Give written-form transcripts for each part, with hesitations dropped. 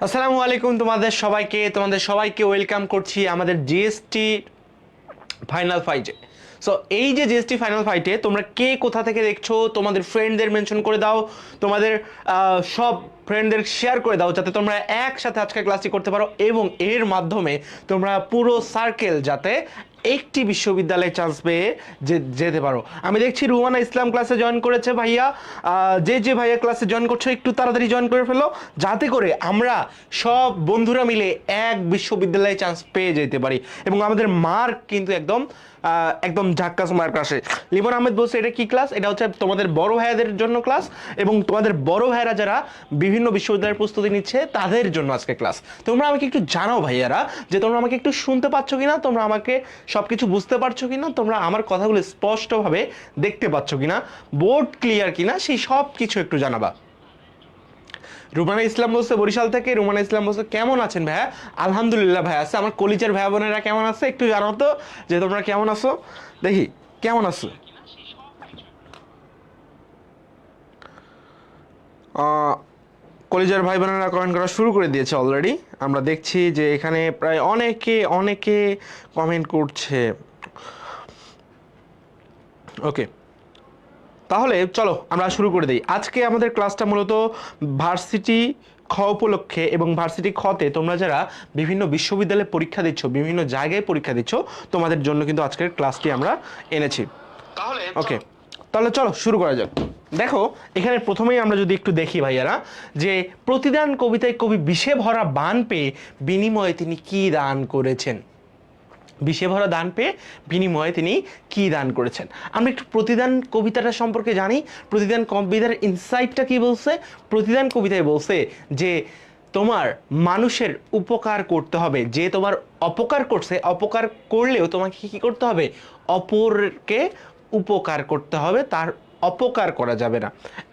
আসসালামু আলাইকুম তোমাদের সবাইকে ওয়েলকাম করছি আমাদের জিএসটি ফাইনাল ফাইটে। সো এই যে জিএসটি ফাইনাল ফাইটে তোমরা কে কোথা থেকে দেখছো তোমাদের ফ্রেন্ডদের মেনশন করে দাও, তোমাদের সব ফ্রেন্ডদের শেয়ার করে দাও যাতে তোমরা একসাথে আজকে ক্লাসটি করতে পারো এবং এর মাধ্যমে তোমরা পুরো সার্কেল যাতে একটি বিশ্ববিদ্যালয়ে চান্স পেয়ে যেতে পারো। আমি দেখছি রুমানা ইসলাম ক্লাসে জয়েন করেছে ভাইয়া। যে ভাইয়া ক্লাসে জয়েন করছো একটু তাড়াতাড়ি জয়েন করে ফেলো যাতে করে আমরা সব বন্ধুরা মিলে এক বিশ্ববিদ্যালয়ে চান্স পেয়ে যেতে পারি এবং আমাদের মার্ক কিন্তু একদম ঝাক্কাস মার্ক আসে। লিমন আহমেদ বলছে এটা কি ক্লাস? এটা হচ্ছে তোমাদের বড় ভাইয়াদের জন্য ক্লাস এবং তোমাদের বড় ভাইয়ারা যারা বিভিন্ন বিশ্ববিদ্যালয়ের প্রস্তুতি নিচ্ছে তাদের জন্য আজকে ক্লাস। তোমরা আমাকে একটু জানাও ভাইয়ারা যে তোমরা আমাকে একটু শুনতে পাচ্ছ কিনা, তোমরা আমাকে সব কিছু বুঝতে পারছো কিনা, তোমরা আমার কথাগুলো স্পষ্টভাবে দেখতে পাচ্ছ কিনা, বোর্ড ক্লিয়ার কিনা, সেই সব কিছু একটু জানাবা। রুমানা ইসলাম বলছে বরিশাল থেকে। রুমানা ইসলাম বলছে কেমন আছেন ভাইয়া? আলহামদুলিল্লাহ ভাইয়া আছে। আমার কলিজার ভাইয়া বোনেরা কেমন আছে একটু জানাও তো যে তোমরা কেমন আছো, দেখি কেমন আছো। কলিজার ভাই বোনেরা কমেন্ট করা শুরু করে দিয়েছে অলরেডি। আমরা দেখছি যে এখানে প্রায় অনেকে কমেন্ট করছে। ওকে, তাহলে চলো আমরা শুরু করে দিই। আজকে আমাদের ক্লাসটা মূলত ভার্সিটি খ উপলক্ষে এবং ভার্সিটি খতে তোমরা যারা বিভিন্ন বিশ্ববিদ্যালয়ে পরীক্ষা দিচ্ছ, বিভিন্ন জায়গায় পরীক্ষা দিচ্ছ, তোমাদের জন্য কিন্তু আজকের ক্লাসটি আমরা এনেছি। ওকে, তাহলে চলো শুরু করা যাক। দেখো এখানে প্রথমেই আমরা যদি একটু দেখি ভাইয়ারা যে প্রতিদান কবিতায় কবি বিষে ভরা বান পেয়ে বিনিময়ে তিনি কি দান করেছেন। বিষে ভরা দান পেয়ে বিনিময়ে তিনি কি দান করেছেন। আমরা একটু প্রতিদান কবিতাটা সম্পর্কে জানি। প্রতিদান কবিতার ইনসাইটটা কি বলছে? প্রতিদান কবিতায় বলছে যে তোমার মানুষের উপকার করতে হবে, যে তোমার অপকার করছে, অপকার করলেও তোমাকে কি করতে হবে? অপরকে উপকার করতে হবে, তার অপকার করা যাবে না।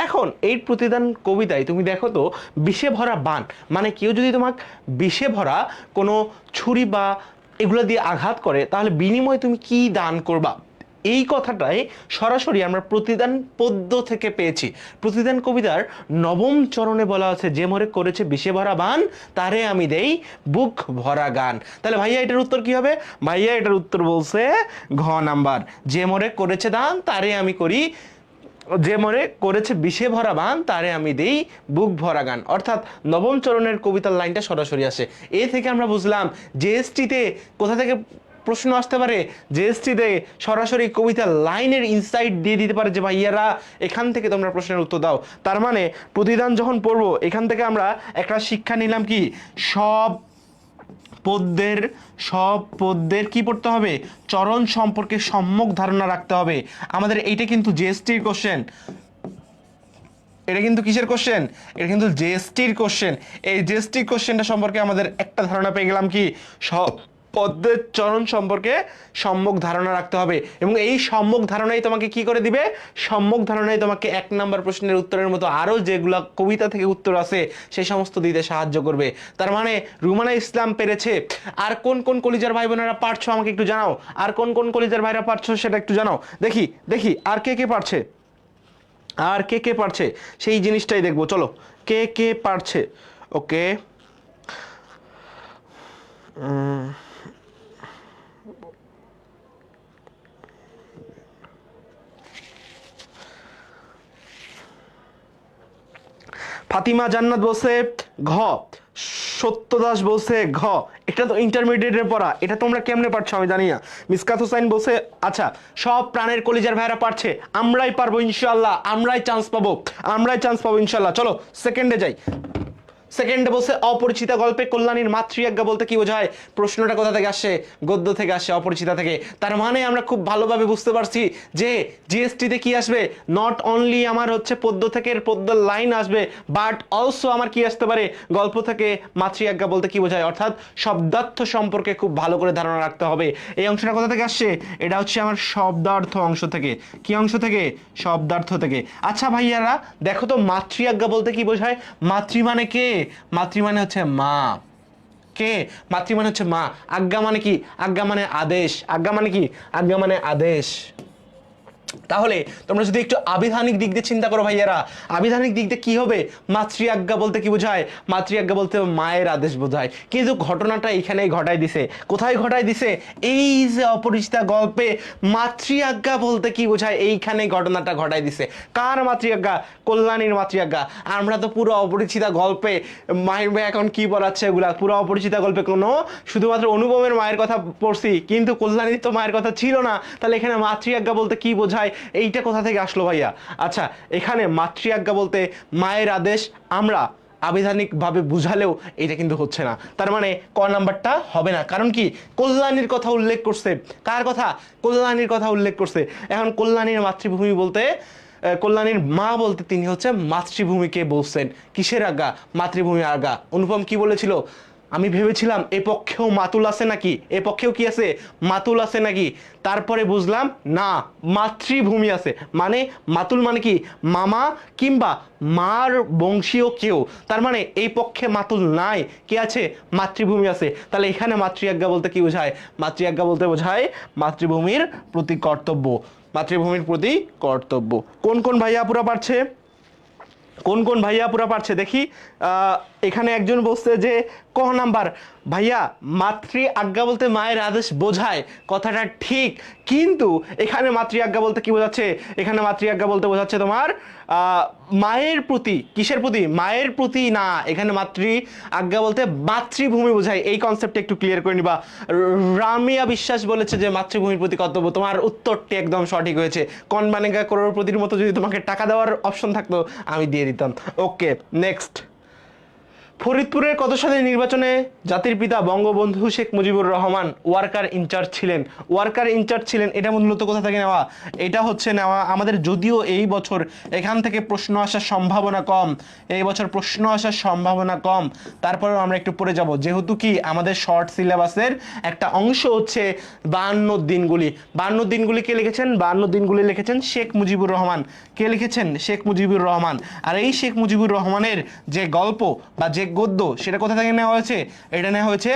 এখন এই প্রতিদান কবিতায় তুমি দেখো তো বিষে ভরা বান মানে কেউ যদি তোমাকে বিষে ভরা কোনো ছুরি বা এগুলো দিয়ে আঘাত করে তাহলে বিনিময়ে তুমি কি দান করবা, এই কথাটাই সরাসরি আমরা প্রতিদান পদ্য থেকে পেয়েছি। প্রতিদান কবিতার নবম চরণে বলা আছে যে মোরে করেছে বিষে ভরা বান তারে আমি দেই বুক ভরা গান। তাহলে ভাইয়া এটার উত্তর কি হবে? ভাইয়া এটার উত্তর বলছে ঘ নাম্বার, যে মোরে করেছে দান তারে আমি করি, যে মরে করেছে বিষে ভরা বান তারে আমি দেই বুক ভরা গান। অর্থাৎ নবম চরণের কবিতার লাইনটা সরাসরি আসে। এ থেকে আমরা বুঝলাম জিএসটিতে কোথা থেকে প্রশ্ন আসতে পারে। জিএসটিতে সরাসরি কবিতার লাইনের ইনসাইট দিয়ে দিতে পারে যে ভাইয়ারা এখান থেকে তোমরা প্রশ্নের উত্তর দাও। তার মানে প্রতিদান যখন পড়বো এখান থেকে আমরা একটা শিক্ষা নিলাম কি, সব পদ্যের কি পড়তে হবে? চরণ সম্পর্কে সম্যক ধারণা রাখতে হবে। আমাদের এইটা কিন্তু জিএসটির কোশ্চেন। এটা কিন্তু কিসের কোশ্চেন? এটা কিন্তু জিএসটির কোশ্চেন। এই জিএসটির কোশ্চেনটা সম্পর্কে আমাদের একটা ধারণা পেয়ে গেলাম কি, সব পদ্যের চরণ সম্পর্কে সম্যক ধারণা রাখতে হবে এবং এই সম্যক ধারণাই তোমাকে কি করে দিবে? সম্যক ধারণাই তোমাকে এক নাম্বার প্রশ্নের উত্তরের মতো আরও যেগুলো কবিতা থেকে উত্তর আছে সেই সমস্ত দিতে সাহায্য করবে। তার মানে রুমানা ইসলাম পেরেছে। আর কোন কোন কলিজার ভাই বোনেরা পারছো আমাকে একটু জানাও। আর কোন কোন কলিজার ভাইরা পারছো সেটা একটু জানাও। দেখি আর কে পারছে, আর কে পারছে সেই জিনিসটাই দেখবো। চলো কে পারছে। ওকে, ফাতিমা জান্নাত বলছে ঘ, সত্য দাস বলছে ঘ। এটা তো ইন্টারমিডিয়েটের পড়া, এটা তোমরা কেমনে পারছো আমি জানি না। মিসকাত হোসাইন বলছে আচ্ছা সব প্রাণের কলিজার ভাইরা পারছে, আমরাই পারবো ইনশাআল্লাহ, আমরাই চান্স পাবো, আমরাই চান্স পাবো ইনশাআল্লাহ। চলো সেকেন্ডে যাই। সেকেন্ডে বলছে অপরিচিতা গল্পে কল্যাণীর মাতৃআজ্ঞা বলতে কি বোঝায়? প্রশ্নটা কোথা থেকে আসে? গদ্য থেকে আসে, অপরিচিতা থেকে। তার মানে আমরা খুব ভালোভাবে বুঝতে পারছি যে জিএসটিতে কি আসবে, নট অনলি আমার হচ্ছে পদ্য থেকে পদ্য লাইন আসবে, বাট অলসো আমার কি আসতে পারে, গল্প থেকে মাতৃআজ্ঞা বলতে কি বোঝায়, অর্থাৎ শব্দার্থ সম্পর্কে খুব ভালো করে ধারণা রাখতে হবে। এই অংশটা কোথা থেকে আসছে? এটা হচ্ছে আমার শব্দার্থ অংশ থেকে। কি অংশ থেকে? শব্দার্থ থেকে। আচ্ছা ভাইয়ারা দেখো তো মাতৃআজ্ঞা বলতে কি বোঝায়? মাতৃ মানে কে? মাতৃ মানে হচ্ছে মা। কে? মাতৃ মানে হচ্ছে মা। আজ্ঞা মানে কি? আজ্ঞা মানে আদেশ। আজ্ঞা মানে কি? আজ্ঞা মানে আদেশ। তাহলে তোমরা যদি একটু আবিধানিক দিক দিয়ে চিন্তা করো ভাইয়ারা, আবিধানিক দিক দিয়ে কি হবে? মাতৃ আজ্ঞা বলতে কি বোঝায়? মাতৃ আজ্ঞা বলতে মায়ের আদেশ বোঝায়। কিন্তু ঘটনাটা এইখানেই ঘটাই দিছে। কোথায় ঘটাই দিছে? এই যে অপরিচিতা গল্পে মাতৃ আজ্ঞা বলতে কি বোঝায় এইখানে ঘটনাটা ঘটাই দিছে। কার মাতৃ আজ্ঞা? কল্যাণীর মাতৃ আজ্ঞা। আমরা তো পুরো অপরিচিতা গল্পে মায়ের ভাই এখন কি পড়াচ্ছে এগুলা, পুরো অপরিচিতা গল্পে কোনো শুধুমাত্র অনুপমের মায়ের কথা পড়ছি, কিন্তু কল্যাণীর তো মায়ের কথা ছিল না। তাহলে এখানে মাতৃ আজ্ঞা বলতে কি বোঝায়, এইটা কোথা থেকে আসলো ভাইয়া? আচ্ছা এখানে মাতৃ আজ্ঞা বলতে মায়ের আদেশ, আমরা আবিধানিক ভাবে বুঝালেও এটা কিন্তু হচ্ছে না। তার মানে ক নাম্বারটা হবে না। কারণ কি? কল্যাণীর কথা উল্লেখ করছে। কার কথা? কল্যাণীর কথা উল্লেখ করছে। এখন কল্যাণীর মাতৃভূমি বলতে কল্যাণীর মা বলতে তিনি হচ্ছে মাতৃভূমিকে বলছেন। কিসের আজ্ঞা? মাতৃভূমির আজ্ঞা। অনুপম কি বলেছিল? আমি ভেবেছিলাম এ পক্ষেও মাতুল আছে নাকি, এ পক্ষেও কি আছে? মাতুল আছে নাকি। তারপরে বুঝলাম না, মাতৃভূমি আছে। মানে মাতুল মানে কি? মামা কিংবা মার বংশীয় কেউ। তার মানে এই পক্ষে মাতুল নাই, কি আছে? মাতৃভূমি আছে। তাহলে এখানে মাতৃআজ্ঞা বলতে কি বোঝায়? মাতৃআজ্ঞা বলতে বোঝায় মাতৃভূমির প্রতি কর্তব্য। মাতৃভূমির প্রতি কর্তব্য। কোন কোন ভাইয়া পুরা পারছে? কোন কোন ভাইয়া পুরা পারছে দেখি। এখানে একজন বলছে যে ক নাম্বার। ভাইয়া মাতৃ আজ্ঞা বলতে মায়ের আদেশ বোঝায়, কথাটা ঠিক, কিন্তু এখানে মাতৃ আজ্ঞা বলতে কি বোঝাচ্ছে? এখানে মাতৃ আজ্ঞা বলতে বোঝাচ্ছে তোমার মায়ের প্রতি। কিসের প্রতি? মায়ের প্রতি না, এখানে মাতৃ আজ্ঞা বলতে মাতৃভূমি বোঝায়। এই কনসেপ্টটা একটু ক্লিয়ার করে নিবা। রামিয়া বিশ্বাস বলেছে যে মাতৃভূমির প্রতি কর্তব্য। তোমার উত্তরটি একদম সঠিক হয়েছে। কন বানেগা করোড়পতির মতো যদি তোমাকে টাকা দেওয়ার অপশন থাকতো আমি দিয়ে দিতাম। Okay next. ফরিদপুরের কত সালে নির্বাচনে জাতির পিতা বঙ্গবন্ধু শেখ মুজিবুর রহমান ওয়ার্কার ইনচার্জ ছিলেন? ওয়ার্কার ইনচার্জ ছিলেন এটা মূলত কোথা থেকে নেওয়া? এটা হচ্ছে নেওয়া আমাদের, যদিও এই বছর এখান থেকে প্রশ্ন আসার সম্ভাবনা কম, এই বছর প্রশ্ন আসার সম্ভাবনা কম, তারপরেও আমরা একটু পড়ে যাব, যেহেতু কি আমাদের শর্ট সিলেবাসের একটা অংশ হচ্ছে 52 দিনগুলি। 52 দিনগুলি কে লিখেছেন? 52 দিনগুলি লিখেছেন শেখ মুজিবুর রহমান। কে লিখেছেন? শেখ মুজিবুর রহমান। আর এই শেখ মুজিবুর রহমানের যে গল্প বা যে গদ্য, সেটা কোথা থেকে নেওয়া হয়েছে? এটা নেওয়া হয়েছে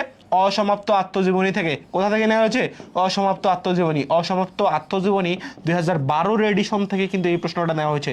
অসমাপ্ত আত্মজীবনী থেকে। কোথা থেকে নেওয়া হয়েছে? অসমাপ্ত আত্মজীবনী। অসমাপ্ত আত্মজীবনী 2012 এডিশন থেকে কিন্তু এই প্রশ্নটা নেওয়া হয়েছে।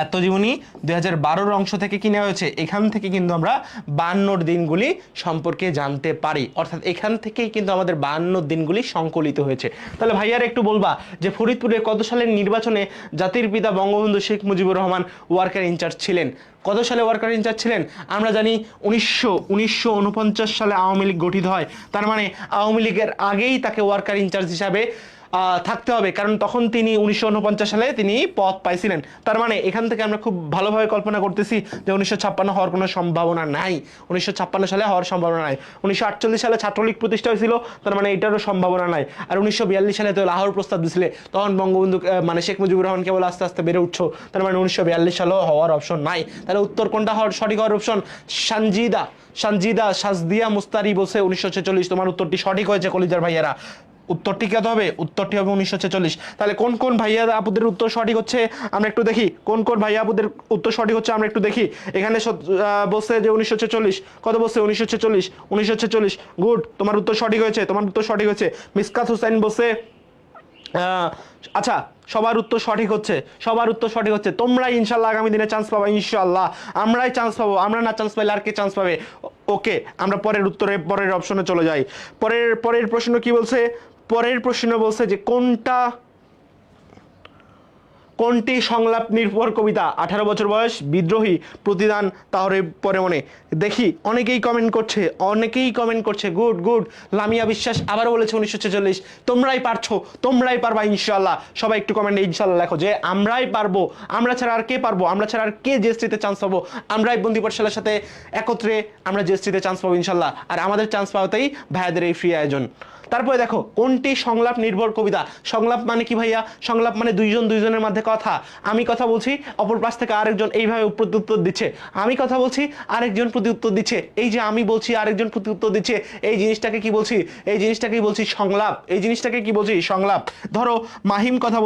আত্মজীবনী 2012 অংশ থেকে কি নেওয়া হয়েছে? এখান থেকে কিন্তু আমরা 52 দিনগুলি সম্পর্কে জানতে পারি, অর্থাৎ এখান থেকেই কিন্তু আমাদের 52 দিনগুলি সংকলিত হয়েছে। তাহলে ভাইয়ার একটু বলবা যে ফরিদপুরে কত সালের নির্বাচনে জাতির পিতা বঙ্গবন্ধু শেখ মুজিবুর রহমান ওয়ার্কার ইনচার্জ ছিলেন? কত সালে ওয়ার্কার ইনচার্জ ছিলেন? আমরা জানি 1949 সালে আওয়ামী লীগ গঠিত হয়। তার মানে আওয়ামী লীগের আগেই তাকে ওয়ার্কার ইনচার্জ হিসাবে থাকতে হবে, কারণ তখন তিনি 1949 সালে তিনি পদ পাইছিলেন। তার মানে এখান থেকে আমরা খুব ভালোভাবে কল্পনা করতেছি যে 1956 হওয়ার কোনো সম্ভাবনা নাই। 1956 সালে হওয়ার সম্ভাবনা নাই। 1948 সালে ছাত্রলীগ প্রতিষ্ঠা হয়েছিল, তার মানে এটারও সম্ভাবনা নাই। আর 1942 সালে তো লাহোর প্রস্তাব দিয়েছিলে, তখন বঙ্গবন্ধু মানে শেখ মুজিবুর রহমান কেবল আস্তে আস্তে বেড়ে উঠছো, তার মানে 1942 সালেও হওয়ার অপশন নাই। তাহলে উত্তর কোনটা হওয়ার সঠিক হওয়ার অপশন? সাজদিয়া মুস্তারি বলছে 1946। তোমার উত্তরটি সঠিক হয়েছে কলিজার ভাইয়ারা। উত্তরটি কত হবে? উত্তরটি হবে 1946। তাহলে কোন কোন ভাইয়া আপুদের উত্তর সঠিক হচ্ছে আমরা একটু দেখি। কোন কোন ভাইয়া আপুদের উত্তর সঠিক হচ্ছে আমরা একটু দেখি। এখানে বলছে যে 1946। কত বলছে? 1946। 1946 গুড, তোমার উত্তর সঠিক হয়েছে, তোমার উত্তর সঠিক হয়েছে। মিসকাত হোসেন বলছে আচ্ছা সবার উত্তর সঠিক হচ্ছে, সবার উত্তর সঠিক হচ্ছে। তোমরা ইনশাল্লাহ আগামী দিনে চান্স পাবে, ইনশাল্লাহ আমরাই চান্স পাবো। আমরা না চান্স পাইলে আর কে চান্স পাবে? ওকে আমরা পরের উত্তরে পরের অপশনে চলে যাই। পরের প্রশ্ন কি বলছে? পরের প্রশ্ন বলছে যে কোনটি সংলাপ নির্ভর কবিতা? 18 বছর বয়স, বিদ্রোহী, প্রতিদান, তাহলে পরে মনে। দেখি অনেকেই কমেন্ট করছে গুড গুড। লামিয়া বিশ্বাস আবারও বলেছে 1946। তোমরাই পারছো, তোমরাই পারবা ইনশাআল্লাহ। সবাই একটু কমেন্টে ইনশাআল্লাহ লেখো যে আমরাই পারবো, আমরা ছাড়া আর কে পারবো, আমরা ছাড়া আর কে জিএসটিতে চান্স পাবো। আমরাই বন্দি পাঠশালার সাথে একত্রে আমরা জিএসটিতে চান্স পাবো ইনশাআল্লাহ। আর আমাদের চান্স পাওয়াতেই ভাইয়াদের এই ফ্রি আয়োজন। তারপরে দেখো কোনটি সংলাপ নির্ভর কবিতা? সংলাপ মানে কি ভাইয়া? সংলাপ মানে দুইজনের মধ্যে কথা। আমি কথা বলছি, অপর পাশ থেকে আরেকজন এইভাবে প্রত্যুত্তর দিচ্ছে। আমি কথা বলছি, আরেকজন প্রত্যুত্তর দিচ্ছে। এই যে আমি বলছি, আরেকজন প্রত্যুত্তর দিচ্ছে, এই জিনিসটাকে কি বলছি? এই জিনিসটাকেই বলছি সংলাপ। এই জিনিসটাকে কি বলছি? সংলাপ। ধরো মাহিম কথা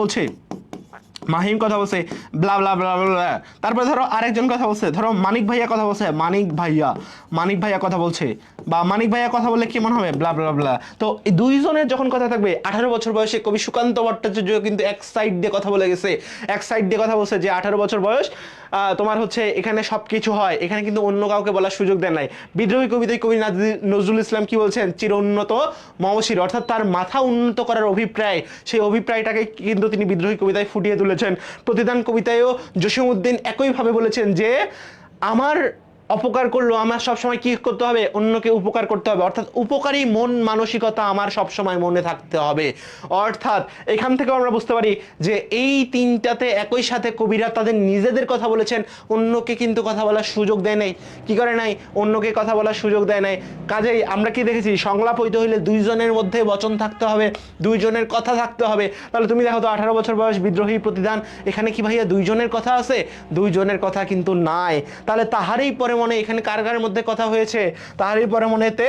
বলছে, ব্লা ব্লা ব্লা ব্লা। তারপরে ধরো আরেকজন কথা বলছে, ধরো মানিক ভাইয়া কথা বলছে, মানিক ভাইয়া কথা বলছে, বা মানিক ভাইয়া কথা বললে কি মনে হবে? ব্লা ব্লা ব্লা। তো এই দুইজনের যখন কথা থাকবে, 18 বছর বয়সে কবি সুকান্ত ভট্টাচার্য কিন্তু এক সাইড দিয়ে কথা বলে গেছে, এক সাইড দিয়ে কথা বলছে যে 18 বছর বয়স তোমার হচ্ছে এখানে সব কিছু হয়, এখানে কিন্তু অন্য কাউকে বলার সুযোগ দেন নাই। বিদ্রোহী কবিতায় কবি নজরুল ইসলাম কি বলছেন? চির উন্নত মমশির, অর্থাৎ তার মাথা উন্নত করার অভিপ্রায়, সেই অভিপ্রায়টাকে কিন্তু তিনি বিদ্রোহী কবিতায় ফুটিয়ে তুলেছেন। প্রতিদান কবিতায়ও জসীমউদ্দিন একইভাবে বলেছেন যে আমার অপকার করলো, আমার সবসময় কি করতে হবে? অন্যকে উপকার করতে হবে, অর্থাৎ উপকারী মন মানসিকতা আমার সবসময় মনে থাকতে হবে। অর্থাৎ এখান থেকে আমরা বুঝতে পারি যে এই তিনটাতে একই সাথে কবিরা তাদের নিজেদের কথা বলেছেন, অন্যকে কিন্তু কথা বলার সুযোগ দেয় নাই। কি করে নাই? অন্যকে কথা বলার সুযোগ দেয় নাই। কাজেই আমরা কি দেখেছি? সংলাপ হইতে হইলে দুইজনের মধ্যে বচন থাকতে হবে, দুইজনের কথা থাকতে হবে। তাহলে তুমি দেখো তো 18 বছর বয়স, বিদ্রোহী, প্রতিদান, এখানে কি ভাইয়া দুইজনের কথা আছে? দুইজনের কথা কিন্তু নাই। তাহলে তাহারই পরে মনে, এখানে কার কার মধ্যে কথা হয়েছে? তাহারই পরে মনেতে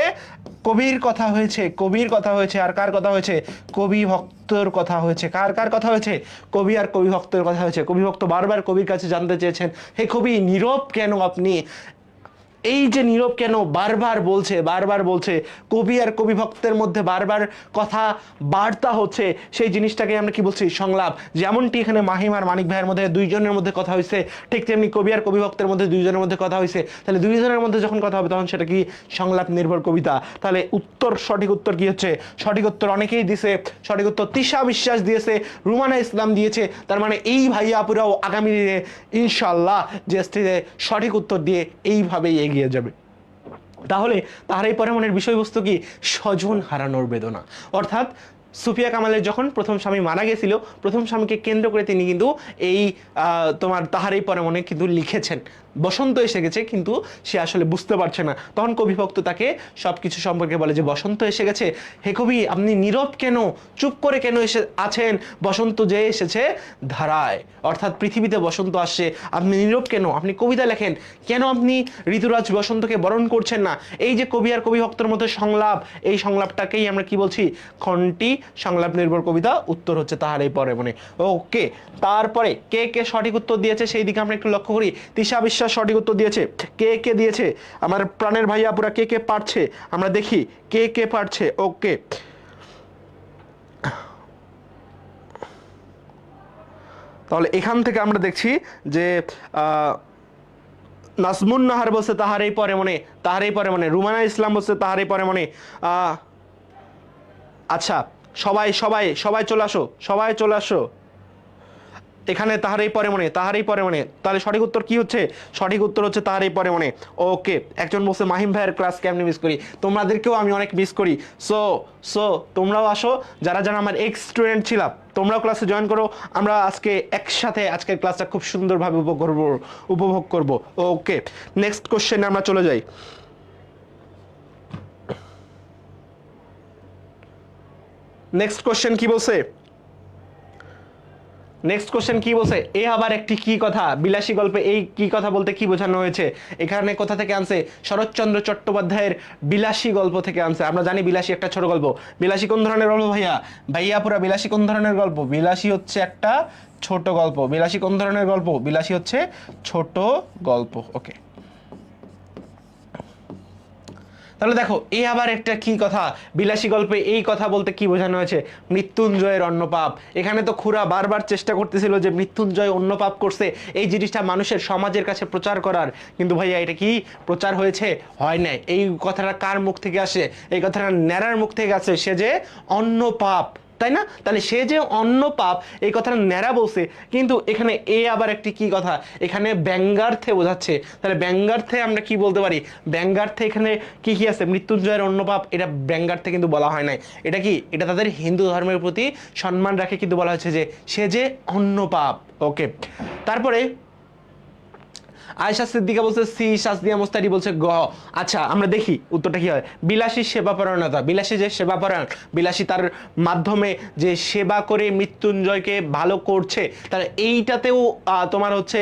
কবির কথা হয়েছে, কবির কথা হয়েছে। আর কার কথা হয়েছে? কবি ভক্তর কথা হয়েছে। কার কার কথা হয়েছে? কবি আর কবি ভক্তের কথা হয়েছে। কবি ভক্ত বারবার কবির কাছে জানতে চেয়েছেন, হে কবি নীরব কেন আপনি? এই যে নীরব কেন বারবার বলছে, কবি আর কবি ভক্তের মধ্যে বারবার কথা বার্তা হচ্ছে, সেই জিনিসটাকে আমরা কি বলছি? সংলাপ। যেমনটি এখানে মাহিম আর মানিক ভাইয়ের মধ্যে দুইজনের মধ্যে কথা হয়েছে, ঠিক তেমনি কবি আর কবি ভক্তের মধ্যে দুইজনের মধ্যে কথা হয়েছে। তাহলে দুইজনের মধ্যে যখন কথা হবে তখন সেটা কি? সংলাপ নির্ভর কবিতা। তাহলে সঠিক উত্তর কি হচ্ছে? সঠিক উত্তর অনেকেই দিয়েছে। সঠিক উত্তর তিশা বিশ্বাস দিয়েছে, রুমানা ইসলাম দিয়েছে। তার মানে এই ভাইয়া আপুরাও আগামী দিনে ইনশাআল্লাহ জিএসটিতে সঠিক উত্তর দিয়ে এইভাবেই এগিয়ে যাবে। তাহলে তাহারই পরে মনের বিষয়বস্তু কি? স্বজন হারানোর বেদনা। অর্থাৎ সুফিয়া কামালের যখন প্রথম স্বামী মারা গেছিল, প্রথম স্বামীকে কেন্দ্র করে তিনি কিন্তু এই তোমার তাহারই পরে মনে কিন্তু লিখেছেন। বসন্ত এসে গেছে কিন্তু সে আসলে বুঝতে পারছে না। তখন কবিভক্ত তাকে সবকিছু সম্পর্কে বলে যে বসন্ত এসে গেছে, হে কবি আপনি নীরব কেন, চুপ করে কেন এসে আছেন? বসন্ত যে এসেছে ধারায়, অর্থাৎ পৃথিবীতে বসন্ত আসছে, আপনি নীরব কেন? আপনি কবিতা লেখেন কেন? আপনি ঋতুরাজ বসন্তকে বরণ করছেন না? এই যে কবি আর কবিভক্তের মধ্যে সংলাপ, এই সংলাপটাকেই আমরা কি বলছি? খন্টি সংলাপ নির্ভর কবিতা। উত্তর হচ্ছে তাহারই পরে মনে। ওকে, তারপরে কে কে সঠিক উত্তর দিয়েছে সেই দিকে আমরা একটু লক্ষ্য করি। তিশা বিশ্বাস সঠিক উত্তর দিয়েছে। কে কে দিয়েছে? আমার প্রাণের ভাইয়া পুরা কে কে পারছে আমরা দেখি, কে কে পারছে। ওকে, তাহলে এখান থেকে আমরা দেখছি যে নাজমুন নাহার বলছে তাহারই পরে মনে। রুমানা ইসলাম বলছে তাহারই পরে মনে। আচ্ছা, সবাই চলে আসো এখানে। তাহারই পরে মনে। তাহলে সঠিক উত্তর কি হচ্ছে? সঠিক উত্তর হচ্ছে তাহারই পরে মনে। ওকে, একজন বলছে মাহিম ভাইয়ের ক্লাস কেমনি মিস করি। তোমাদেরকেও আমি অনেক মিস করি। সো তোমরাও আসো, যারা আমার এক্স স্টুডেন্ট ছিলাম তোমরাও ক্লাসে জয়েন করো। আমরা আজকে একসাথে আজকের ক্লাসটা খুব সুন্দরভাবে উপভোগ করব। ওকে, নেক্সট কোশ্চেনে আমরা চলে যাই। নেক্সট কোশ্চেন কি বলছে? এ আবার একটি কি কথা? বিলাসী গল্পে এই কি কথা বলতে কি বোঝানো হয়েছে? এখানে কোথা থেকে আনছে? শরৎচন্দ্র চট্টোপাধ্যায়ের বিলাসী গল্প থেকে আনছে। আমরা জানি বিলাসী একটা ছোট গল্প। বিলাসী কোন ধরনের গল্প ভাইয়া পুরা বিলাসী কোন ধরনের গল্প? বিলাসী হচ্ছে একটা ছোট গল্প। বিলাসী কোন ধরনের গল্প? বিলাসী হচ্ছে ছোট গল্প। ওকে, তাহলে দেখো এই আবার একটা কি কথা? বিলাসী গল্পে এই কথা বলতে কি বোঝানো হয়েছে? মৃত্যুঞ্জয়ের অন্য পাপ। এখানে তো খুড়া বারবার চেষ্টা করতেছিল যে মৃত্যুঞ্জয় অন্য পাপ করছে, এই জিনিসটা মানুষের সমাজের কাছে প্রচার করার, কিন্তু ভাইয়া এটা কি প্রচার হয়েছে? হয় নাই। এই কথাটা কার মুখ থেকে আসে? এই কথাটা ন্যাড়ার মুখ থেকে আসে। সে যে অন্য পাপ তাই না? তাহলে সে যে অন্য পাপ এই কথাটা ন্যাড়া বলছে, কিন্তু এখানে এ আবার একটি কি কথা, এখানে ব্যঙ্গার্থে বোঝাচ্ছে। তাহলে ব্যঙ্গার্থে আমরা কি বলতে পারি? ব্যঙ্গার্থে এখানে কি কি আছে? মৃত্যুঞ্জয়ের অন্য পাপ, এটা ব্যঙ্গার্থে কিন্তু বলা হয় নাই। এটা কি? এটা তাদের হিন্দু ধর্মের প্রতি সম্মান রাখে কিন্তু বলা হচ্ছে যে সে যে অন্য পাপ। ওকে, তারপরে আয়েশা সিদ্দিকা বলছে সি, শাসদিয়া মোস্তারি বলছে গ। আচ্ছা আমরা দেখি উত্তরটা কি হয়। বিলাসী সেবাপরায়ণতা, বিলাসী যে সেবাপরায়ণ, বিলাসী তার মাধ্যমে যে সেবা করে মৃত্যুঞ্জয়কে ভালো করছে, তাহলে এইটাতেও তোমার হচ্ছে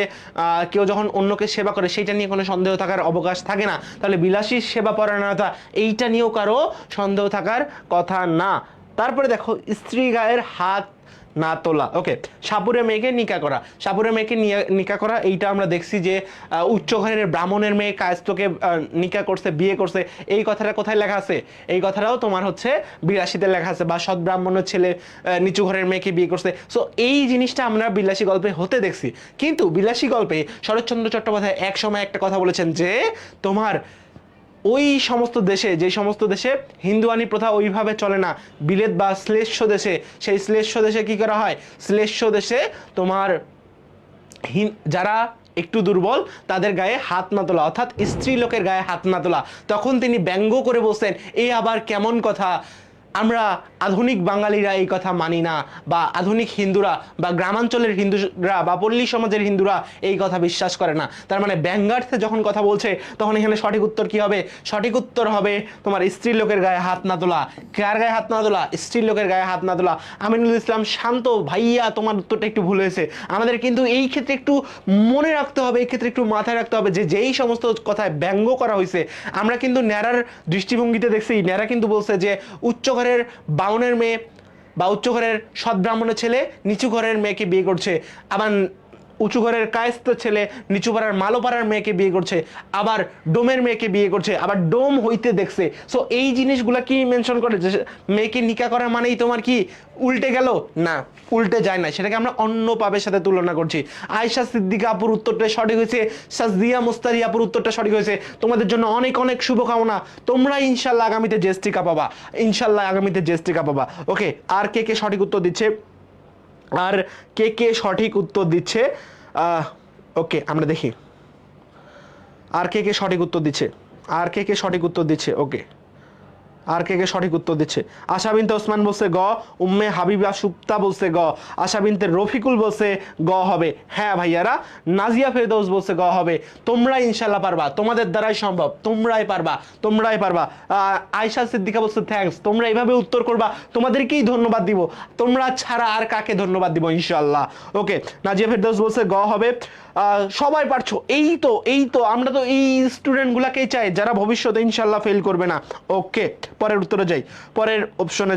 কেউ যখন অন্যকে সেবা করে সেইটা নিয়ে কোনো সন্দেহ থাকার অবকাশ থাকে না। তাহলে বিলাসী সেবাপরায়ণতা এইটা নিয়েও কারো সন্দেহ থাকার কথা না। তারপরে দেখো স্ত্রী গায়ের হাত না তোলা। ওকে, সাপুরে মেয়েকে নিকা করা, সাপুরে মেয়েকে নিকা করা এইটা আমরা দেখছি যে উচ্চ ঘরের ব্রাহ্মণের মেয়ে কায়স্থকে নিকা করছে, বিয়ে করছে। এই কথাটা কোথায় লেখা আছে? এই কথাটাও তোমার হচ্ছে 82-তে লেখা আছে। বা সৎ ব্রাহ্মণের ছেলে নিচু ঘরের মেয়েকে বিয়ে করছে। সো এই জিনিসটা আমরা বিলাসী গল্পে হতে দেখছি। কিন্তু বিলাসী গল্পে শরৎচন্দ্র চট্টোপাধ্যায় এক সময় একটা কথা বলেছেন যে তোমার ওই সমস্ত দেশে, যে সমস্ত দেশে হিন্দুয়ানি প্রথা ওইভাবে চলে না, বিলেত বা শ্লেষ্য দেশে, সেই শ্লেষ্য দেশে কি করা হয়? শ্লেষ্য দেশে তোমার যারা একটু দুর্বল তাদের গায়ে হাত না তোলা, অর্থাৎ স্ত্রী লোকের গায়ে হাত না তোলা। তখন তিনি ব্যঙ্গ করে বলছেন এ আবার কেমন কথা, আমরা আধুনিক বাঙালিরা এই কথা মানি না, বা আধুনিক হিন্দুরা বা গ্রামাঞ্চলের হিন্দুরা বা পল্লী সমাজের হিন্দুরা এই কথা বিশ্বাস করে না। তার মানে ব্যঙ্গার্থে যখন কথা বলছে তখন এখানে সঠিক উত্তর কি হবে? সঠিক উত্তর হবে তোমার স্ত্রী লোকের গায়ে হাত না তোলা। কার গায়ে হাত না তোলা? স্ত্রী লোকের গায়ে হাত না তোলা। আমিনুল ইসলাম শান্ত ভাইয়া, তোমার উত্তরটা একটু ভুল হয়েছে। আমাদের কিন্তু এই ক্ষেত্রে একটু মনে রাখতে হবে, এই ক্ষেত্রে একটু মাথায় রাখতে হবে যে যেই সমস্ত কথায় ব্যঙ্গ করা হয়েছে, আমরা কিন্তু ন্যাড়ার দৃষ্টিভঙ্গিতে দেখছি। ন্যাড়া কিন্তু বলছে যে উচ্চ ঘরের বাউনের মেয়ে বা উচ্চ ঘরের সৎ ব্রাহ্মণের ছেলে নিচু ঘরের মেয়েকে বিয়ে করছে, আবার উঁচু ঘরের কায়স্থ ছেলে নিচু পাড়ার মালোপাড়ার মেয়েকে বিয়ে করছে, আবার ডোমের মেয়েকে বিয়ে করছে, আবার ডোম হইতে দেখছে। সো এই জিনিসগুলো কি মেনশন করে যে মেয়েকে নিকা করা মানেই তোমার কি উল্টে গেল? না, উল্টে যায় না, সেটাকে আমরা অন্য পাপের সাথে তুলনা করছি। আয়েশা সিদ্দিকা আপুর উত্তরটা সঠিক হয়েছে, শাসদিয়া মোস্তারি আপুর উত্তরটা সঠিক হয়েছে। তোমাদের জন্য অনেক অনেক শুভকামনা। তোমরা ইনশাল্লাহ আগামীতে জেস্টিকা পাবা, ইনশাল্লাহ আগামীতে জেস্টিকা পাবা। ওকে, আর কে কে সঠিক উত্তর দিচ্ছে? আর কে কে সঠিক উত্তর দিচ্ছে? ওকে, আমরা দেখি আর কে কে সঠিক উত্তর দিচ্ছে। আর কে কে সঠিক উত্তর দিচ্ছে? ওকে, আর কে কে সঠিক উত্তর দিচ্ছে? আশা বিনতে ওসমান বলছে গ, উম্মে হাবিবা সুপ্তা বলছে গ, আশা বিনতে রফিকুল বলছে গ হবে। হ্যাঁ ভাইয়ারা, নাজিয়া ফেরদৌস বলছে গ হবে। তোমরা ইনশাল্লাহ পারবা, তোমাদের দ্বারাই সম্ভব, তোমরাই পারবা, তোমরাই পারবা। আয়েশা সিদ্দিকা বলছে থ্যাঙ্কস, তোমরা এইভাবে উত্তর করবা, তোমাদেরকেই ধন্যবাদ দিব, তোমরা ছাড়া আর কাকে ধন্যবাদ দিব ইনশাল্লাহ। ওকে, নাজিয়া ফেরদৌস বলছে গ হবে। সবাই পারছো, এই তো আমরা তো এই স্টুডেন্টগুলোকেই চাই যারা ভবিষ্যতে ইনশাল্লাহ ফেল করবে না। ওকে, পরের উত্তরে যাই, পরের অপশনে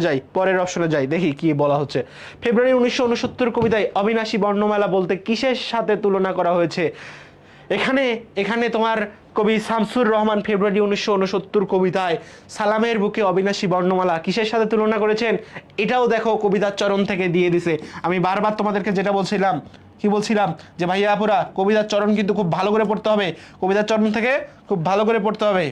যাই, দেখি কি বলা হচ্ছে। ফেব্রুয়ারি 1969 কবিতায় অবিনাশী বর্ণমালা বলতে কিসের সাথে তুলনা করা হয়েছে? এখানে তোমার কবি শামসুর রহমান ফেব্রুয়ারি 1969 কবিতায় সালামের বুকে অবিনাশী বর্ণমালা কিসের সাথে তুলনা করেছেন? এটাও দেখো কবিতার চরণ থেকে দিয়ে দিছে। আমি বারবার তোমাদেরকে যেটা বলছিলাম, কি বলছিলাম যে ভাইয়া আপুরা কবিতার চরণ কিন্তু খুব ভালো করে পড়তে হবে, কবিতার চরণ থেকে খুব ভালো করে পড়তে হবে।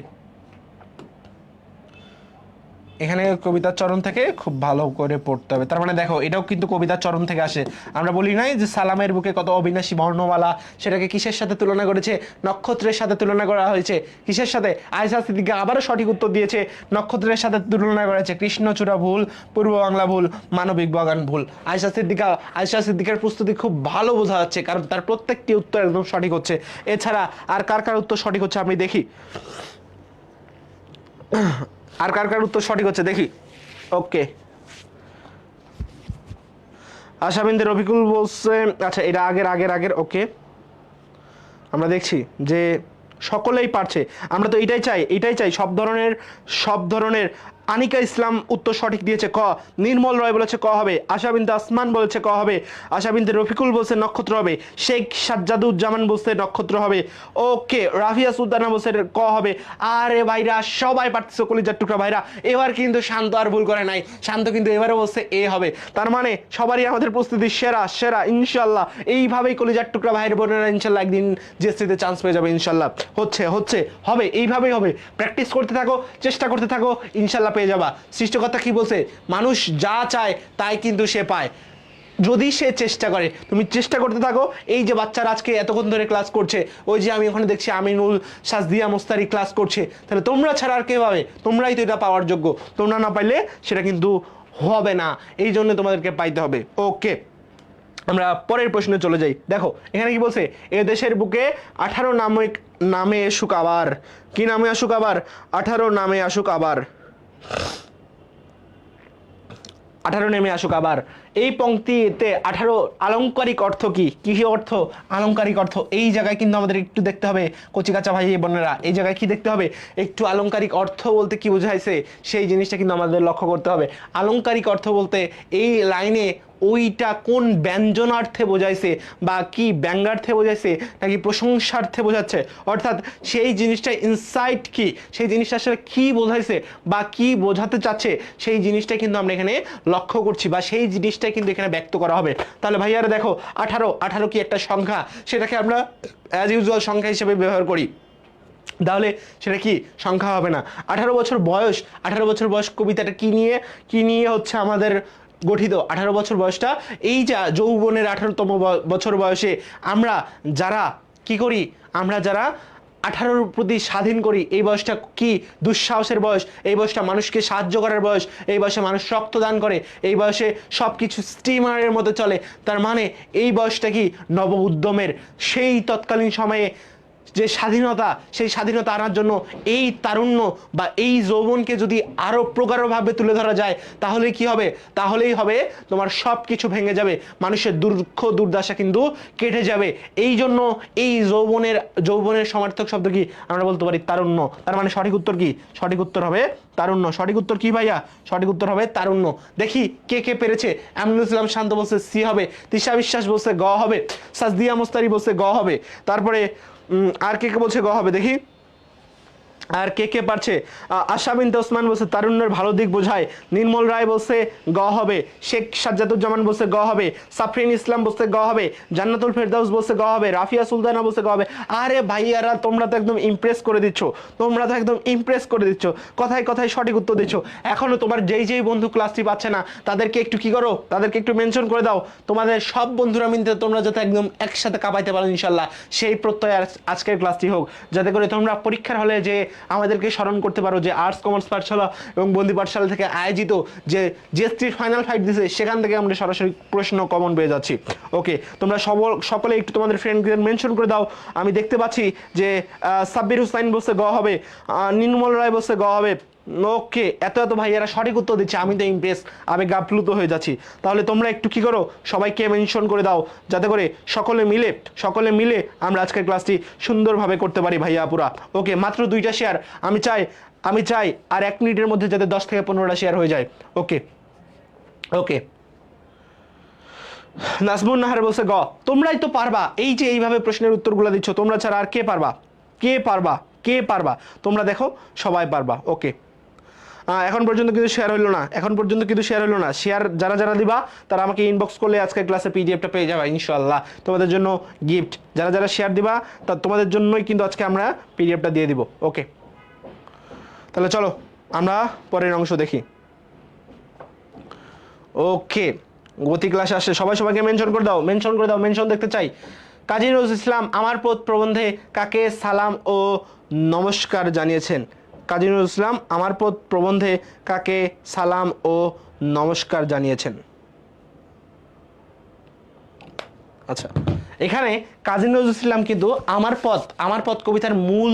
এখানে কবিতার চরণ থেকে খুব ভালো করে পড়তে হবে। তার মানে দেখো এটাও কিন্তু কবিতার চরণ থেকে আসে। আমরা বলি নাই যে সালামের বুকে কত অবিনাশী বর্ণমালা, সেটাকে কিসের সাথে তুলনা করেছে? নক্ষত্রের সাথে তুলনা করা হয়েছে। কিসের সাথে? আয়েশা সিদ্দিকা আবারও সঠিক উত্তর দিয়েছে, নক্ষত্রের সাথে তুলনা করেছে। কৃষ্ণচূড়া ভুল, পূর্ব বাংলা ভুল, মানবিক বাগান ভুল। আয়েশা সিদ্দিকার প্রস্তুতি খুব ভালো বোঝা যাচ্ছে, কারণ তার প্রত্যেকটি উত্তর একদম সঠিক হচ্ছে। এছাড়া আর কার কার উত্তর সঠিক হচ্ছে আমি দেখি, আর কার কার উত্তর সঠিক হচ্ছে দেখি। ওকে, আশাবিন্দে রফিকুল বলছে, আচ্ছা এটা আগের। ওকে, আমরা দেখছি যে সকলেই পারছে। আমরা তো এইটাই চাই সব ধরনের। আনিকা ইসলাম উত্তর সঠিক দিয়েছে ক, নির্মল রয় বলেছে ক হবে, আশা বিনতে আসমান বলেছে ক হবে, আশা বিনতে রফিকুল বলছে নক্ষত্র হবে, শেখ সাজ্জাদুজ্জামান বলছে নক্ষত্র হবে। ওকে, রাফিয়া সুলতানা বলছে ক হবে। আরে ভাইরা সবাই পারতেছে, কলিজার টুকরা ভাইরা। এবার কিন্তু শান্ত আর ভুল করে নাই, শান্ত কিন্তু এবারে বলছে এ হবে। তার মানে সবারই আমাদের প্রস্তুতি সেরা ইনশাল্লাহ। এইভাবেই কলিজার টুকরা ভাইয়ের বোনেরা ইনশাল্লাহ একদিন জিএসসিতে চান্স পেয়ে যাবে ইনশাল্লাহ। হবে, এইভাবেই হবে। প্র্যাকটিস করতে থাকো, চেষ্টা করতে থাকো, ইনশাল্লাহ পেয়ে যাবা। সৃষ্টিকর্তা কি বলছে, মানুষ যা চায় তাই কিন্তু সে পায় যদি সে চেষ্টা করে। তুমি চেষ্টা করতে থাকো। এই যে বাচ্চারা আজকে এতক্ষণ ধরে ক্লাস করছে, ওই যে আমি ওখানে দেখছি আমিনুল, সাজদিয়া, মোস্তারি ক্লাস করছে, তাহলে তোমরা ছাড়া আর কে পাবে? তোমরাই তো এটা পাওয়ার যোগ্য। তোমরা না পাইলে সেটা কিন্তু হবে না, এই জন্য তোমাদেরকে পাইতে হবে। ওকে, আমরা পরের প্রশ্নে চলে যাই। দেখো এখানে কি বলছে, এ দেশের বুকে 18 নামে আসুক আবার। কি নামে আসুক আবার? 18 নামে আসুক আবার, 18 নেমে আসুক আবার। এই পংক্তিতে 18 আলংকারিক অর্থ কি? কি অর্থ? আলংকারিক অর্থ। এই জায়গায় কিন্তু আমাদের একটু দেখতে হবে কচিকাচা ভাই বোনেরা, এই জায়গায় কি দেখতে হবে? একটু আলংকারিক অর্থ বলতে কি বোঝাইছে সেই জিনিসটা কিন্তু আমাদের লক্ষ্য করতে হবে। আলংকারিক অর্থ বলতে এই লাইনে ওইটা কোন ব্যঞ্জনার্থে বোঝাইছে, বা কি ব্যঙ্গার্থে বোঝাইছে, নাকি প্রশংসার্থে বোঝাচ্ছে, অর্থাৎ সেই জিনিসটা ইনসাইট কি, সেই জিনিসটা আসলে কি বোঝাইছে বা কি বোঝাতে চাচ্ছে, সেই জিনিসটা কিন্তু আমরা এখানে লক্ষ্য করছি, বা সেই জিনিসটাই কিন্তু এখানে ব্যক্ত করা হবে। তাহলে ভাইয়ারা দেখো 18 কি একটা সংখ্যা, সেটাকে আমরা অ্যাজ ইউজুয়াল সংখ্যা হিসেবে ব্যবহার করি, তাহলে সেটা কি সংখ্যা হবে না। 18 বছর বয়স, 18 বছর বয়স কবিতাটা কি নিয়ে হচ্ছে আমাদের গঠিত? 18 বছর বয়সটা এই যে যৌবনের 18তম বছর বয়সে আমরা যারা কি করি, আমরা যারা 18-র প্রতি স্বাধীন করি, এই বয়সটা কি দুঃসাহসের বয়স, এই বয়সটা মানুষকে সাহায্য করার বয়স, এই বয়সে মানুষ রক্তদান করে, এই বয়সে সব কিছু স্টিমারের মতো চলে। তার মানে এই বয়সটা কি নব উদ্যমের। সেই তৎকালীন সময়ে যে স্বাধীনতা, সেই স্বাধীনতা আনার জন্য এই তারুণ্য বা এই যৌবনকে যদি আরো প্রগাঢ়ভাবে তুলে ধরা যায়, তাহলে কি হবে? তাহলেই হবে তোমার সব কিছু ভেঙে যাবে, মানুষের দুঃখ দুর্দশা কিন্তু কেটে যাবে। এই জন্য এই যৌবনের সমার্থক শব্দ কি? আমরা বলতে পারি তারুণ্য। তার মানে সঠিক উত্তর কি? সঠিক উত্তর হবে তারুণ্য। সঠিক উত্তর কি ভাইয়া? সঠিক উত্তর হবে তারুণ্য। দেখি কে কে পেরেছে। আমিনুল ইসলাম শান্ত বলছে সি হবে, তিশা বিশ্বাস বলছে গ হবে, সাজদিয়া মোস্তারি বলছে গ হবে, তারপরে আর কে কে বলছে গ হবে দেখি। আর কে কে পারছে? আশা বিনতে ওসমান বলছে তারুণ্যের ভালো দিক বোঝায়। নির্মল রায় বলছে গ হবে। শেখ সাজ্জাদুজ্জামান বলছে গ হবে। সাফরিন ইসলাম বলছে গ হবে। জান্নাতুল ফেরদাউস বলছে গ হবে। রাফিয়া সুলতানা বলছে গ হবে। আরে ভাইয়ারা তোমরা তো একদম ইমপ্রেস করে দিচ্ছ, তোমরা তো একদম ইমপ্রেস করে দিচ্ছ, কথায় কথায় সঠিক উত্তর দিচ্ছ। এখনো তোমার যেই বন্ধু ক্লাসটি পাচ্ছে না তাদেরকে একটু কি করো, তাদেরকে একটু মেনশন করে দাও, তোমাদের সব বন্ধুরা মিলতে তোমরা যাতে একদম একসাথে কাঁপাইতে পারো ইনশাল্লাহ, সেই প্রত্যয় আজকের ক্লাসটি হোক, যাতে করে তোমরা পরীক্ষার হলে যে আমাদেরকে স্মরণ করতে পারো যে আর্টস কমার্স পাঠশালা এবং বন্দি পাঠশালা থেকে আয়োজিত যে জিএসটির ফাইনাল ফাইট দিছে, সেখান থেকে আমরা সরাসরি প্রশ্ন কমন পেয়ে যাচ্ছি। ওকে, তোমরা সকলে একটু তোমাদের ফ্রেন্ডদের মেনশন করে দাও। আমি দেখতে পাচ্ছি যে সাব্বির হুসাইন বলছে গ হবে, নির্মল রায় বলছে গ হবে। ওকে, এত ভাইয়ারা সঠিক উত্তর দিচ্ছে, আমি তো ইমপ্রেস, আমি গাফলুত হয়ে যাচ্ছি। তাহলে তোমরা একটু কি করো, সবাইকে মেনশন করে দাও, যাতে করে সকলে মিলে আমরা আজকের ক্লাসটি সুন্দরভাবে করতে পারি ভাইয়া আপুরা। ওকে, মাত্র 2টা শেয়ার। আমি চাই আর 1 মিনিটের মধ্যে যাতে 10 থেকে 15টা শেয়ার হয়ে যায়। ওকে, নাজমুন নাহার বলছে গ। তোমরাই তো পারবা, এই যে এইভাবে প্রশ্নের উত্তরগুলো দিচ্ছ, তোমরা ছাড়া আর কে পারবা? তোমরা দেখো সবাই পারবা। ওকে, এখন পর্যন্ত কিন্তু শেয়ার হইলো না। শেয়ার যারা দিবা তারা আমাকে ইনবক্স করলে আজকের ক্লাসে পিডিএফটা পেয়ে যাবে ইনশাআল্লাহ। তোমাদের জন্য গিফট, যারা শেয়ার দিবা তা তোমাদের জন্যই কিন্তু আজকে আমরা পিডিএফটা দিয়ে দিব। ওকে, তাহলে চলো আমরা পরের অংশ দেখি। ওকে, গতি ক্লাসে আসছে, সবাইকে মেনশন করে দাও, মেনশন দেখতে চাই। কাজী নজরুল ইসলাম আমার প্রবন্ধে কাকে সালাম ও নমস্কার জানিয়েছেন? কাজী নজরুল ইসলাম আমার প্রবন্ধে কাকে সালাম ও নমস্কার জানিয়েছেন? আচ্ছা, এখানে কাজী নজরুল ইসলাম কিন্তু আমার পথ কবিতার মূল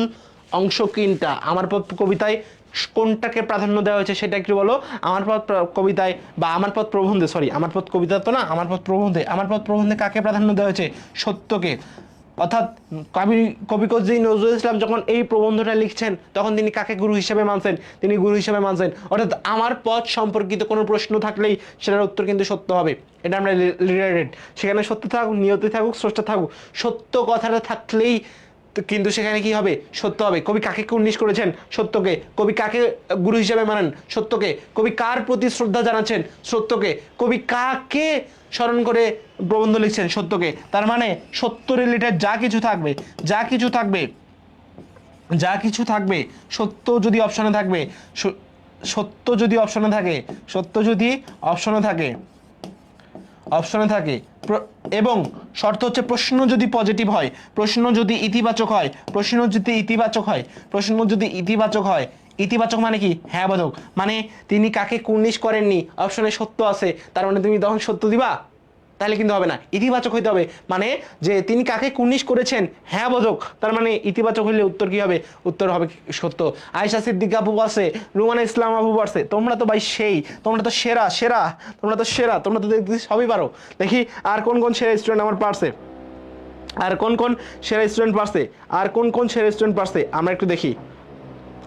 অংশ কোনটা, আমার পথ কবিতায় কোনটাকে প্রাধান্য দেওয়া হয়েছে সেটা একটু বলো। আমার পথ কবিতায় বা আমার পথ প্রবন্ধে, আমার পথ কবিতা তো না, আমার পথ প্রবন্ধে কাকে প্রাধান্য দেওয়া হয়েছে? সত্যকে। অর্থাৎ কবি কাজী নজরুল ইসলাম যখন এই প্রবন্ধটা লিখছেন তখন তিনি কাকে গুরু হিসেবে মানছেন? তিনি গুরু হিসেবে মানছেন। অর্থাৎ আমার পথ সম্পর্কিত কোনো প্রশ্ন থাকলেই সেটার উত্তর কিন্তু সত্য হবে, এটা আমরা রিলেটেড। সেখানে সত্য থাকুক, নিয়তি থাকুক, স্রষ্টা থাকুক, সত্য কথাটা থাকলেই কিন্তু সেখানে কি হবে? সত্য হবে। কবি কাকে উন্নিশ করেছেন? সত্যকে। কবি কাকে গুরু হিসেবে মানেন? সত্যকে। কবি কার প্রতি শ্রদ্ধা জানাচ্ছেন? সত্যকে। কবি কাকে স্মরণ করে প্রবন্ধ লিখছেন? সত্যকে। তার মানে সত্য রিলেটেড যা কিছু থাকবে সত্য যদি অপশনে থাকবে, সত্য যদি অপশনে থাকে, সত্য যদি অপশনে থাকে, অপশনে থাকে এবং শর্ত হচ্ছে প্রশ্ন যদি পজিটিভ হয়, প্রশ্ন যদি ইতিবাচক হয়, প্রশ্ন যদি ইতিবাচক হয়, প্রশ্ন যদি ইতিবাচক হয়, ইতিবাচক মানে কি হ্যাঁ বোধক, মানে তিনি কাকে কুর্নিশ করেননি অপশনে সত্য আছে, তার মানে তুমি তখন সত্য দিবা, তাহলে কিন্তু হবে না, ইতিবাচক হইতে হবে, মানে যে তিনি কাকে কুর্নিশ করেছেন হ্যাঁ বোধক, তার মানে ইতিবাচক হইলে উত্তর কি হবে, উত্তর হবে সত্য। আয়েশা সিদ্দিকা আপু আছে, রুমানা ইসলাম আপু আছে, তোমরা তো ভাই সেই, তোমরা তো সেরা সেরা, তোমরা তো সেরা, তোমরা তো সবই পারো। দেখি আর কোন কোন সেরা স্টুডেন্ট আমার পারছে, আর কোন কোন সেরা স্টুডেন্ট পারছে, আর কোন কোন সেরা স্টুডেন্ট পারছে, আমরা একটু দেখি,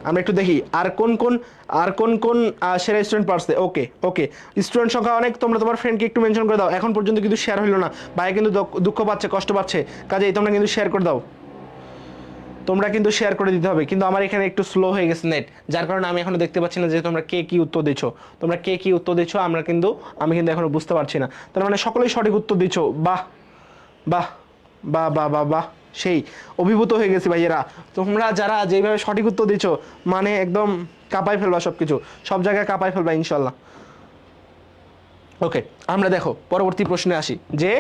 আমরা একটু দেখি আর কোন কোন, আর কোন কোন সেরা স্টুডেন্ট পারছে। ওকে ওকে, স্টুডেন্ট সংখ্যা অনেক, তোমরা তোমার ফ্রেন্ডকে একটু মেনশন করে দাও, এখন পর্যন্ত কিন্তু শেয়ার হইলো না, ভাই কিন্তু দুঃখ পাচ্ছে, কষ্ট পাচ্ছে, কাজেই তোমরা কিন্তু শেয়ার করে দাও, তোমরা কিন্তু শেয়ার করে দিতে হবে। কিন্তু আমার এখানে একটু স্লো হয়ে গেছে নেট, যার কারণে আমি এখনো দেখতে পাচ্ছি না যে তোমরা কে কি উত্তর দিচ্ছ, তোমরা কে কি উত্তর দিচ্ছ আমি কিন্তু এখনো বুঝতে পারছি না। তার মানে সকলেই সঠিক উত্তর দিচ্ছ, বাহ বাহ বাহ বাহ বাহ বাহ, সেই অভিভূত হয়ে গেছি ভাইয়েরা, তোমরা যারা যেভাবে সঠিক উত্তর দিচ্ছ মানে একদম কাঁপাই ফেলবা, সব কিছু সব জায়গায় কাঁপাই ফেলবা ইনশাল্লাহ। ওকে, আমরা দেখো পরবর্তী প্রশ্নে আসি, যে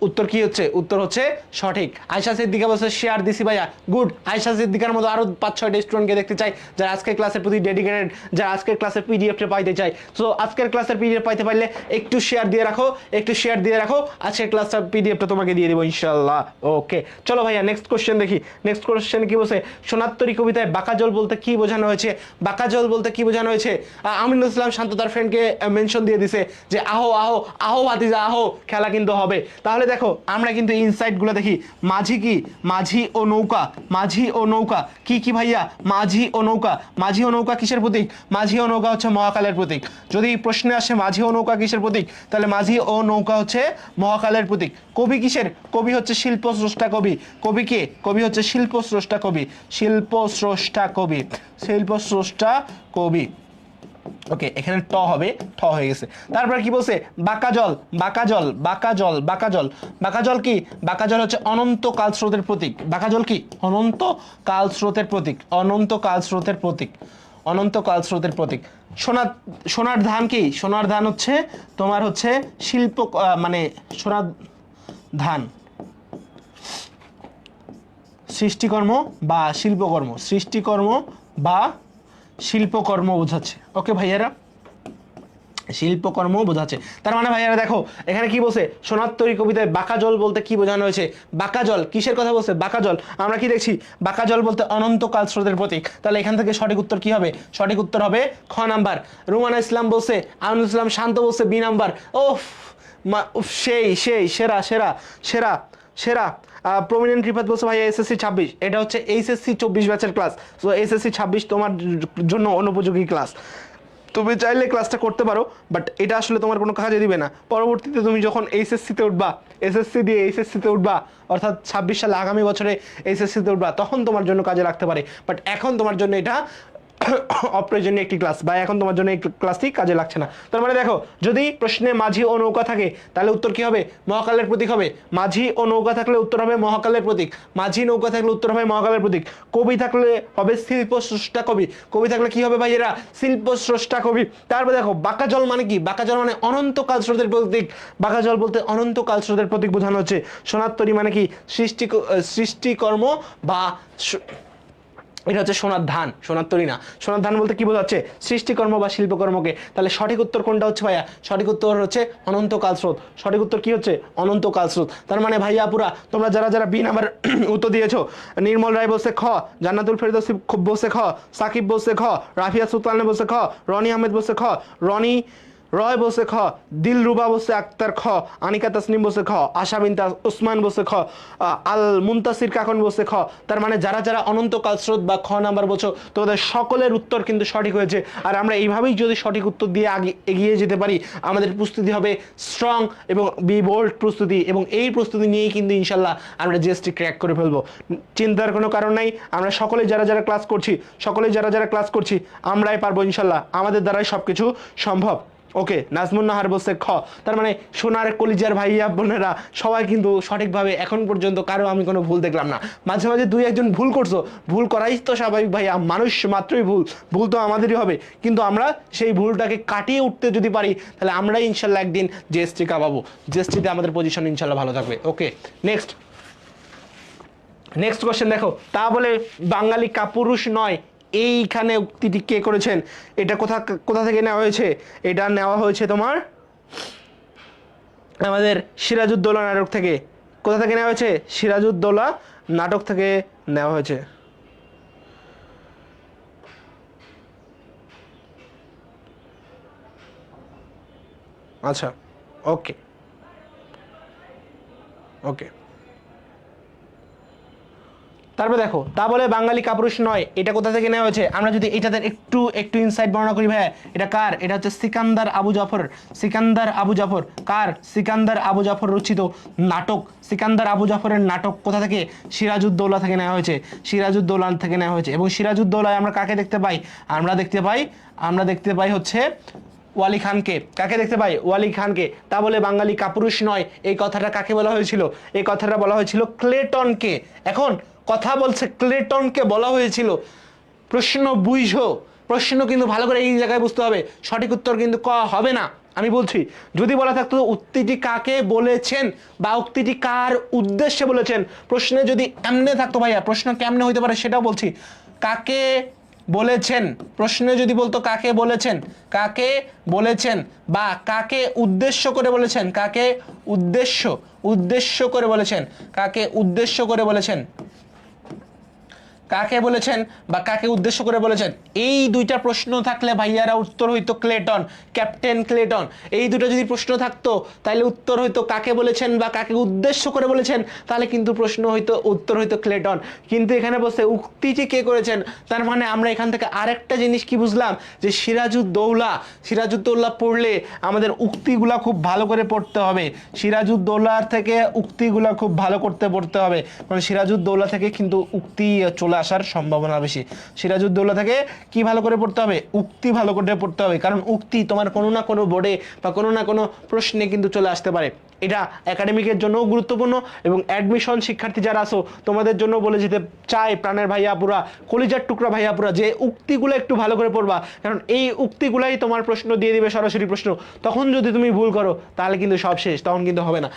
উত্তর কি হচ্ছে, উত্তর হচ্ছে সঠিক। আয়েশা সিদ্দিকা বলছে শেয়ার দিছি ভাইয়া, গুড। আয়েশা সিদ্দিকার মতো আরো 5-6টা স্টুডেন্টকে দেখতে চাই যারা আজকের ক্লাসের প্রতি ডেডিকেটেড, যারা আজকের ক্লাসের পিডিএফটা পাইতে চাই। তো আজকের ক্লাসের পিডিএফ পাইতে পারলে একটু শেয়ার দিয়ে রাখো, একটু শেয়ার দিয়ে রাখো, আজকের ক্লাসটার পিডিএফটা তোমাকে দিয়ে দেবো ইনশাল্লাহ। ওকে চলো ভাইয়া নেক্সট কোশ্চেন দেখি, নেক্সট কোশ্চেন কি বলছে, সোনাত্তরী কবিতায় বাঁকাজল বলতে কি বোঝানো হয়েছে, বাঁকাজল বলতে কি বোঝানো হয়েছে, আমিনুল ইসলাম শান্ত তার ফ্রেন্ডকে মেনশন দিয়ে দিছে যে আহো আহো আহো ভাতিজা আহো, খেলা কিন্তু হবে। তাহলে দেখো আমরা কিন্তু ইনসাইটগুলো দেখি, মাঝি কি, মাঝি ও নৌকা, মাঝি ও নৌকা কি কি ভাইয়া, মাঝি ও নৌকা, মাঝি ও নৌকা কিসের প্রতীক, মাঝি ও নৌকা হচ্ছে মহাকালের প্রতীক। যদি প্রশ্নে আসে মাঝি ও নৌকা কিসের প্রতীক, তাহলে মাঝি ও নৌকা হচ্ছে মহাকালের প্রতীক। কবি কিসের, কবি হচ্ছে শিল্প স্রষ্টা কবি, কবি কে, কবি হচ্ছে শিল্প স্রষ্টা কবি, শিল্প স্রষ্টা কবি, শিল্প স্রষ্টা কবি। ওকে এখানে ট হবে, ঠ হয়ে গেছে। তারপর কি বলছে, বাঁকাজল, বাঁকাজল, বাঁকাজল, বাঁকাজল, বাঁকাজল কি, বাঁকাজল হচ্ছে অনন্ত কাল স্রোতের প্রতীক, বাঁকাজল কি অনন্ত কাল স্রোতের প্রতীক, অনন্ত কাল স্রোতের প্রতীক, অনন্ত কাল স্রোতের প্রতীক। সোনার, সোনার ধান কি, সোনার ধান হচ্ছে তোমার হচ্ছে শিল্প মানে সোনার ধান সৃষ্টিকর্ম বা শিল্পকর্ম, সৃষ্টিকর্ম বা শিল্পকর্ম বোঝাচ্ছে। ওকে ভাইয়ারা, শিল্পকর্ম বোঝাচ্ছে। তার মানে ভাইয়ারা দেখো এখানে কি বলছে, সোনাত্তরী কবিতায় বাঁকাজল বলতে কি বোঝানো হয়েছে, বাঁকাজল কিসের কথা বলছে, বাঁকাজল। আমরা কি দেখছি, বাঁকাজল বলতে অনন্তকাল স্রোতের প্রতীক। তাহলে এখান থেকে সঠিক উত্তর কি হবে, সঠিক উত্তর হবে খ নাম্বার। রুমানা ইসলাম বলছে, আমিনুল ইসলাম শান্ত বলছে বি নাম্বার। ওফ সেই সেই সেরা সেরা সেরা সেরা। প্রমিনেন্ট রিফাত বলছে ভাই এসএসসি 26, এটা হচ্ছে এইচএসসি 24 ব্যাচের ক্লাস। তো এসএসসি 26 তোমার জন্য অনুপযোগী ক্লাস, তুমি চাইলে ক্লাসটা করতে পারো, বাট এটা আসলে তোমার কোনো কাজে দিবে না। পরবর্তীতে তুমি যখন এইচএসসিতে উঠবা, এসএসসি দিয়ে এইচএসসিতে উঠবা, অর্থাৎ 26 সালে আগামী বছরে এইচএসসিতে উঠবা, তখন তোমার জন্য কাজে লাগতে পারে। বাট এখন তোমার জন্য এটা অপ্রয়োজনীয় একটি ক্লাস, বা এখন তোমার জন্য এই ক্লাসটি কাজে লাগছে না। তার মানে দেখো যদি প্রশ্নে মাঝি ও নৌকা থাকে তাহলে উত্তর কি হবে, মহাকালের প্রতীক হবে। মাঝি ও নৌকা থাকলে উত্তর হবে মহাকালের প্রতীক, মাঝি নৌকা থাকলে উত্তর হবে মহাকালের প্রতীক। কবি থাকলে হবে শিল্প স্রষ্টা কবি, কবি থাকলে কি হবে ভাইয়েরা, শিল্প স্রষ্টা কবি। তারপর দেখো বাঁকাজল মানে কি, বাঁকাজল মানে অনন্তকাল স্রোতের প্রতীক, বাঁকাজল বলতে অনন্তকাল স্রোতের প্রতীক বোঝানো হচ্ছে। সোনাত্তরী মানে কি, সৃষ্টিকর্ম বা এটা হচ্ছে সোনার ধান, সোনার তরী না। সোনার ধান বলতে কি বোঝাচ্ছে, সৃষ্টিকর্ম বা শিল্পকর্মকে। তাহলে সঠিক উত্তর কোনটা হচ্ছে ভাইয়া, সঠিক উত্তর হচ্ছে অনন্তকাল স্রোত। সঠিক উত্তর কি হচ্ছে, অনন্তকাল স্রোত। তার মানে ভাইয়া পুরা তোমরা যারা যারা বি নাম্বার উত্তর দিয়েছো, নির্মল রায় বলছে খ, জান্নাতুল ফেরদৌসি বলছে খ, সাকিব বলছে খ, রাফিয়া সুলতানা বলছে খ, রনি আহমেদ বলছে খ, রনি রয় বলছে খ, দিলরুবা বলছে আক্তার খ, আনিকা তাসনিম বলছে খ, আশা বিনতা উসমান বলছে খ, আল মুনতাসির কাকন বলছে খ। তার মানে যারা যারা অনন্তকাল স্রোত বা খ নাম্বার বলছো, তোমাদের সকলের উত্তর কিন্তু সঠিক হয়েছে। আর আমরা এইভাবেই যদি সঠিক উত্তর দিয়ে আগে এগিয়ে যেতে পারি, আমাদের প্রস্তুতি হবে স্ট্রং এবং বি বোল্ড প্রস্তুতি, এবং এই প্রস্তুতি নিয়েই কিন্তু ইনশাল্লাহ আমরা জিএসটি ক্র্যাক করে ফেলবো। চিন্তার কোনো কারণ নাই, আমরা সকলে যারা যারা ক্লাস করছি, সকলে যারা যারা ক্লাস করছি আমরাই পারবো ইনশাল্লাহ, আমাদের দ্বারাই সব কিছু সম্ভব। ওকে, নাজমুন নাহার বলছে খ। তার মানে সোনার কলিজার ভাইয়া বোনেরা সবাই কিন্তু সঠিকভাবে এখন পর্যন্ত কারো আমি কোনো ভুল দেখলাম না। মাঝে মাঝে দুই একজন ভুল করছো, ভুল করাই তো স্বাভাবিক ভাইয়া, মানুষ মাত্রই ভুল, ভুল তো আমাদেরই হবে, কিন্তু আমরা সেই ভুলটাকে কাটিয়ে উঠতে যদি পারি তাহলে আমরাই ইনশাল্লাহ একদিন জিএসটি কাঁপাবো, জিএসটিতে আমাদের পজিশন ইনশাল্লাহ ভালো থাকবে। ওকে, নেক্সট কোশ্চেন দেখো, তা বলে বাঙালি কাপুরুষ নয়, এইখানে উক্তিটি কে করেছেন? এটা কোথা থেকে নেওয়া হয়েছে? এটা নেওয়া হয়েছে তোমার আমাদের সিরাজউদ্দৌলা নাটক থেকে। কোথা থেকে নেওয়া হয়েছে? সিরাজউদ্দৌলা নাটক থেকে নেওয়া হয়েছে। আচ্ছা, ওকে ওকে। তারপরে দেখো, তা বলে বাঙালি কাপুরুষ নয়, এটা কোথা থেকে নেওয়া হয়েছে? আমরা যদি এটাতে একটু ইনসাইট বর্ণনা করি ভাইয়া, এটা কার? এটা হচ্ছে সিকান্দার আবু জাফর। সিকান্দার আবু জাফর কার? সিকান্দার আবু জাফর রচিত নাটক। সিকান্দার আবু জাফরের নাটক কোথা থেকে? সিরাজউদ্দৌলা থেকে নেওয়া হয়েছে, সিরাজউদ্দৌলা থেকে নেওয়া হয়েছে। এবং সিরাজউদ্দৌলায় আমরা কাকে দেখতে পাই? আমরা দেখতে পাই হচ্ছে ওয়ালি খানকে। কাকে দেখতে পাই? ওয়ালি খানকে। তা বলে বাঙালি কাপুরুষ নয়, এই কথাটা কাকে বলা হয়েছিল? এই কথাটা বলা হয়েছিল ক্লেটনকে। এখন কথা বলছে ক্লেটনকে বলা হয়েছিল। প্রশ্ন বুঝো, প্রশ্ন কিন্তু ভালো করে এই জায়গায় বুঝতে হবে, সঠিক উত্তর কিন্তু ক হবে না। আমি বলছি, যদি বলা থাকতো উক্তিটি কাকে বলেছেন বা উক্তিটি কার উদ্দেশ্যে বলেছেন, প্রশ্নে যদি এমনে থাকতো ভাইয়া, প্রশ্ন কেমনে হইতে পারে সেটাও বলছি। কাকে বলেছেন, প্রশ্নে যদি বলতো কাকে বলেছেন, কাকে বলেছেন বা কাকে উদ্দেশ্য করে বলেছেন, কাকে উদ্দেশ্য করে বলেছেন, কাকে উদ্দেশ্য করে বলেছেন, কাকে বলেছেন বা কাকে উদ্দেশ্য করে বলেছেন, এই দুইটা প্রশ্ন থাকলে ভাইয়ারা উত্তর হইতো ক্লেটন, ক্যাপ্টেন ক্লেটন। এই দুটো যদি প্রশ্ন থাকতো তাহলে উত্তর হইতো কাকে বলেছেন বা কাকে উদ্দেশ্য করে বলেছেন, তাহলে কিন্তু প্রশ্ন হইতো, উত্তর হইতো ক্লেটন। কিন্তু এখানে বলছে উক্তিটি কে করেছেন, তার মানে আমরা এখান থেকে আরেকটা জিনিস কি বুঝলাম, যে সিরাজউদ্দৌলা পড়লে আমাদের উক্তিগুলা খুব ভালো করে পড়তে হবে। সিরাজউদ্দৌলার থেকে উক্তিগুলা খুব ভালো করতে পড়তে হবে, কারণ সিরাজউদ্দৌলা থেকে কিন্তু উক্তি চলে আসার সম্ভাবনা বেশি। সিরাজউদ্দৌলা থেকে কি ভালো করে পড়তে হবে? উক্তি ভালো করে পড়তে হবে, কারণ উক্তি তোমার কোনো না কোনো বোর্ডে বা কোনো না কোনো প্রশ্নে কিন্তু চলে আসতে পারে। এটা একাডেমিকের জন্যও গুরুত্বপূর্ণ এবং অ্যাডমিশন শিক্ষার্থী যারা আছো তোমাদের জন্য বলে যেতে চাই, প্রাণের ভাইয়াপুরা, কলিজার টুকরা ভাইয়াপুরা, যে উক্তিগুলো একটু ভালো করে পড়বা, কারণ এই উক্তিগুলাই তোমার প্রশ্ন দিয়ে দিবে, সরাসরি প্রশ্ন। তখন যদি তুমি ভুল করো তাহলে কিন্তু সব শেষ, তখন কিন্তু হবে না।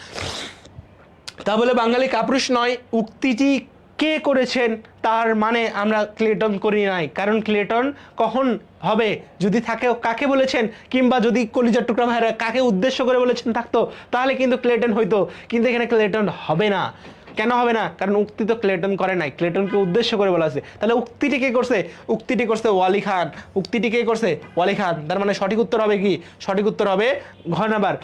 তা বলে বাঙালি কাপুরুষ নয়, উক্তিটি কে করেছেন, তার মানে আমরা ক্লেটন করি নাই, কারণ ক্লেটন কখন হবে? যদি থাকে কাকে বলেছেন, কিংবা যদি কলিজার টুকরা ভাইরা কাকে উদ্দেশ্য করে বলেছেন থাকতো, তাহলে কিন্তু ক্লেটন হইতো। কিন্তু এখানে ক্লেটন হবে না। কেন হবে না? কারণ উক্তি তো ক্লেটন করে নাই, ক্লেটনকে উদ্দেশ্য করে বলা আছে। তাহলে উক্তিটি কে করছে? উক্তিটি করছে ওয়ালি খান। উক্তিটি কে করছে? ওয়ালি খান। তার মানে সঠিক উত্তর হবে কি? সঠিক উত্তর হবে ঘ নাম্বার।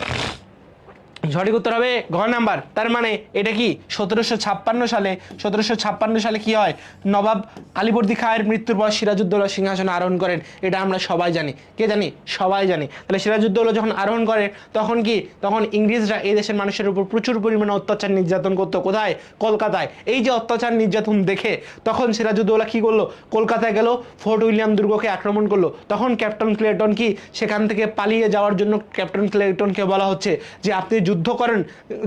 সঠিক উত্তর হবে ঘ নাম্বার। তার মানে এটা কি 1756 সালে কি হয়? নবাব আলীবর্দী খাঁয়ের মৃত্যুর পর সিরাজউদ্দৌলা সিংহাসনে আরোহণ করেন। এটা আমরা সবাই জানি। কে জানি? সবাই জানি। তাহলে সিরাজউদ্দৌলা যখন আরোহণ করে তখন কি? তখন ইংরেজরা এই দেশের মানুষের উপর প্রচুর পরিমাণে অত্যাচার নির্যাতন করতো। কোথায়? কলকাতায়। এই যে অত্যাচার নির্যাতন দেখে তখন সিরাজউদ্দৌলা কি করলো? কলকাতায় গেল, ফোর্ট উইলিয়াম দুর্গকে আক্রমণ করলো। তখন ক্যাপ্টেন ক্লেটন কি সেখান থেকে পালিয়ে যাওয়ার জন্য ক্যাপ্টেন ক্লেটনকে বলা হচ্ছে যে আপনি যুদ্ধ করেন,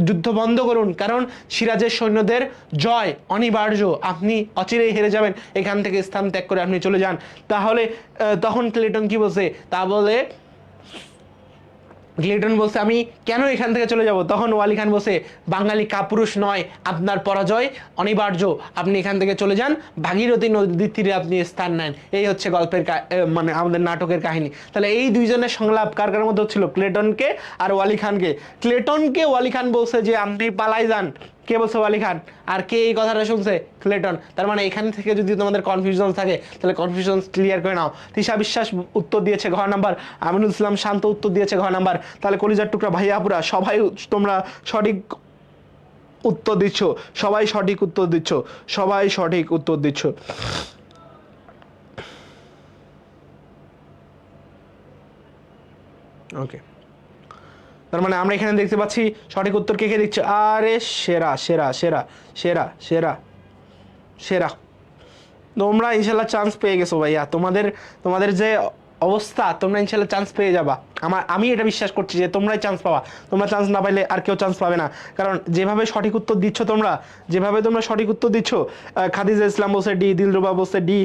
যুদ্ধ বন্ধ করুন, কারণ সিরাজের সৈন্যদের জয় অনিবার্য, আপনি অচিরেই হেরে যাবেন, এখান থেকে স্থান ত্যাগ করে আপনি চলে যান। তাহলে তখন ক্লেটন কি বলছে? তা বলে ক্লেটন বলছে আমি কেন এখান থেকে চলে যাব? তখন ওয়ালি খান বলছে বাঙালি কাপুরুষ নয়, আপনার পরাজয় অনিবার্য, আপনি এখান থেকে চলে যান, ভাগীরথী নদীর তীরে আপনি স্থান নেন। এই হচ্ছে গল্পের মানে আমাদের নাটকের কাহিনী। তাহলে এই দুইজনের সংলাপ কার কার মধ্যে হচ্ছিল? ক্লেটনকে আর ওয়ালি খানকে। ক্লেটনকে ওয়ালি খান বলছে যে আপনি পালাই যান। কে বলছে? ওয়ালি খান। আর কে এই কথাটা শুনছে? ক্লেটন। তার মানে এখান থেকে যদি তোমাদের কনফিউশন থাকে তাহলে কনফিউশন ক্লিয়ার করে নাও। তৃষা বিশ্বাস উত্তর দিয়েছে ঘ নাম্বার, আমিনুল ইসলাম শান্ত উত্তর দিয়েছে ঘ নাম্বার। তাহলে কলিজার টুকরা ভাইয়াপুরা সবাই তোমরা সঠিক উত্তর দিচ্ছ, সবাই সঠিক উত্তর দিচ্ছ, সবাই সঠিক উত্তর দিচ্ছ। ওকে, তার মানে আমরা এখানে দেখতে পাচ্ছি সঠিক উত্তর কে কে দিচ্ছে। আরে সেরা সেরা সেরা সেরা সেরা সেরা, তোমরা ইনশাল্লাহ চান্স পেয়ে গেছো ভাইয়া। তোমাদের যে অবস্থা তোমরা ইনশাল্লাহ চান্স পেয়ে যাবা। আমি এটা বিশ্বাস করছি যে তোমরাই চান্স পাবা। তোমরা চান্স না পাইলে আর কেউ চান্স পাবে না। কারণ যেভাবে সঠিক উত্তর দিচ্ছ তোমরা, যেভাবে তোমরা সঠিক উত্তর দিচ্ছ, খাদিজা ইসলাম বলছে ডি, দিলরুবা বলছে ডি,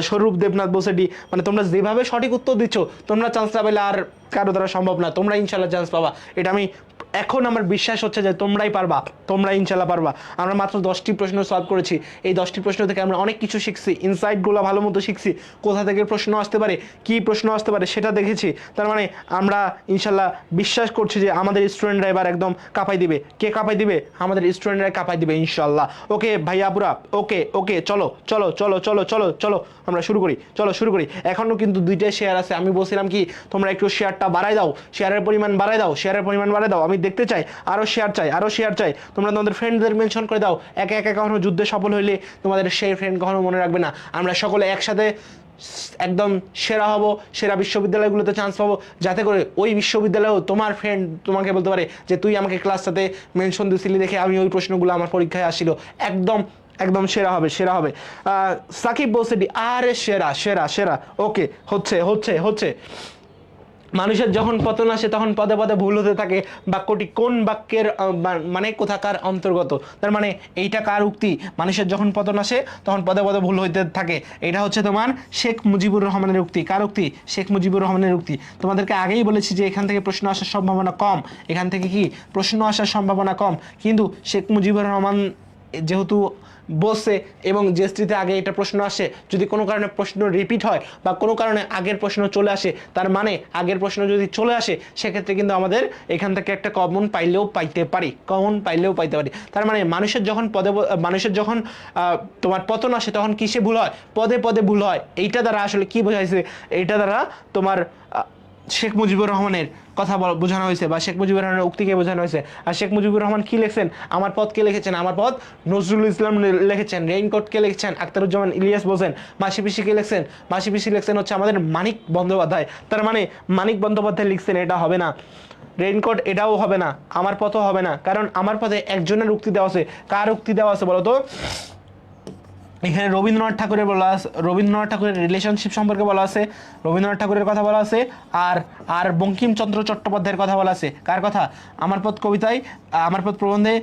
স্বরূপ দেবনাথ বলছে ডি, মানে তোমরা যেভাবে সঠিক উত্তর দিচ্ছ তোমরা চান্স না পাইলে আর কারো দ্বারা সম্ভব না। তোমরা ইনশাল্লাহ চান্স পাবা, এটা আমি এখন আমার বিশ্বাস হচ্ছে যে তোমরাই পারবা, তোমরা ইনশাল্লাহ পারবা। আমরা মাত্র 10টি প্রশ্ন সলভ করেছি। এই 10টি প্রশ্ন থেকে আমরা অনেক কিছু শিখছি, ইনসাইটগুলো ভালো মতো শিখছি, কোথা থেকে প্রশ্ন আসতে পারে, কি প্রশ্ন আসতে পারে সেটা দেখেছি। তার মানে আমরা ইনশাল্লাহ বিশ্বাস করছি যে আমাদের স্টুডেন্টরা এবার একদম কাঁপাই দিবে। কে কাঁপাই দিবে? আমাদের স্টুডেন্টরা কাঁপাই দিবে ইনশাল্লাহ। ওকে ভাইয়া আপুরা, ওকে ওকে, চলো চলো চলো চলো চলো চলো আমরা শুরু করি, চলো শুরু করি। এখনও কিন্তু 2টা শেয়ার আছে। আমি বলছিলাম কি তোমরা একটু শেয়ারটা বাড়াই দাও, শেয়ারের পরিমাণ বাড়াই দাও, শেয়ারের পরিমাণ বাড়াই দাও। আমি দেখতে চাই, আরও শেয়ার চাই, আরও শেয়ার চাই। তোমরা তোমাদের ফ্রেন্ডদের মেনশন করে দাও। একে একে কখনো যুদ্ধে সফল হইলে তোমাদের সেই ফ্রেন্ড কখনো মনে রাখবে না। আমরা সকলে একসাথে একদম সেরা হব, সেরা বিশ্ববিদ্যালয়গুলোতে চান্স পাবো, যাতে করে ওই বিশ্ববিদ্যালয়েও তোমার ফ্রেন্ড তোমাকে বলতে পারে যে তুই আমাকে ক্লাসটাতে মেনশন দিছিলি দেখে আমি ওই প্রশ্নগুলো আমার পরীক্ষায় আসছিল। একদম একদম সেরা হবে, সেরা হবে। সাকিব বলছে আরে সেরা সেরা সেরা। ওকে, হচ্ছে হচ্ছে হচ্ছে। মানুষের যখন পতন আসে তখন পদে পদে ভুল হতে থাকে। বাক্যটি কোন বাক্যের মানে কোথাকার অন্তর্গত? তার মানে এইটা কার উক্তি? মানুষের যখন পতন আসে তখন পদে পদে ভুল হইতে থাকে। এটা হচ্ছে তোমার শেখ মুজিবুর রহমানের উক্তি। কার উক্তি? শেখ মুজিবুর রহমানের উক্তি। তোমাদেরকে আগেই বলেছি যে এখান থেকে প্রশ্ন আসার সম্ভাবনা কম, এখান থেকে কি প্রশ্ন আসার সম্ভাবনা কম। কিন্তু শেখ মুজিবুর রহমান যেহেতু বসে এবং জিএসটিতে আগে এটা প্রশ্ন আসে, যদি কোনো কারণে প্রশ্ন রিপিট হয় বা কোনো কারণে আগের প্রশ্ন চলে আসে, তার মানে আগের প্রশ্ন যদি চলে আসে সেক্ষেত্রে কিন্তু আমাদের এখান থেকে একটা কমন পাইলেও পাইতে পারি, কমন পাইলেও পাইতে পারি। তার মানে মানুষের যখন তোমার পতন আসে তখন কিসে ভুল হয়? পদে পদে ভুল হয়। এইটা দ্বারা আসলে কি বোঝাইছে? এইটা দ্বারা তোমার শেখ মুজিবুর রহমানের কথা বোঝানো হয়েছে বা শেখ মুজিবুর রহমানের উক্তিকে বোঝানো হয়েছে। আর শেখ মুজিবুর রহমান কি লিখছেন? আমার পথ কে লিখেছেন? আমার পথ নজরুল ইসলাম লিখেছেন। রেইনকোট কে লিখেছেন? আখতারুজ্জামান ইলিয়াস বলছেন। মাসি পিসি কে লিখছেন? মাসি পিসি লিখছেন হচ্ছে আমাদের মানিক বন্দ্যোপাধ্যায়। তার মানে মানিক বন্দ্যোপাধ্যায় লিখছেন, এটা হবে না। রেইনকোট এটাও হবে না, আমার পথও হবে না, কারণ আমার পথে একজনের উক্তি দেওয়া আছে। কার উক্তি দেওয়া আছে বলতো? এখানে রবীন্দ্রনাথ ঠাকুরের বলা আছে, রবীন্দ্রনাথ ঠাকুরের রিলেশনশিপ সম্পর্কে বলা আছে, রবীন্দ্রনাথ ঠাকুরের কথা বলা আছে, আর আর বঙ্কিমচন্দ্র চট্টোপাধ্যায়ের কথা বলা আছে। কার কথা? আমার পথ কবিতায়, আমার পথ প্রবন্ধে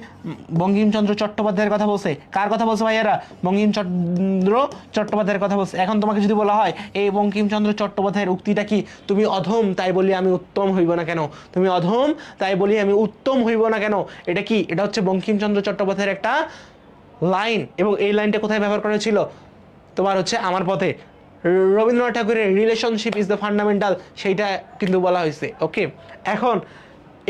বঙ্কিমচন্দ্র চট্টোপাধ্যায়ের কথা বলছে। কার কথা বলছে ভাইয়ারা? বঙ্কিমচন্দ্র চট্টোপাধ্যায়ের কথা বলছে। এখন তোমাকে যদি বলা হয় এই বঙ্কিমচন্দ্র চট্টোপাধ্যায়ের উক্তিটা কি, তুমি অধম তাই বলি আমি উত্তম হইব না কেন? তুমি অধম তাই বলি আমি উত্তম হইব না কেন? এটা কি? এটা হচ্ছে বঙ্কিমচন্দ্র চট্টোপাধ্যায়ের একটা লাইন, এবং এই লাইনটা কোথায় ব্যবহার করা হয়েছিল? তোমার হচ্ছে আমার পথে। রবীন্দ্রনাথ ঠাকুরের রিলেশনশিপ ইজ দ্য ফান্ডামেন্টাল, সেইটা কিন্তু বলা হয়েছে। ওকে, এখন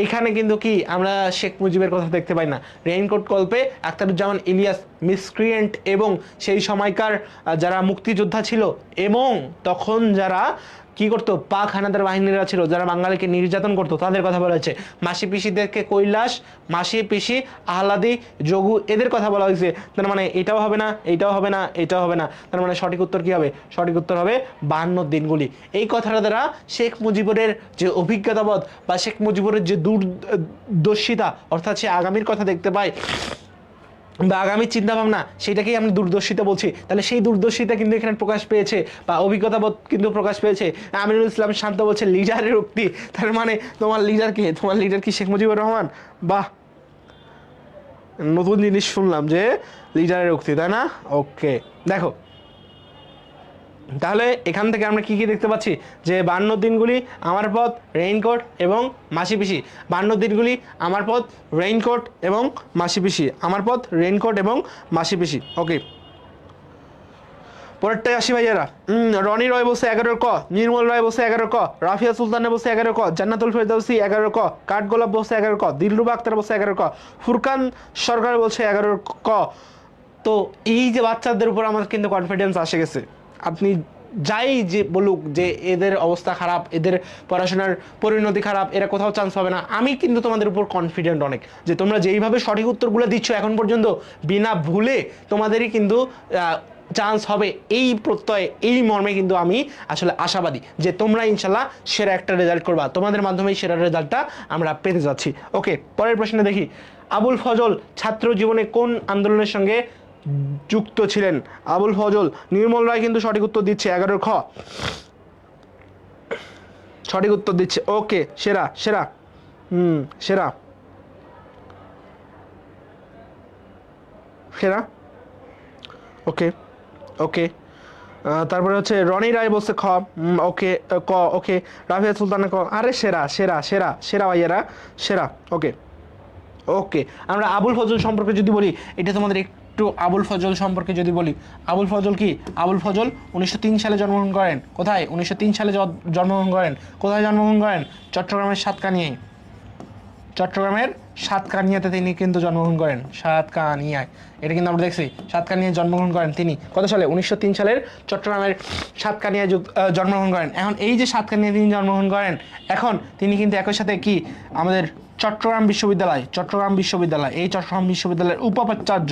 এখানে কিন্তু কি আমরা শেখ মুজিবের কথা দেখতে পাই না। রেইনকোট গল্পে আখতারুজ্জামান ইলিয়াস মিসক্রিয়েন্ট এবং সেই সময়কার যারা মুক্তিযোদ্ধা ছিল এবং তখন যারা কি করতো, পাক হানাদার বাহিনীরা ছিল যারা বাঙালিকে নির্যাতন করতো, তাদের কথা বলা হয়েছে। মাসি পিসিদেরকে কৈলাস, মাসি পিসি, আহ্লাদি, যোগু, এদের কথা বলা হয়েছে। তার মানে এটাও হবে না, এইটাও হবে না, এটাও হবে না। তার মানে সঠিক উত্তর কি হবে? সঠিক উত্তর হবে 52 দিনগুলি। এই কথাটা দ্বারা শেখ মুজিবুরের যে অভিজ্ঞতাবোধ বা শেখ মুজিবুরের যে দূরদর্শিতা, অর্থাৎ সে আগামীর কথা দেখতে পায় বা আগামী চিন্তা ভাবনা, সেটাকেই আমি দূরদর্শিতা বলছি। তাহলে সেই দূরদর্শিতা কিন্তু এখানে প্রকাশ পেয়েছে বা অভিজ্ঞতাবোধ কিন্তু প্রকাশ পেয়েছে। আমিনুল ইসলাম শান্ত বলছে লিডারের উক্তি। তার মানে তোমার লিডার কে? তোমার লিডার কি শেখ মুজিবুর রহমান? বাহ, নতুন জিনিস শুনলাম যে লিডারের উক্তি, তাই না? ওকে, দেখো তাহলে এখান থেকে আমরা কি কি দেখতে পাচ্ছি? যে 52 দিনগুলি, আমার পথ, রেইনকোট এবং মাসি পিসি। 52 দিনগুলি, আমার পথ, রেইনকোট এবং মাসি পিসি। আমার পথ, রেইনকোট এবং মাসি পিসি। ওকে, পরেরটাই আসি ভাইয়ারা। রনি রয় বলছে 11 ক, নির্মল রায় বলছে 11 ক, রাফিয়া সুলতানা বলছে 11 ক, জান্নাতুল ফেরদৌসি 11 ক, কাঠগোলাপ বলছে 11 ক, দিলরুবা আক্তার বলছে 11 ক, ফুরকান সরকার বলছে 11 ক। তো এই যে বাচ্চাদের উপর আমার কিন্তু কনফিডেন্স আসে গেছে। আপনি যাই যে বলুক যে এদের অবস্থা খারাপ, এদের পড়াশোনার পরিণতি খারাপ, এরা কোথাও চান্স পাবে না, আমি কিন্তু তোমাদের উপর কনফিডেন্ট অনেক, যে তোমরা যেইভাবে সঠিক উত্তরগুলো দিচ্ছ এখন পর্যন্ত বিনা ভুলে তোমাদেরই কিন্তু চান্স হবে। এই প্রত্যয়ে, এই মর্মে কিন্তু আমি আসলে আশাবাদী যে তোমরা ইনশাল্লাহ সেরা একটা রেজাল্ট করবা। তোমাদের মাধ্যমেই সেরা রেজাল্টটা আমরা পেতে যাচ্ছি। ওকে, পরের প্রশ্নে দেখি। আবুল ফজল ছাত্র জীবনে কোন আন্দোলনের সঙ্গে যুক্ত ছিলেন? আবুল ফজল, নির্মল রায় কিন্তু সঠিক উত্তর দিচ্ছে 11 খ। সঠিক উত্তর দিচ্ছে। ওকে, সেরা সেরা, সেরা সেরা। ওকে ওকে, তারপরে হচ্ছে রনি রায় বলছে খ। ওকে, ক। ওকে, রাফিয়া সুলতানা ক। আরে সেরা সেরা সেরা সেরা ভাইয়ারা, সেরা। ওকে ওকে, আমরা আবুল ফজল সম্পর্কে যদি বলি, এটা তোমাদের একটু আবুল ফজল সম্পর্কে যদি বলি, আবুল ফজল কি? আবুল ফজল 1903 সালে জন্মগ্রহণ করেন। কোথায়? 1903 সালে জন্মগ্রহণ করেন। কোথায় জন্মগ্রহণ করেন? চট্টগ্রামের সাতকানিয়ায়। চট্টগ্রামের সাতকানিয়াতে তিনি কিন্তু জন্মগ্রহণ করেন। সাতকানিয়ায়, এটা কিন্তু আমরা দেখছি, সাতকানিয়ায় জন্মগ্রহণ করেন তিনি। কত সালে? 1903 সালের চট্টগ্রামের সাতকানিয়ায় জন্মগ্রহণ করেন। এখন এই যে সাতকানিয়ায় তিনি জন্মগ্রহণ করেন, এখন তিনি কিন্তু একই সাথে কি আমাদের চট্টগ্রাম বিশ্ববিদ্যালয়, এই চট্টগ্রাম বিশ্ববিদ্যালয়ের উপাচার্য,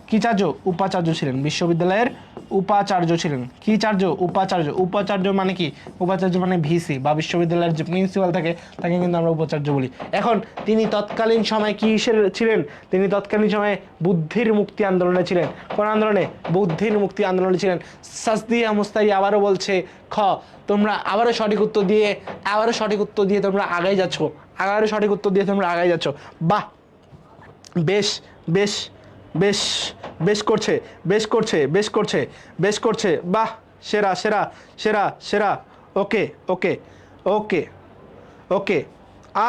কি চার্য? উপাচার্য ছিলেন। বিশ্ববিদ্যালয়ের উপাচার্য ছিলেন। কি চার্য? উপাচার্য। উপাচার্য মানে কি? উপাচার্য মানে ভিসি বা বিশ্ববিদ্যালয়ের যে প্রিন্সিপাল থাকে তাকে কিন্তু আমরা উপাচার্য বলি। এখন তিনি তৎকালীন সময় কি ছিলেন? তিনি তৎকালীন সময়ে বুদ্ধির মুক্তি আন্দোলনে ছিলেন। কোন আন্দোলনে? বুদ্ধির মুক্তি আন্দোলনে ছিলেন। সাসদিয়া মুস্তারি আবারও বলছে খ। তোমরা আবারও সঠিক উত্তর দিয়ে তোমরা আগাই যাচ্ছ। বাহ, বেশ বেশ বেশ বেশ করছে। বাহ, সেরা সেরা সেরা সেরা। ওকে ওকে ওকে ওকে,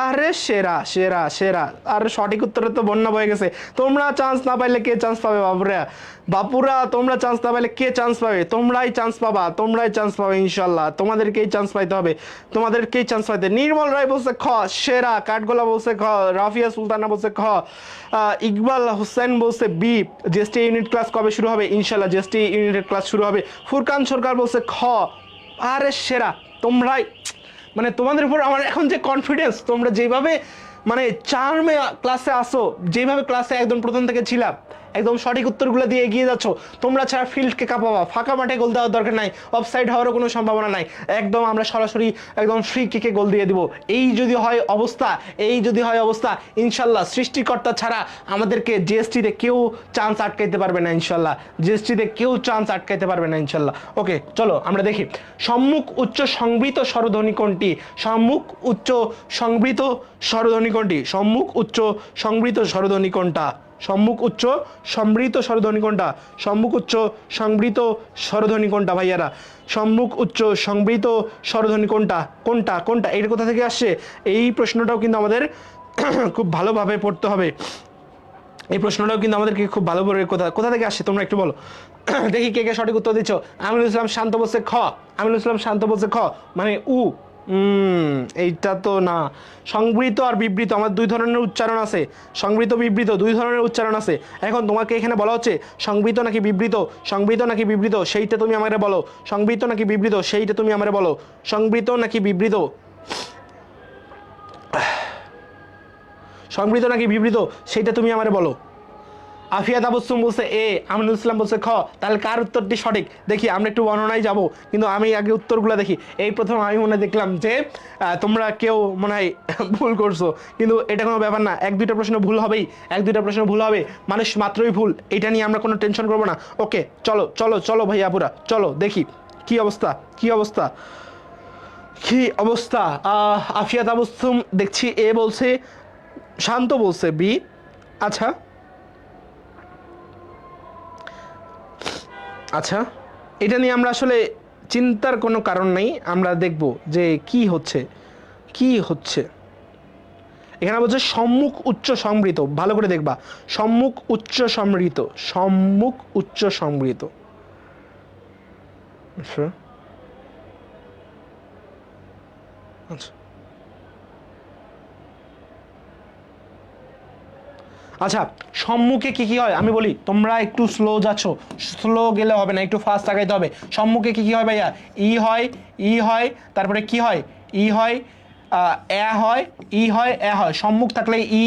আরে সেরা সেরা সেরা। আর সঠিক উত্তরে তো বন্যা বয়ে গেছে। তোমরা চান্স না পাইলে কে চান্স পাবে? বাপুরা তোমরা চান্স না পাইলে কে চান্স পাবে? তোমরাই চান্স পাবে ইনশাল্লাহ। তোমাদেরকেই চান্স পাইতে। নির্মল রায় বলছে খ, সেরা। কাঠগোলা বলছে খ, রাফিয়া সুলতানা বলছে খ, ইকবাল হোসেন বলছে বি। জিএসটি ইউনিট ক্লাস কবে শুরু হবে? ইনশাল্লাহ জিএসটি ইউনিটের ক্লাস শুরু হবে। ফুরকান সরকার বলছে খ। আরে সেরা, তোমরাই, মানে তোমাদের উপর আমার এখন যে কনফিডেন্স, তোমরা যেভাবে মানে চার্মে ক্লাসে আসো, যেভাবে ক্লাসে একদম প্রথম থেকে ছিলাম, একদম সঠিক উত্তরগুলো দিয়ে এগিয়ে যাচ্ছ, তোমরা ছাড়া ফিল্ডকে কাঁপাবা। ফাঁকা মাঠে গোল দেওয়ার দরকার নাই, অফসাইড হওয়ারও কোনো সম্ভাবনা নাই। একদম আমরা সরাসরি একদম ফ্রি কিকে গোল দিয়ে দিব। এই যদি হয় অবস্থা, ইনশাল্লাহ সৃষ্টিকর্তা ছাড়া আমাদেরকে জিএসটিতে কেউ চান্স আটকাইতে পারবে না ইনশাল্লাহ। ওকে, চলো আমরা দেখি সম্মুখ উচ্চ সংবৃত স্বরধ্বনি কোনটি? সম্মুখ উচ্চ সংবৃত স্বরধ্বনি কোনটা? ভাইয়ারা? সম্মুখ উচ্চ সংবৃত স্বরধ্বনি কোনটা? এর কোথা থেকে আসছে? এই প্রশ্নটাও কিন্তু আমাদের খুব ভালোভাবে পড়তে হবে। এই প্রশ্নটাও কিন্তু আমাদেরকে খুব ভালো করে কোথা থেকে আসছে তোমরা একটু বলো। দেখি কে কে সঠিক উত্তর দিচ্ছ। আমিনুল ইসলাম শান্ত বলছে খ, মানে উ। এইটা তো না। সংবৃত আর বিবৃত আমার দুই ধরনের উচ্চারণ আছে। সংবৃত বিবৃত দুই ধরনের উচ্চারণ আছে। এখন তোমাকে এখানে বলা হচ্ছে সংবৃত নাকি বিবৃত, সেইটা তুমি আমাকে বলো। সংবৃত নাকি বিবৃত সেইটা তুমি আমাকে বলো। আফিয়া তাবসুম বলছে এ, আমিনুল ইসলাম বলছে খ। তাহলে কার উত্তরটি সঠিক? দেখি, আমরা একটু বর্ণনায় যাব, কিন্তু আমি আগে উত্তরগুলো দেখি। এই প্রথম আমি মনে দেখলাম যে তোমরা কেউ মনে হয় ভুল করছো, কিন্তু এটা কোনো ব্যাপার না। এক দুইটা প্রশ্ন ভুল হবে, মানুষ মাত্রই ভুল, এটা নিয়ে আমরা কোনো টেনশন করবো না। ওকে, চলো ভাই আপুরা, চলো দেখি কি অবস্থা। আফিয়া তাবসুম দেখছি এ বলছে, শান্ত বলছে বি। আচ্ছা, এটা নিয়ে আমরা আসলে চিন্তার কোনো কারণ নেই। আমরা দেখব যে কি হচ্ছে। এখানে বলছে সম্মুখ উচ্চ সমৃত। ভালো করে দেখবা, সম্মুখ উচ্চ সমৃত। আচ্ছা, সম্মুখে কি হয় আমি বলি, তোমরা একটু স্লো যাচ্ছ, স্লো গেলে হবে না, একটু ফাস্ট আগাইতে হবে। সম্মুখে কি হয় ভাইয়া? ই হয়, তারপরে কি হয়? ই হয়, এ হয়, সম্মুখ থাকলে ই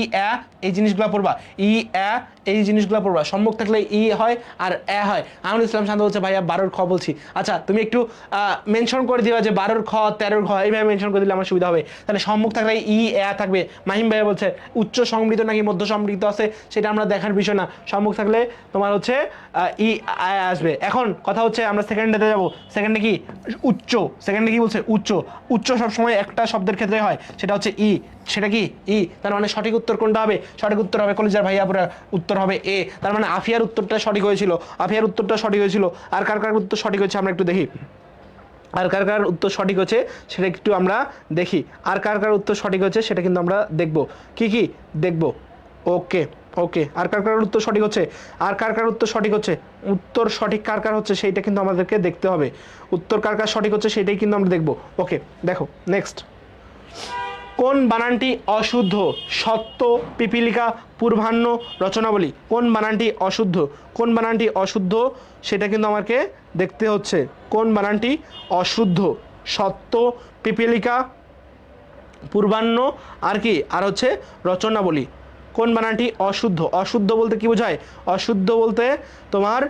এই জিনিসগুলো পড়বা, ই এ এই জিনিসগুলো পড়বা। সম্মুখ থাকলে ই হয় আর এ হয়। আমিনুল ইসলাম শান্ত বলছে ভাইয়া 12 খ বলছি। আচ্ছা তুমি একটু মেনশন করে দিবা যে 12 খ 13 খ এইভাবে মেনশন করে দিলে আমার সুবিধা হবে। তাহলে সম্মুখ থাকলে ই এ থাকবে। মাহিম ভাইয়া বলছে উচ্চ সমৃদ্ধ নাকি মধ্য সমৃদ্ধ আছে সেটা আমরা দেখার বিষয় না, সম্মুখ থাকলে তোমার হচ্ছে ই আয় আসবে। এখন কথা হচ্ছে আমরা সেকেন্ডেতে যাব। সেকেন্ডে কি উচ্চ, সেকেন্ডে কি বলছে উচ্চ। উচ্চ সবসময় একটা শব্দের ক্ষেত্রে হয়, সেটা হচ্ছে ই, সেটা কি ই। তার মানে সঠিক উত্তর কোনটা হবে? সঠিক উত্তর হবে কলেজার ভাইয়া পুরা উত্তর হবে এ। তার মানে আফিয়ার উত্তরটা সঠিক হয়েছিল, আফিয়ার উত্তরটা সঠিক হয়েছিল। আর কার কার উত্তর সঠিক হয়েছে আমরা একটু দেখি, আর কার কার উত্তর সঠিক হচ্ছে সেটা একটু আমরা দেখি। আর কার কার উত্তর সঠিক হচ্ছে সেটা কিন্তু আমরা দেখব। কি কি দেখব? ওকে ওকে, আর কার কার উত্তর সঠিক হচ্ছে, আর কার কার উত্তর সঠিক হচ্ছে, উত্তর সঠিক কার কার হচ্ছে সেইটা কিন্তু আমাদেরকে দেখতে হবে। উত্তর কার কার সঠিক হচ্ছে সেটাই কিন্তু আমরা দেখব। ওকে দেখো নেক্সট, কোন বানানটি অশুদ্ধ? সত্য, পিপীলিকা, পূর্বাহ্ন, রচনাবলী। কোন বানানটি অশুদ্ধ? কোন বানানটি অশুদ্ধ সেটা কিন্তু আমাকে দেখতে হচ্ছে। কোন বানানটি অশুদ্ধ? সত্য, পিপীলিকা, পূর্বাহ্ন আর কি আর হচ্ছে রচনাবলী। কোন বানানটি অশুদ্ধ? অশুদ্ধ বলতে কি বোঝায়? অশুদ্ধ বলতে তোমার,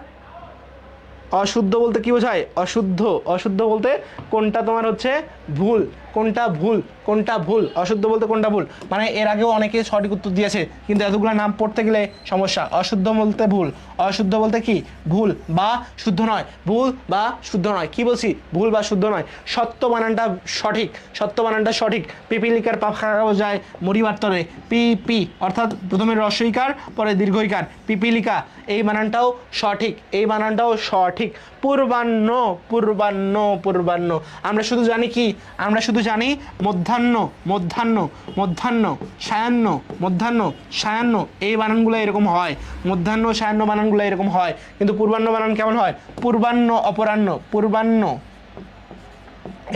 অশুদ্ধ বলতে কি বোঝায়? অশুদ্ধ, অশুদ্ধ বলতে কোনটা তোমার হচ্ছে ভুল, কোনটা ভুল, কোনটা ভুল। অশুদ্ধ বলতে কোনটা ভুল, মানে এর আগেও অনেকে সঠিক উত্তর দিয়েছে কিন্তু এতগুলো নাম পড়তে গেলে সমস্যা। অশুদ্ধ বলতে ভুল, অশুদ্ধ বলতে কি ভুল বা শুদ্ধ নয়, ভুল বা শুদ্ধ নয়। কি বলছি? ভুল বা শুদ্ধ নয়। সত্য বানানটা সঠিক, সত্য বানানটা সঠিক। পিপীলিকার পাখা যায় মরিবার তরে, পি পি অর্থাৎ প্রথমে রস্বইকার পরে দীর্ঘইকার, পিপীলিকা এই বানানটাও সঠিক, এই বানানটাও সঠিক। পূর্বাহ্ন, পূর্বাহ্ন, পূর্বাহ্ন। আমরা শুধু জানি কি, আমরা শুধু জানি মধ্যাহ্ন, মধ্যাহ্ন, মধ্যাহ্ন, সায়াহ্ন, মধ্যাহ্ন, সায়াহ্ন এই বানানগুলো এরকম হয়, মধ্যাহ্ন সায়াহ্ন বানানগুলো এরকম হয়। কিন্তু পূর্বাহ্ন বানান কেমন হয়? পূর্বাহ্ন অপরাহ্ন, পূর্বাহ্ন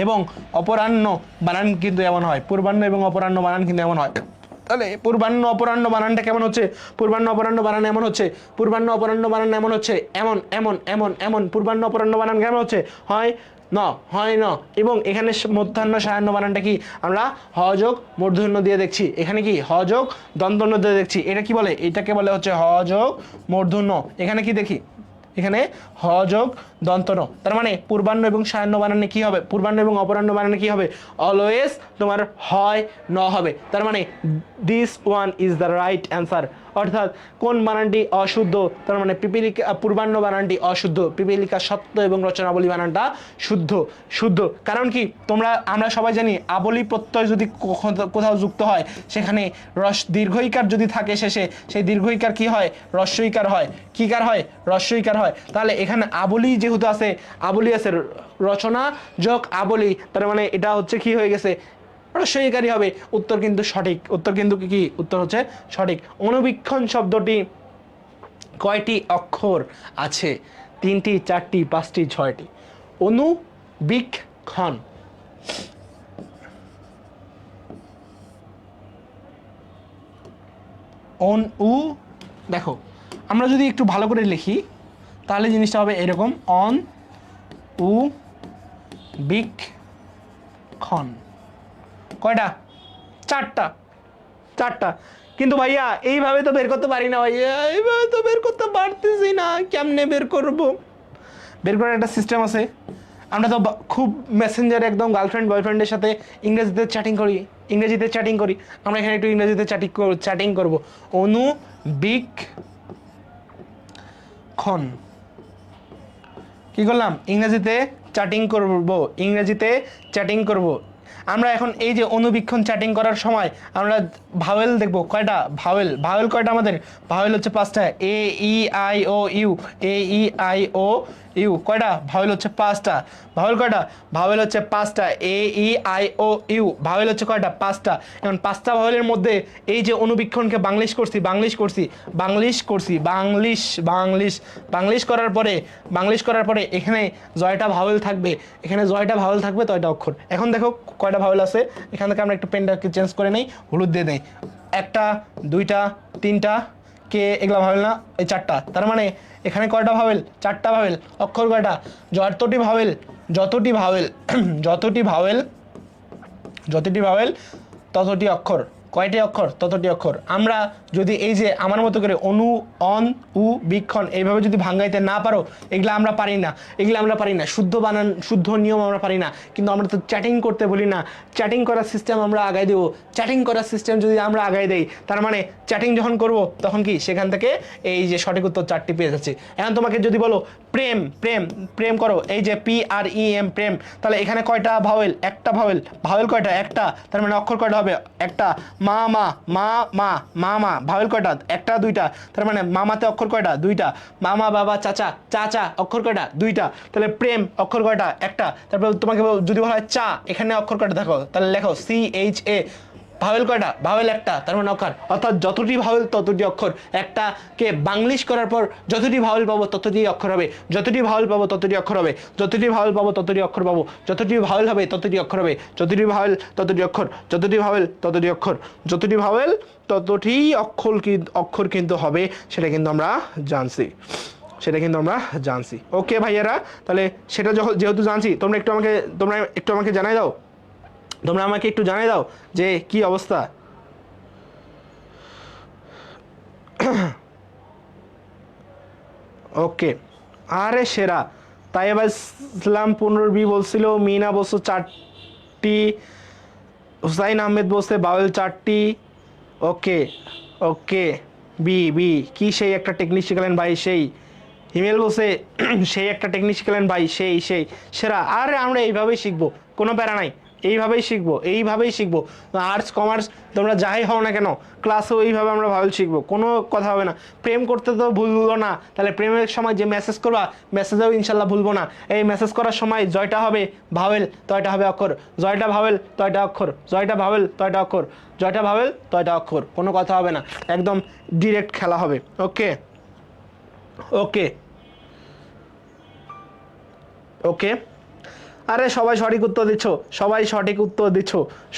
এবং অপরাহ্ন বানান কিন্তু এমন হয়, পূর্বাহ্ন এবং অপরাহ্ন বানান কিন্তু এমন হয়। তাহলে পূর্বাহ্ন অপরাহ্ন বানানটা কেমন হচ্ছে? পূর্বাহ্ন অপরাহ্ন বানান এমন হচ্ছে, পূর্বাহ্ন অপরাহ্ন বানান এমন হচ্ছে, এমন এমন এমন এমন। পূর্বাহ্ন অপরাহ্ন বানান কেমন হচ্ছে? হয় ন, হয় ন। এবং এখানে মধ্যাহ্ন সায়াহ্ন বানানটা কি আমরা হ যোগ মূর্ধন্য দিয়ে দেখছি। এখানে কি হ যোগ দন্তন্য দিয়ে দেখছি। এটা কি বলে? এটাকে বলে হচ্ছে হ যোগ মূর্ধন্য। এখানে কি দেখি? এখানে হ যোগ দন্তন। তার মানে পূর্বাহ্ন এবং সায়াহ্ন বানানে কি হবে? পূর্বাহ্ন এবং অপরাহ্ন বানানে কি হবে? অলওয়েজ তোমার হয় ন হবে। তার মানে this one is the right answer. অর্থাৎ কোন বানানটি অশুদ্ধ? তার মানে পিপীলিকা, পূর্বাহ্ন বানানটি অশুদ্ধ, পিপীলিকা সত্য এবং রচনাবলী বানানটা শুদ্ধ, শুদ্ধ। কারণ কি আমরা সবাই জানি আবলি প্রত্যয় যদি কোথাও যুক্ত হয় সেখানে দীর্ঘইকার যদি থাকে শেষে, সেই দীর্ঘইকার কি হয়? রস্বইকার হয়। কি কার হয়? রস্বইকার হয়। তাহলে এখানে আবলি যেহেতু আছে, আবলি আছে, রচনা যোগ আবলি, তার মানে এটা হচ্ছে কি হয়ে গেছে? রস্বইকারই হবে। উত্তর কিন্তু সঠিক, উত্তর কিন্তু কি? উত্তর হচ্ছে সঠিক। অনুবীক্ষণ শব্দটি কয়টি অক্ষর আছে? 3টি, 4টি, 5টি, 6টি। অনুবীক্ষণ, দেখো আমরা যদি একটু ভালো করে লিখি তাহলে জিনিসটা হবে এরকম, অন উ বিক খন। কয়টা? 4টা, 4টা। কিন্তু ভাইয়া এইভাবে তো বের করতে পারি না ভাইয়া, এইভাবে তো বের করতে পারতেছি না। কেমনে বের করব? বের করার একটা সিস্টেম আছে। আমরা তো খুব মেসেঞ্জারে একদম গার্লফ্রেন্ড বয়ফ্রেন্ডের সাথে ইংরেজিতে চ্যাটিং করি, ইংরেজিতে চ্যাটিং করি। আমরা এখানে একটু ইংরেজিতে চ্যাটিং করব। অনুবীক্ষণ, কি করলাম? ইংরেজিতে চ্যাটিং করব, ইংরেজিতে চ্যাটিং করব। আমরা এখন এই যে অনুবীক্ষণ চ্যাটিং করার সময় আমরা ভাওয়েল দেখব। কয়টা ভাওয়েল? ভাওয়েল কয়টা আমাদের? ভাওয়েল হচ্ছে 5টা। A E I O U, A E I O U. কয়টা ভাওয়েল? হচ্ছে 5টা। ভাওয়েল কয়টা? ভাওয়েল হচ্ছে 5টা। A E I O U vowel হচ্ছে কয়টা? 5টা। এখন 5টা ভাওয়েলের মধ্যে এই যে অনুবীক্ষণকে বাংলিশ করছি, বাংলিশ করছি, বাংলিশ করছি, বাংলিশ, বাংলিশ, বাংলিশ করার পরে, বাংলিশ করার পরে এখানে জয়টা ভাওয়েল থাকবে, এখানে জয়টা ভাওয়েল থাকবে, তয়টা অক্ষর। এখন দেখো কয়টা ভাওয়েল আছে। এখান থেকে আমরা একটু পেনটাকে চেঞ্জ করে নেই, হলুদ দিয়ে নেই। 1টা, 2টা, 3টা, কে এগুলা ভাওয়েল না? এই 4টা। তার মানে এখানে কয়টা ভাওয়েল? 4টা ভাওয়েল। অক্ষর কয়টা? যতটি ভাওয়েল, যতটি ভাওয়েল, যতটি ভাওয়েল, যতটি ভাওয়েল ততটি অক্ষর, কয়টি অক্ষর ততটি অক্ষর। আমরা যদি এই যে আমার মতো করে অনু, অন, উ, বীক্ষণ এইভাবে যদি ভাঙাইতে না পারো, এগুলো আমরা পারি না, এগুলো আমরা পারি না, শুদ্ধ বানান শুদ্ধ নিয়ম আমরা পারি না। কিন্তু আমরা তো চ্যাটিং করতে বলি না, চ্যাটিং করার সিস্টেম আমরা আগাই দেবো। চ্যাটিং করার সিস্টেম যদি আমরা আগাই দেই, তার মানে চ্যাটিং যখন করব তখন কি সেখান থেকে এই যে সঠিক উত্তর 4টি পেয়ে যাচ্ছে। এখন তোমাকে যদি বলো প্রেম, প্রেম প্রেম করো, এই যে PREM প্রেম, তাহলে এখানে কয়টা ভাওয়েল? একটা ভাওয়েল। ভাওয়েল কয়টা? একটা। তার মানে অক্ষর কয়টা হবে? একটা। মা মা, মা মা, মা মা, ভাওয়েল কয়টা? একটা দুইটা। তার মানে মামাতে অক্ষর কয়টা? দুইটা। মামা বাবা চাচা, চাচা অক্ষর কয়টা? দুইটা। তাহলে প্রেম অক্ষর কয়টা? একটা। তারপর তোমাকে যদি বলা হয় চা, এখানে অক্ষর কয়টা দেখো, তাহলে লেখো CHA, ভাওয়েল কয়টা? ভাওয়েল একটা, তার মানে অক্ষর। অর্থাৎ যতটি ভাওয়েল ততটি অক্ষর। একটাকে বাংলিশ করার পর যতটি ভাওয়েল পাবো ততটি অক্ষর হবে, যতটি ভাওয়েল পাবো ততটি অক্ষর হবে, যতটি ভাওয়েল পাবো ততটি অক্ষর পাবো, যতটি ভাওয়েল হবে ততটি অক্ষর হবে, যতটি ভাওয়েল ততটি অক্ষর, যতটি ভাওয়েল ততটি অক্ষর, যতটি ভাওয়েল ততটি অক্ষর কিন্তু হবে, সেটা কিন্তু আমরা জানছি, সেটা কিন্তু আমরা জানছি। ওকে ভাইয়ারা, তাহলে সেটা যেহেতু জানছি, তোমরা একটু আমাকে জানাই দাও, তোমরা আমাকে একটু জানাই দাও যে কি অবস্থা। ওকে, আরে সেরা। তাইবা ইসলাম 15B বলছিল, মিনা বলছো 4টি, হুসাইন আহমেদ বলছে বাউল 4টি। ওকে ওকে, বি বি কি সেই একটা টেকনিক শিখালেন ভাই, সেই হিমেল বলছে সেই একটা টেকনিক শিখালেন ভাই, সেই সেরা। আরে আমরা এইভাবেই শিখবো, কোনো প্যারা নাই, এইভাবেই শিখবো, এইভাবেই শিখবো। আর্টস কমার্স তোমরা যাই হও না কেন, ক্লাসেও এইভাবে আমরা ভালো শিখবো, কোনো কথা হবে না। প্রেম করতে তো ভুলবো না, তাহলে প্রেমের সময় যে মেসেজ করবা, মেসেজেও ইনশাল্লাহ ভুলবো না। এই মেসেজ করার সময় জয়টা হবে ভাওয়েল, তয়টা হবে অক্ষর, জয়টা ভাওয়েল তয়টা অক্ষর, জয়টা ভাওয়েল তয়টা অক্ষর, জয়টা ভাওয়েল তয়টা অক্ষর, কোনো কথা হবে না, একদম ডিরেক্ট খেলা হবে। ওকে ওকে ওকে, আরে সবাই সঠিক উত্তর দিচ্ছ, সবাই সঠিক উত্তর দিচ্ছ,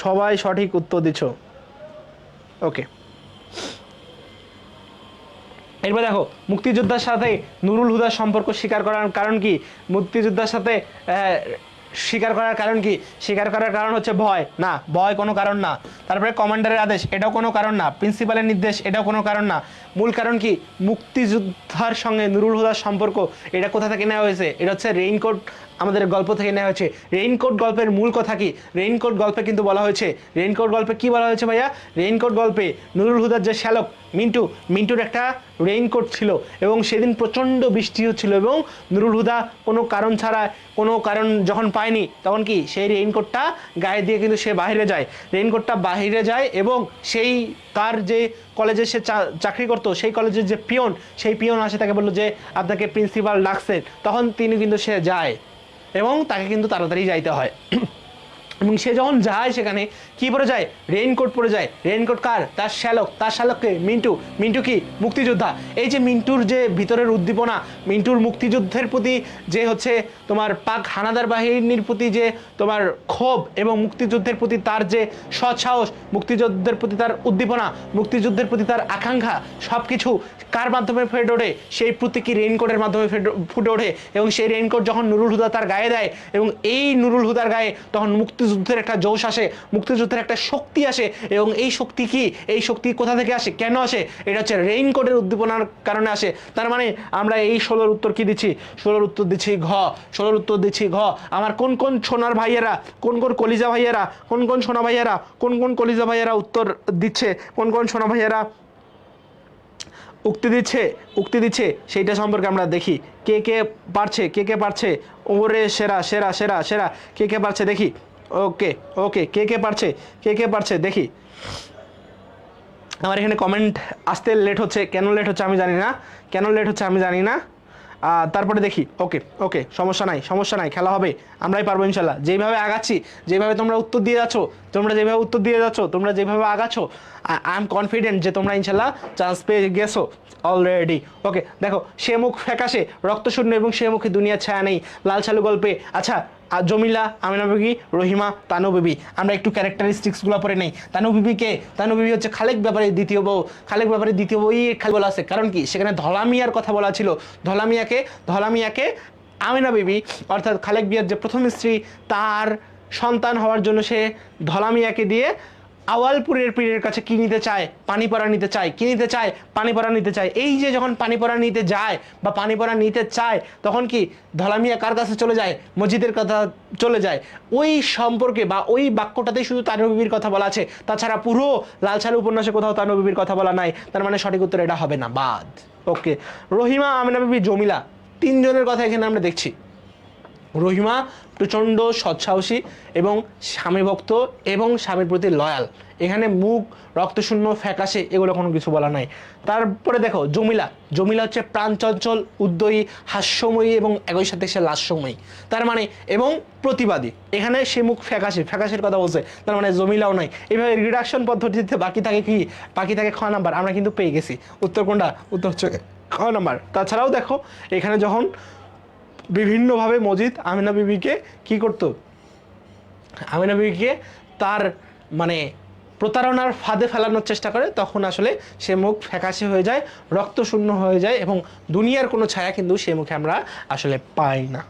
সবাই সঠিক উত্তর দিচ্ছ। ওকে, এরপর দেখো মুক্তিযোদ্ধার সাথে নুরুল হুদার সম্পর্ক স্বীকার করার কারণ কি? মুক্তিযোদ্ধার সাথে স্বীকার করার কারণ কি? স্বীকার করার কারণ হচ্ছে ভয় না, ভয় কোনো কারণ না। তারপরে কমান্ডারের আদেশ, এটাও কোনো কারণ না। প্রিন্সিপালের নির্দেশ, এটাও কোনো কারণ না। মূল কারণ কি? মুক্তিযোদ্ধার সঙ্গে নুরুল হুদার সম্পর্ক। এটা কোথা থেকে নেওয়া হয়েছে? এটা হচ্ছে রেইনকোট আমাদের গল্প থেকে নেওয়া হয়েছে। রেইনকোট গল্পের মূল কথা কি? রেইনকোট গল্পে কিন্তু বলা হয়েছে, রেইনকোট গল্পে কি বলা হয়েছে ভাইয়া? রেইনকোট গল্পে নুরুল হুদার যে শ্যালক মিন্টুর একটা রেইনকোট ছিল, এবং সেদিন প্রচণ্ড বৃষ্টি হচ্ছিল, এবং নুরুল হুদা কোনো কারণ ছাড়া, কোনো কারণ যখন পায়নি, তখন কি সেই রেইনকোটটা গায়ে দিয়ে কিন্তু সে বাইরে যায়, রেইনকোটটা বাইরে যায়, এবং সেই তার যে কলেজে সে চাকরি করতো, সেই কলেজের যে পিয়ন, সেই পিয়ন আসে, তাকে বললো যে আপনাকে প্রিন্সিপাল ডাকছেন, তখন তিনি কিন্তু সে যায়, এবং তাকে কিন্তু তাড়াতাড়ি যাইতে হয়। এবং সে যখন যায় সেখানে কি পরে যায়? রেইনকোট পরে যায়। রেইনকোট কার? তার শ্যালককে মিন্টু কি? মুক্তিযোদ্ধা। এই যে মিন্টুর যে ভিতরের উদ্দীপনা, মিন্টুর মুক্তিযুদ্ধের প্রতি যে হচ্ছে তোমার পাক হানাদার বাহিনীর প্রতি যে তোমার ক্ষোভ, এবং মুক্তিযুদ্ধের প্রতি তার যে সৎসাহস, মুক্তিযুদ্ধের প্রতি তার উদ্দীপনা, মুক্তিযুদ্ধের প্রতি তার আকাঙ্ক্ষা, সব কিছু কার মাধ্যমে ফুটে ওঠে? সেই প্রতীকী রেইনকোটের মাধ্যমে ফুটে ওঠে। এবং সেই রেইনকোট যখন নুরুল হুদা তার গায়ে দেয়, এবং এই নুরুল হুদার গায়ে তখন মুক্তিযুদ্ধের একটা জোশ আসে, মুক্তিযুদ্ধের একটা শক্তি আসে। এবং এই শক্তি কি? এই শক্তি কোথা থেকে আসে, কেন আসে? এটা হচ্ছে রেইনকোটের উদ্দীপনার কারণে আসে। তার মানে আমরা এই 16 উত্তর কি দিচ্ছি? 16 উত্তর দিচ্ছি ঘ। 16 উত্তর দিচ্ছি ঘ। আমার কোন কোন সোনার ভাইয়েরা, কোন কোন কলিজা ভাইয়েরা, কোন কোন সোনা ভাইয়েরা, কোন কোন কলিজা ভাইয়েরা উত্তর দিচ্ছে, কোন কোন সোনা ভাইয়েরা উক্তি দিচ্ছে সেইটা সম্পর্কে আমরা দেখি। কে কে পারছে ওরে সেরা সেরা সেরা সেরা, কে পারছে দেখি। ওকে ওকে, কে পারছে দেখি। আমার এখানে কমেন্ট আসতে লেট হচ্ছে, কেন লেট হচ্ছে আমি জানি না, তারপরে দেখি। ওকে ওকে, সমস্যা নাই, খেলা হবে, আমরাই পারবো ইনশাল্লাহ। যেভাবে আগাচ্ছি, যেভাবে তোমরা উত্তর দিয়ে যাচ্ছ, তোমরা যেভাবে আগাচ্ছ, আই এম কনফিডেন্ট যে তোমরা ইনশাল্লাহ চান্স পেয়ে গেছো অলরেডি। ওকে, দেখো সে মুখ ফ্যাকাশে রক্তশূন্য, এবং সে মুখে দুনিয়ার ছায়া নেই, লাল ছালু গল্পে। আচ্ছা, জমিলা, আমিনা বিবি, রহিমা, তানু বিবি, আমরা একটু ক্যারেক্টারিস্টিক্সগুলো পড়ে নেই। তানু বিবি হচ্ছে খালেক ব্যাপারের দ্বিতীয় বউ। খালেক ব্যাপারের দ্বিতীয় বই খালি বলা আছে, কারণ কি? সেখানে ধলামিয়ার কথা বলা ছিল। ধলামিয়াকে আমিনা বিবি, অর্থাৎ খালেক বিয়ার যে প্রথম স্ত্রী, তার সন্তান হওয়ার জন্য সে ধলামিয়াকে দিয়ে আওয়ালপুরের পীরের কাছে কি নিতে চায়, পানি পড়া নিতে চায়, কি নিতে চায়, পানি পড়া নিতে চায়। এই যে যখন পানি পড়া নিতে যায় বা পানি পড়া নিতে চায় তখন কি ধলামিয়া কার কাছে চলে যায়, মসজিদের কথা চলে যায়। ওই সম্পর্কে বা ওই বাক্যটাতেই শুধু তানু বিবির কথা বলা আছে, তাছাড়া পুরো লাল সালু উপন্যাসে কোথাও তানু বিবির কথা বলা নাই। তার মানে সঠিক উত্তর এটা হবে না, বাদ। ওকে, রহিমা, আমিনা বিবি, জমিলা, তিনজনের কথা এখানে আমরা দেখছি। রহিমা প্রচণ্ড সৎসাহসী এবং স্বামী ভক্ত এবং স্বামীর প্রতি লয়াল। এখানে মুখ রক্তশূন্য, ফ্যাকাশে এগুলো কোনো কিছু বলা নাই। তারপরে দেখো জমিলা, জমিলা হচ্ছে প্রাণচঞ্চল, উদ্যয়ী, হাস্যময়ী এবং একই সাথে সে লাস্যময়ী। তার মানে এবং প্রতিবাদী। এখানে সে মুখ ফ্যাকাশে, ফ্যাকাশের কথা বলছে, তার মানে জমিলাও নাই। এইভাবে রিডাকশন পদ্ধতিতে বাকি থাকে কি, বাকি থাকে খ নাম্বার। আমরা কিন্তু পেয়ে গেছি উত্তর কোনটা, উত্তর হচ্ছে খ নাম্বার। তাছাড়াও দেখো এখানে যখন বিভিন্নভাবে মজিদ আমিনা বিবিকে কি করতো, আমিনা বিবিকে তার মানে প্রতারণার ফাঁদে ফেলানোর চেষ্টা করে, তখন আসলে সে মুখ ফ্যাকাশে হয়ে যায়, রক্তশূন্য হয়ে যায় এবং দুনিয়ার কোনো ছায়া কিন্তু সে মুখে আমরা আসলে পাই না।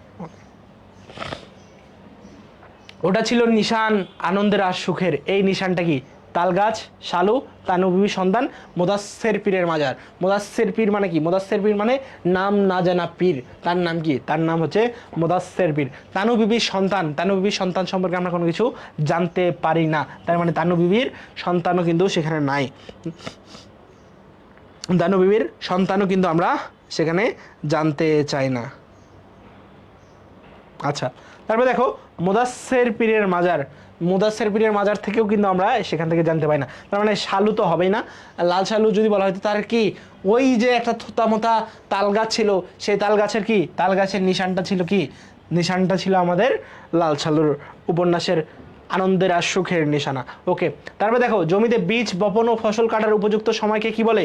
ওটা ছিল নিশান আনন্দের আর সুখের। এই নিশানটা কি, তালগাছ, শালু, তানু বিবির সন্তান, মোদাস্সের পীরের মাজার। মোদাস্সের পীর মানে কি, মোদাস্সের পীর মানে নাম না জানা পীর। তার নাম কি, তার নাম হচ্ছে মোদাস্সের পীর। তানু বিবির সন্তান, তানু বিবির সন্তান সম্পর্কে আমরা কোনো কিছু জানতে পারি না, তার মানে তানু বিবির সন্তানও কিন্তু সেখানে নাই। তানু বিবির সন্তানও কিন্তু আমরা সেখানে জানতে চাই না। আচ্ছা, তারপরে দেখো মোদাস্সের পীরের মাজার, মুদাস্সের পীরের মাজার থেকেও কিন্তু আমরা সেখান থেকে জানতে পাই না। তার মানে শালু তো হবেই না। লাল শালু যদি বলা হয়তো তার কি, ওই যে একটা থোতা মোতা তাল গাছ ছিল, সেই তাল গাছের কি, তাল গাছের নিশানটা ছিল কি, নিশানটা ছিল আমাদের লাল শালুর উপন্যাসের আনন্দের আর সুখের নিশানা। ওকে, তারপরে দেখো জমিতে বীজ বপন ও ফসল কাটার উপযুক্ত সময়কে কি বলে,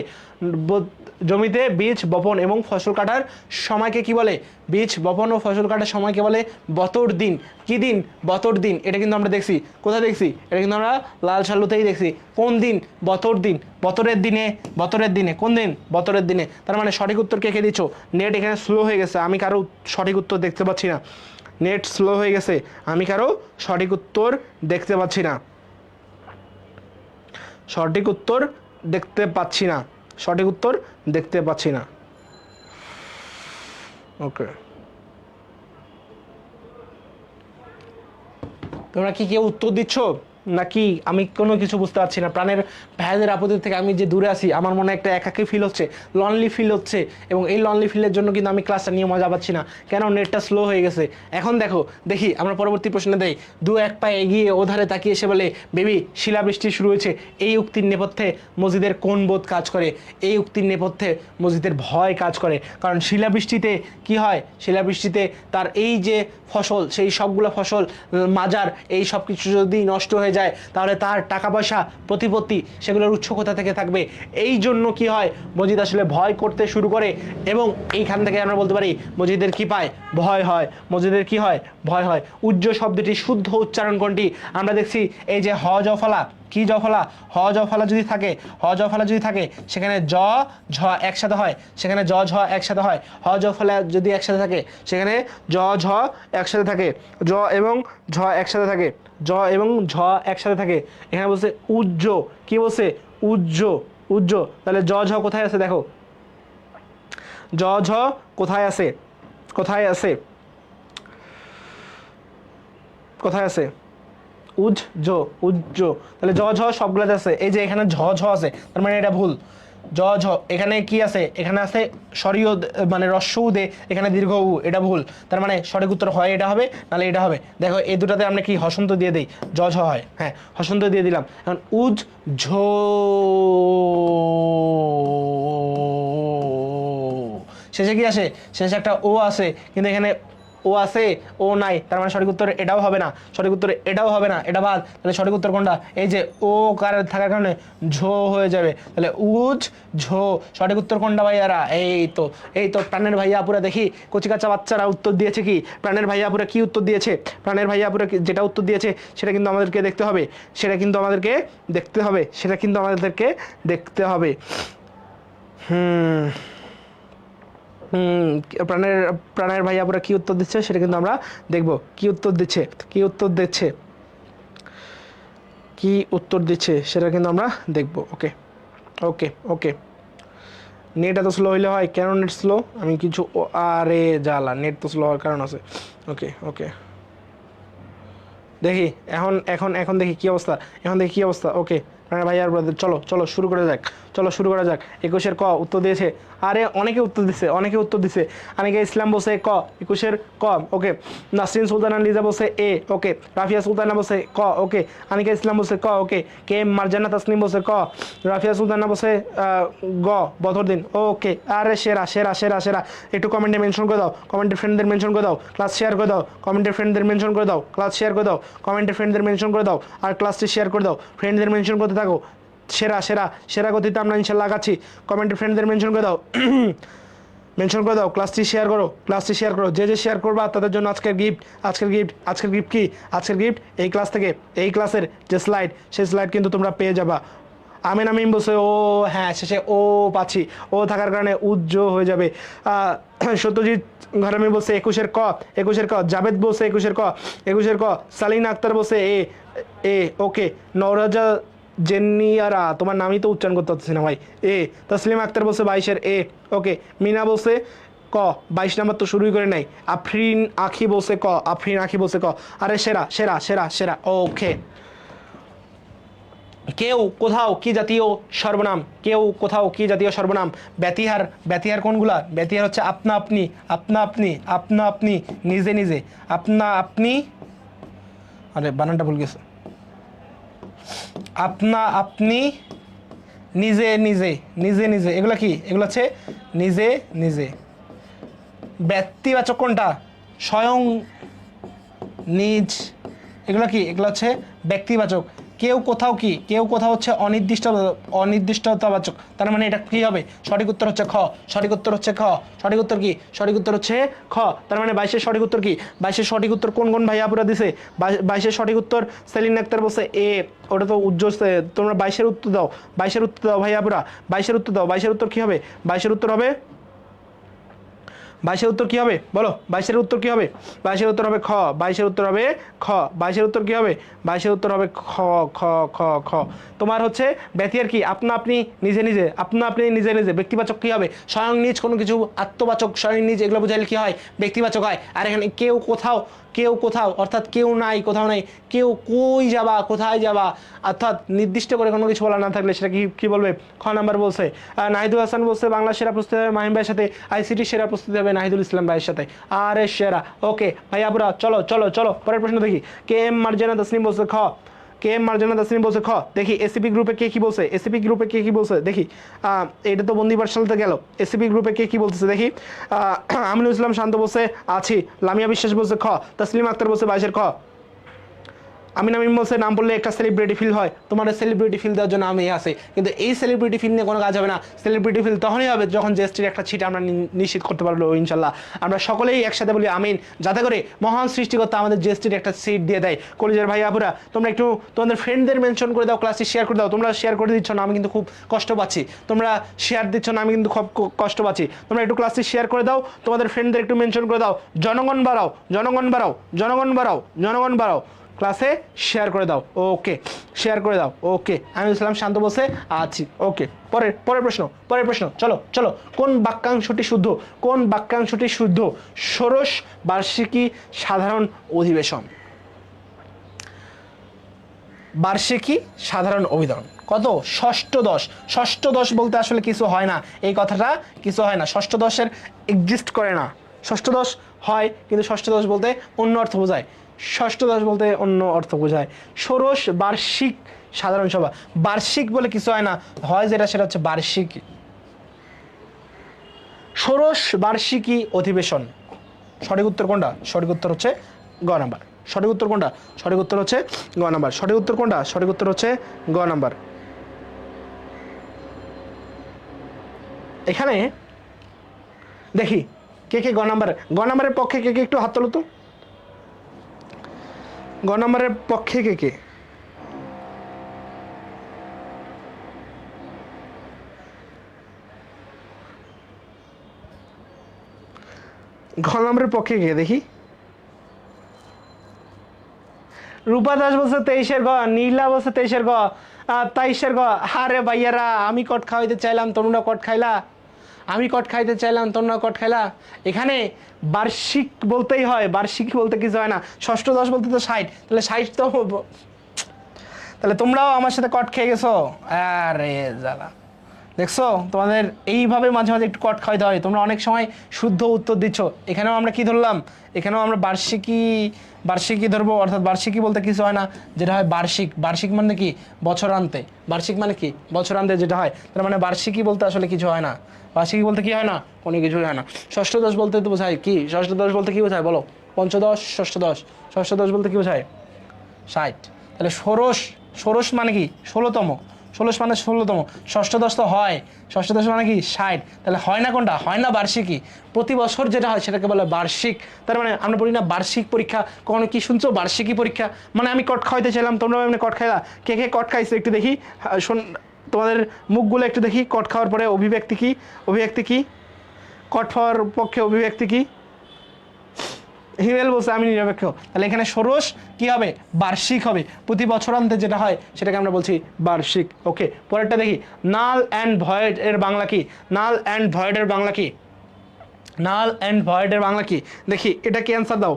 জমিতে বীজ বপন এবং ফসল কাটার সময়কে কি বলে, বীজ বপন ও ফসল কাটার সময়কে বলে বতর দিন। কি দিন, বতর দিন। এটা কিন্তু আমরা দেখছি, কোথায় দেখছি, এটা কিন্তু আমরা লাল সালুতেই দেখছি। কোন দিন, বতর দিন, বতরের দিনে, বতরের দিনে, কোন দিন, বতরের দিনে। তার মানে সঠিক উত্তর কে কে দিচ্ছ। নেট এখানে স্লো হয়ে গেছে, আমি কারো সঠিক উত্তর দেখতে পাচ্ছি না। নেট স্লো হয়ে গেছে, আমি কারো সঠিক উত্তর দেখতে পাচ্ছি না, সঠিক উত্তর দেখতে পাচ্ছি না, সঠিক উত্তর দেখতে পাচ্ছি না। ওকে, তোমরা কি কেউ উত্তর দিচ্ছ নাকি আমি কোনো কিছু বুঝতে পারছি না। প্রাণের ভাইদের আপত্তি থেকে আমি যে দূরে আছি, আমার মনে একটা একাকী ফিল হচ্ছে, লনলি ফিল হচ্ছে, এবং এই লনলি ফিলের জন্য কিন্তু আমি ক্লাসটা নিয়ে মজা পাচ্ছি না। কেন, নেটটা স্লো হয়ে গেছে। এখন দেখো, দেখি আমরা পরবর্তী প্রশ্নে দেই। দু এক পা এগিয়ে ওধারে তাকিয়ে এসে বলে, বেবি শিলাবৃষ্টি শুরু হয়েছে। এই উক্তির নেপথ্যে মসজিদের কোন বোধ কাজ করে, এই উক্তির নেপথ্যে মসজিদের ভয় কাজ করে। কারণ শিলাবৃষ্টিতে কি হয়, শিলাবৃষ্টিতে তার এই যে ফসল, সেই সবগুলো ফসল, মাজার, এই সব কিছু যদি নষ্ট হয়ে যায় তাহলে তার টাকা পয়সা, প্রতিপত্তি, সেগুলোর উৎস কোথা থেকে থাকবে। এই জন্য কি হয়, মসজিদ আসলে ভয় করতে শুরু করে এবং এইখান থেকে আমরা বলতে পারি মসজিদের কি পায়, ভয় হয়। মসজিদের কি হয়, ভয় হয়। উজ্জ্ব শব্দটি শুদ্ধ উচ্চারণ কোনটি, আমরা দেখছি এই যে হ জফলা, কি জফলা, হ জফলা যদি থাকে, হ জফলা যদি থাকে সেখানে জ ঝ একসাথে হয়, সেখানে জ ঝ একসাথে হয়। হ জফলা যদি একসাথে থাকে সেখানে জ ঝ একসাথে থাকে, জ এবং ঝ একসাথে থাকে, জ এবং ঝ একসাথে থাকে। এখানে বলছে উজ্জ, কি বলছে, উজ্জ, উজ্জ। তাহলে জ ঝ কোথায় আছে দেখো, জ ঝ কোথায় আছে, কোথায় আছে, কোথায় আছে, উজ্জ, উজ্জ। তাহলে জ ঝ সবগুলোতে আছে। এই যে এখানে ঝ ঝ আছে, তার মানে এটা ভুল। জ ঝ এখানে কি আছে, এখানে আছে সরিয় মানে রস্য উ দে, এখানে দীর্ঘ উ, এটা ভুল। তার মানে সঠিক উত্তর হয় এটা হবে, নাহলে এটা হবে। দেখো এই দুটাতে আমরা কি হসন্ত দিয়ে দেই, জ ঝ হয়, হ্যাঁ হসন্ত দিয়ে দিলাম। এখন উজ ঝো, শেষে কি আসে, শেষে একটা ও আছে, কিন্তু এখানে ও আছে, ও নাই, তার মানে সঠিক উত্তর এটাও হবে না, সঠিক উত্তর এটাও হবে না, এটা বাদ। তাহলে সঠিক উত্তর কোনটা, এই যে ও কার থাকার কারণে ঝো হয়ে যাবে, তাহলে উজ ঝো। সঠিক উত্তর কোনটা ভাইয়ারা, এই তো, এই তো প্রাণের ভাইয়া আপুরা। দেখি কচিকাচা বাচ্চারা উত্তর দিয়েছে কি, প্রাণের ভাইয়া আপুরা কি উত্তর দিয়েছে, প্রাণের ভাইয়া আপুরা যেটা উত্তর দিয়েছে সেটা কিন্তু আমাদেরকে দেখতে হবে, সেটা কিন্তু আমাদেরকে দেখতে হবে, সেটা কিন্তু আমাদেরকে দেখতে হবে। প্রাণের প্রাণের ভাই আপুরা কি উত্তর দিচ্ছে সেটা কিন্তু আমরা দেখব, কি উত্তর দিচ্ছে, কি উত্তর দিচ্ছে। কি উত্তর দিচ্ছে সেটা কিন্তু আমরা দেখব। ওকে ওকে ওকে, নেট এত স্লো হইলে হয়? কেন নেট স্লো? আমি কিছু আরে জ্বালা, নেট তো স্লো হওয়ার কারণ আছে। ওকে ওকে, দেখি এখন এখন এখন দেখি কি অবস্থা, এখন দেখি কি অবস্থা। ওকে ভাই আর ব্রাদার, চলো চলো শুরু করা যাক, চলো শুরু করা যাক। 21-এর ক উত্তর দিয়েছে, আরে অনেকে উত্তর দিছে, অনেকে উত্তর দিছে। আনিকা ইসলাম বসে ক, 21-এর ক। ওকে, নাসরিন সুলতানা লিজা বসে এ। ওকে, রাফিয়া সুলতানা বসে ক। ওকে, আনিকা ইসলাম বসে ক। ওকে, কে এম মারজানা তাসনিম বসে ক। রাফিয়া সুলতানা বসে গ, বদরদিন। ওকে, আরে সেরা সেরা সেরা সেরা। একটু কমেন্টে মেনশন করে দাও, কমেন্টের ফ্রেন্ডদের মেনশন করে দাও, ক্লাস শেয়ার করে দাও, কমেন্টের ফ্রেন্ডদের মেনশন করে দাও, ক্লাস শেয়ার করে দাও, কমেন্টের ফ্রেন্ডদের মেনশন করে দাও, আর ক্লাসটি শেয়ার করে দাও, ফ্রেন্ডদের মেনশন করতে থাকো। সেরা সেরা সেরা গতিতে আমরা ইনশাল্লাহ আগাচ্ছি। কমেন্টের ফ্রেন্ডদের মেনশন করে দাও, মেনশন করে দাও, ক্লাসটি শেয়ার করো, ক্লাসটি শেয়ার করো। যে যে শেয়ার করবা তাদের জন্য আজকের গিফট, আজকের গিফট, আজকের গিফট কি? আজকের গিফট এই ক্লাস থেকে, এই ক্লাসের যে স্লাইড, সেই স্লাইড কিন্তু তোমরা পেয়ে যাবা। আমিন আমিন বসে ও, হ্যাঁ শেষে ও পাচ্ছি, ও থাকার কারণে উজ্জ্বল হয়ে যাবে। সত্যজিৎ ঘরামি বসে 21-এর ক, 21-এর ক। জাভেদ বসে 21-এর ক, 21-এর ক। সালিনা আক্তার বসে এ, এ। ওকে, নওরাজা জেনিয়ারা, তোমার নামই তো উচ্চারণ করতে হচ্ছে না ভাই, এ। তসলিম আক্তার বসে 22-এর এ। ওকে, মিনা বসে ক, 22 নাম্বার তো শুরুই করে নাই। আফরিন আখি বসে ক, আফরিন আখি বসে ক। আরে সেরা সেরা সেরা সেরা। ওকে, কেউ কোথাও কি জাতীয় সর্বনাম? কেউ কোথাও কি জাতীয় সর্বনাম? ব্যতিহার, ব্যতিহার কোনগুলা? ব্যতিহার হচ্ছে আপনা আপনি, আপনা আপনি, আপনা আপনি, নিজে নিজে, আপনা আপনি। আরে বানানটা ভুল গেছে। আপনা আপনি, নিজে নিজে, নিজে নিজে, এগুলা কি? এগুলো হচ্ছে নিজে নিজে। ব্যক্তিবাচক কোনটা? স্বয়ং, নিজ, এগুলো কি? এগুলো হচ্ছে ব্যক্তিবাচক। কেউ কোথাও কি? কেউ কোথাও হচ্ছে অনির্দিষ্ট, অনির্দিষ্টতাবাচক। তার মানে এটা কি হবে? সঠিক উত্তর হচ্ছে খ, সঠিক উত্তর হচ্ছে খ। সঠিক উত্তর কি? সঠিক উত্তর হচ্ছে খ। তার মানে 22-এর সঠিক উত্তর কি? 22-এর সঠিক উত্তর কোন কোন ভাই আপুরা দিছে? 22-এর সঠিক উত্তর সেলিন আক্তার বলছে এ, ওটা তো উজ্জ্বল। তোমরা 22-এর উত্তর দাও, 22-এর উত্তর দাও ভাই আপুরা, 22-এর উত্তর দাও। 22-এর উত্তর কি হবে? 22-এর উত্তর হবে, 22-এর উত্তর কি হবে বলো? 22-এর উত্তর কি হবে? 22-এর উত্তর হবে খ, 22-এর উত্তর হবে খ। 22-এর উত্তর কি হবে? 22-এর উত্তর হবে খ, খ, খ, খ। তোমার হচ্ছে ব্যতিহার কি? আপনা আপনি, নিজে নিজে, আপনা আপনি, নিজে নিজে। ব্যক্তিবাচক কি হবে? স্বয়ং নিজ কোনো কিছু, আত্মবাচক, স্বয়ং নিজ, এগুলো বুঝাইলে কি হয়? ব্যক্তিবাচক হয়। আর এখানে কেউ কোথাও, কেউ কোথাও অর্থাৎ কেউ নাই, কোথাও নাই। কেউ কই যাবা, কোথায় যাবা, অর্থাৎ নির্দিষ্ট করে কোনো কিছু বলা না থাকলে সেটা কি কি বলবে? খ নাম্বার বলছে। নাহিদুল হাসান বলছে বাংলা সেরা প্রস্তুতি হবে মাহিম ভাইয়ের সাথে, আইসিটি সেরা প্রস্তুতি হবে নাহিদুল ইসলাম ভাইয়ের সাথে। আরে সেরা। ওকে ভাই আপুরা, চলো চলো চলো পরের প্রশ্ন দেখি। কে এম মার্জানা তাসনিম বলছে খ, কে এম মার্জানা তাসনিম বলছে খ। দেখি এসিপি গ্রুপে কে কি বলছে, এসিপি গ্রুপে কে কি বলছে দেখি। এটা তো বন্দি পাঠশালাতে গেল। এসিপি গ্রুপে কে কি বলতেছে দেখি। আমিনুল ইসলাম শান্ত বলছে আছি, লামিয়া বিশ্বাস বলছে খ, তসলিম আক্তার বলছে 22-এর খ। আমিন আমিন বলছে নাম বললে একটা সেলিব্রিটি ফিল হয়, তোমার সেলিব্রিটি ফিল দেওয়ার জন্য আমি আছে, কিন্তু এই সেলিব্রিটি ফিল নিয়ে কোনো কাজ হবে না। সেলিব্রিটি ফিল তখনই হবে যখন জিএসটির একটা ছিট আমরা নিশ্চিত করতে পারবো ইনশাল্লাহ। আমরা সকলেই একসাথে বলি আমিন, যাতে করে মহান সৃষ্টিকর্তা আমাদের জিএসটির একটা সিট দিয়ে দেয়। কলেজের ভাই আপুরা, তোমরা একটু তোমাদের ফ্রেন্ডদের মেনশন করে দাও, ক্লাসে শেয়ার করে দাও। তোমরা শেয়ার করে দিচ্ছ না, আমি কিন্তু খুব কষ্ট পাচ্ছি। তোমরা শেয়ার দিচ্ছ না, আমি কিন্তু খুব কষ্ট পাচ্ছি। তোমরা একটু ক্লাসে শেয়ার করে দাও, তোমাদের ফ্রেন্ডদের একটু মেনশন করে দাও। জনগণ বাড়াও, জনগণ বাড়াও, জনগণ বাড়াও, জনগণ বাড়াও, ক্লাসে শেয়ার করে দাও। ওকে, শেয়ার করে দাও। ওকে, আমি ইসলাম শান্ত বসে আছি। ওকে, পরের পরের প্রশ্ন, পরের প্রশ্ন, চলো চলো। কোন বাক্যাংশটি শুদ্ধ? কোন বাক্যাংশটি শুদ্ধ? ষোড়শ বার্ষিকী সাধারণ অধিবেশন, বার্ষিকী সাধারণ অভিধান কত? ষষ্ঠ দশ। ষষ্ঠ দশ বলতে আসলে কিছু হয় না, এই কথাটা কিছু হয় না। ষষ্ঠ দশের এক্সিস্ট করে না। ষষ্ঠ দশ হয়, কিন্তু ষষ্ঠ দশ বলতে অন্য অর্থ বোঝায়। ষষ্ঠ দশ বলতে অন্য অর্থ বোঝায়। ষোড়শ বার্ষিক সাধারণ সভা, বার্ষিক বলে কিছু হয় না, হয় যেটা সেটা হচ্ছে বার্ষিকী। ষোড়শ বার্ষিকী অধিবেশন। সঠিক উত্তর কোনটা? সঠিক উত্তর হচ্ছে গ নাম্বার। সঠিক উত্তর কোনটা? সঠিক উত্তর হচ্ছে গ নাম্বার। সঠিক উত্তর কোনটা? সঠিক উত্তর হচ্ছে গ নাম্বার। এখানে দেখি কে কে গ নাম্বার, গ নাম্বারের পক্ষে কে কে একটু হাত তোলো তো। গ নাম্বারের পক্ষে কে কে? ঘ নম্বরের পক্ষে কে দেখি। রূপা দাস বলছে 23-এর গ, নীলা বলছে 23-এর গ, 23-এর গ। আরে ভাইয়ারা, আমি কট খাওয়াইতে চাইলাম তোমরা কট খাইলা, আমি কট খাইতে চাইলাম তোমরা কট খাইলা। এখানে বার্ষিক বলতেই হয়, বার্ষিক বলতে কিছু হয় না। ষষ্ঠ দশ বলতে তো 60, তাহলে 60 তো, তাহলে তোমরাও আমার সাথে কট খেয়ে গেছো। আরে জ্বালা, দেখছো তোমাদের এইভাবে মাঝে মাঝে একটু কট খাওয়াইতে হয়। তোমরা অনেক সময় শুদ্ধ উত্তর দিচ্ছ। এখানেও আমরা কি ধরলাম, এখানেও আমরা বার্ষিকী, বার্ষিকী ধরবো, অর্থাৎ বার্ষিকী বলতে কিছু হয় না, যেটা হয় বার্ষিক। বার্ষিক মানে কি, বছরান্তে। বার্ষিক মানে কি, বছরান্তে যেটা হয়, তার মানে বার্ষিকী বলতে আসলে কিছু হয় না। বার্ষিকী বলতে কি হয় না, কোনো কিছুই হয় না। ষষ্ঠ দশ বলতে তো বোঝায় কি, ষষ্ঠ দশ বলতে কি বোঝায় বলো, পঞ্চদশ, ষষ্ঠ দশ। ষষ্ঠ দশ বলতে কি বোঝায়, 60। তাহলে ষোড়শ, ষোড়শ মানে কি 16তম, ষোড়শ মানে 16তম। ষষ্ঠ দশ তো হয়, ষষ্ঠ দশ মানে কি 60। তাহলে হয় না কোনটা, হয় না বার্ষিকী। প্রতি বছর যেটা হয় সেটাকে বলে বার্ষিক। তার মানে আমরা বলি না বার্ষিক পরীক্ষা, কখনো কি শুনছো বার্ষিকী পরীক্ষা। মানে আমি কট খাওয়াইতে চাইলাম, তোমরা এমনি কট খাইলা। কে কে কট খাইছো একটু দেখি, শোন তোমাদের মুখগুলো একটু দেখি। কট খাওয়ার পরে অভিব্যক্তি কি, অভিব্যক্তি কি, কট খাওয়ার পক্ষে অভিব্যক্তি কি। হিমেল বলছে আমি নিরপেক্ষ। তাহলে এখানে ষোড়শ কি হবে, বার্ষিক হবে। প্রতি বছরান্তে যেটা হয় সেটাকে আমরা বলছি বার্ষিক। ওকে, পরেরটা দেখি। নাল অ্যান্ড ভয়েড এর বাংলা কি, নাল অ্যান্ড ভয়েড এর বাংলা কি, নাল অ্যান্ড ভয়েডের বাংলা কি। দেখি এটা কি অ্যান্সার দাও,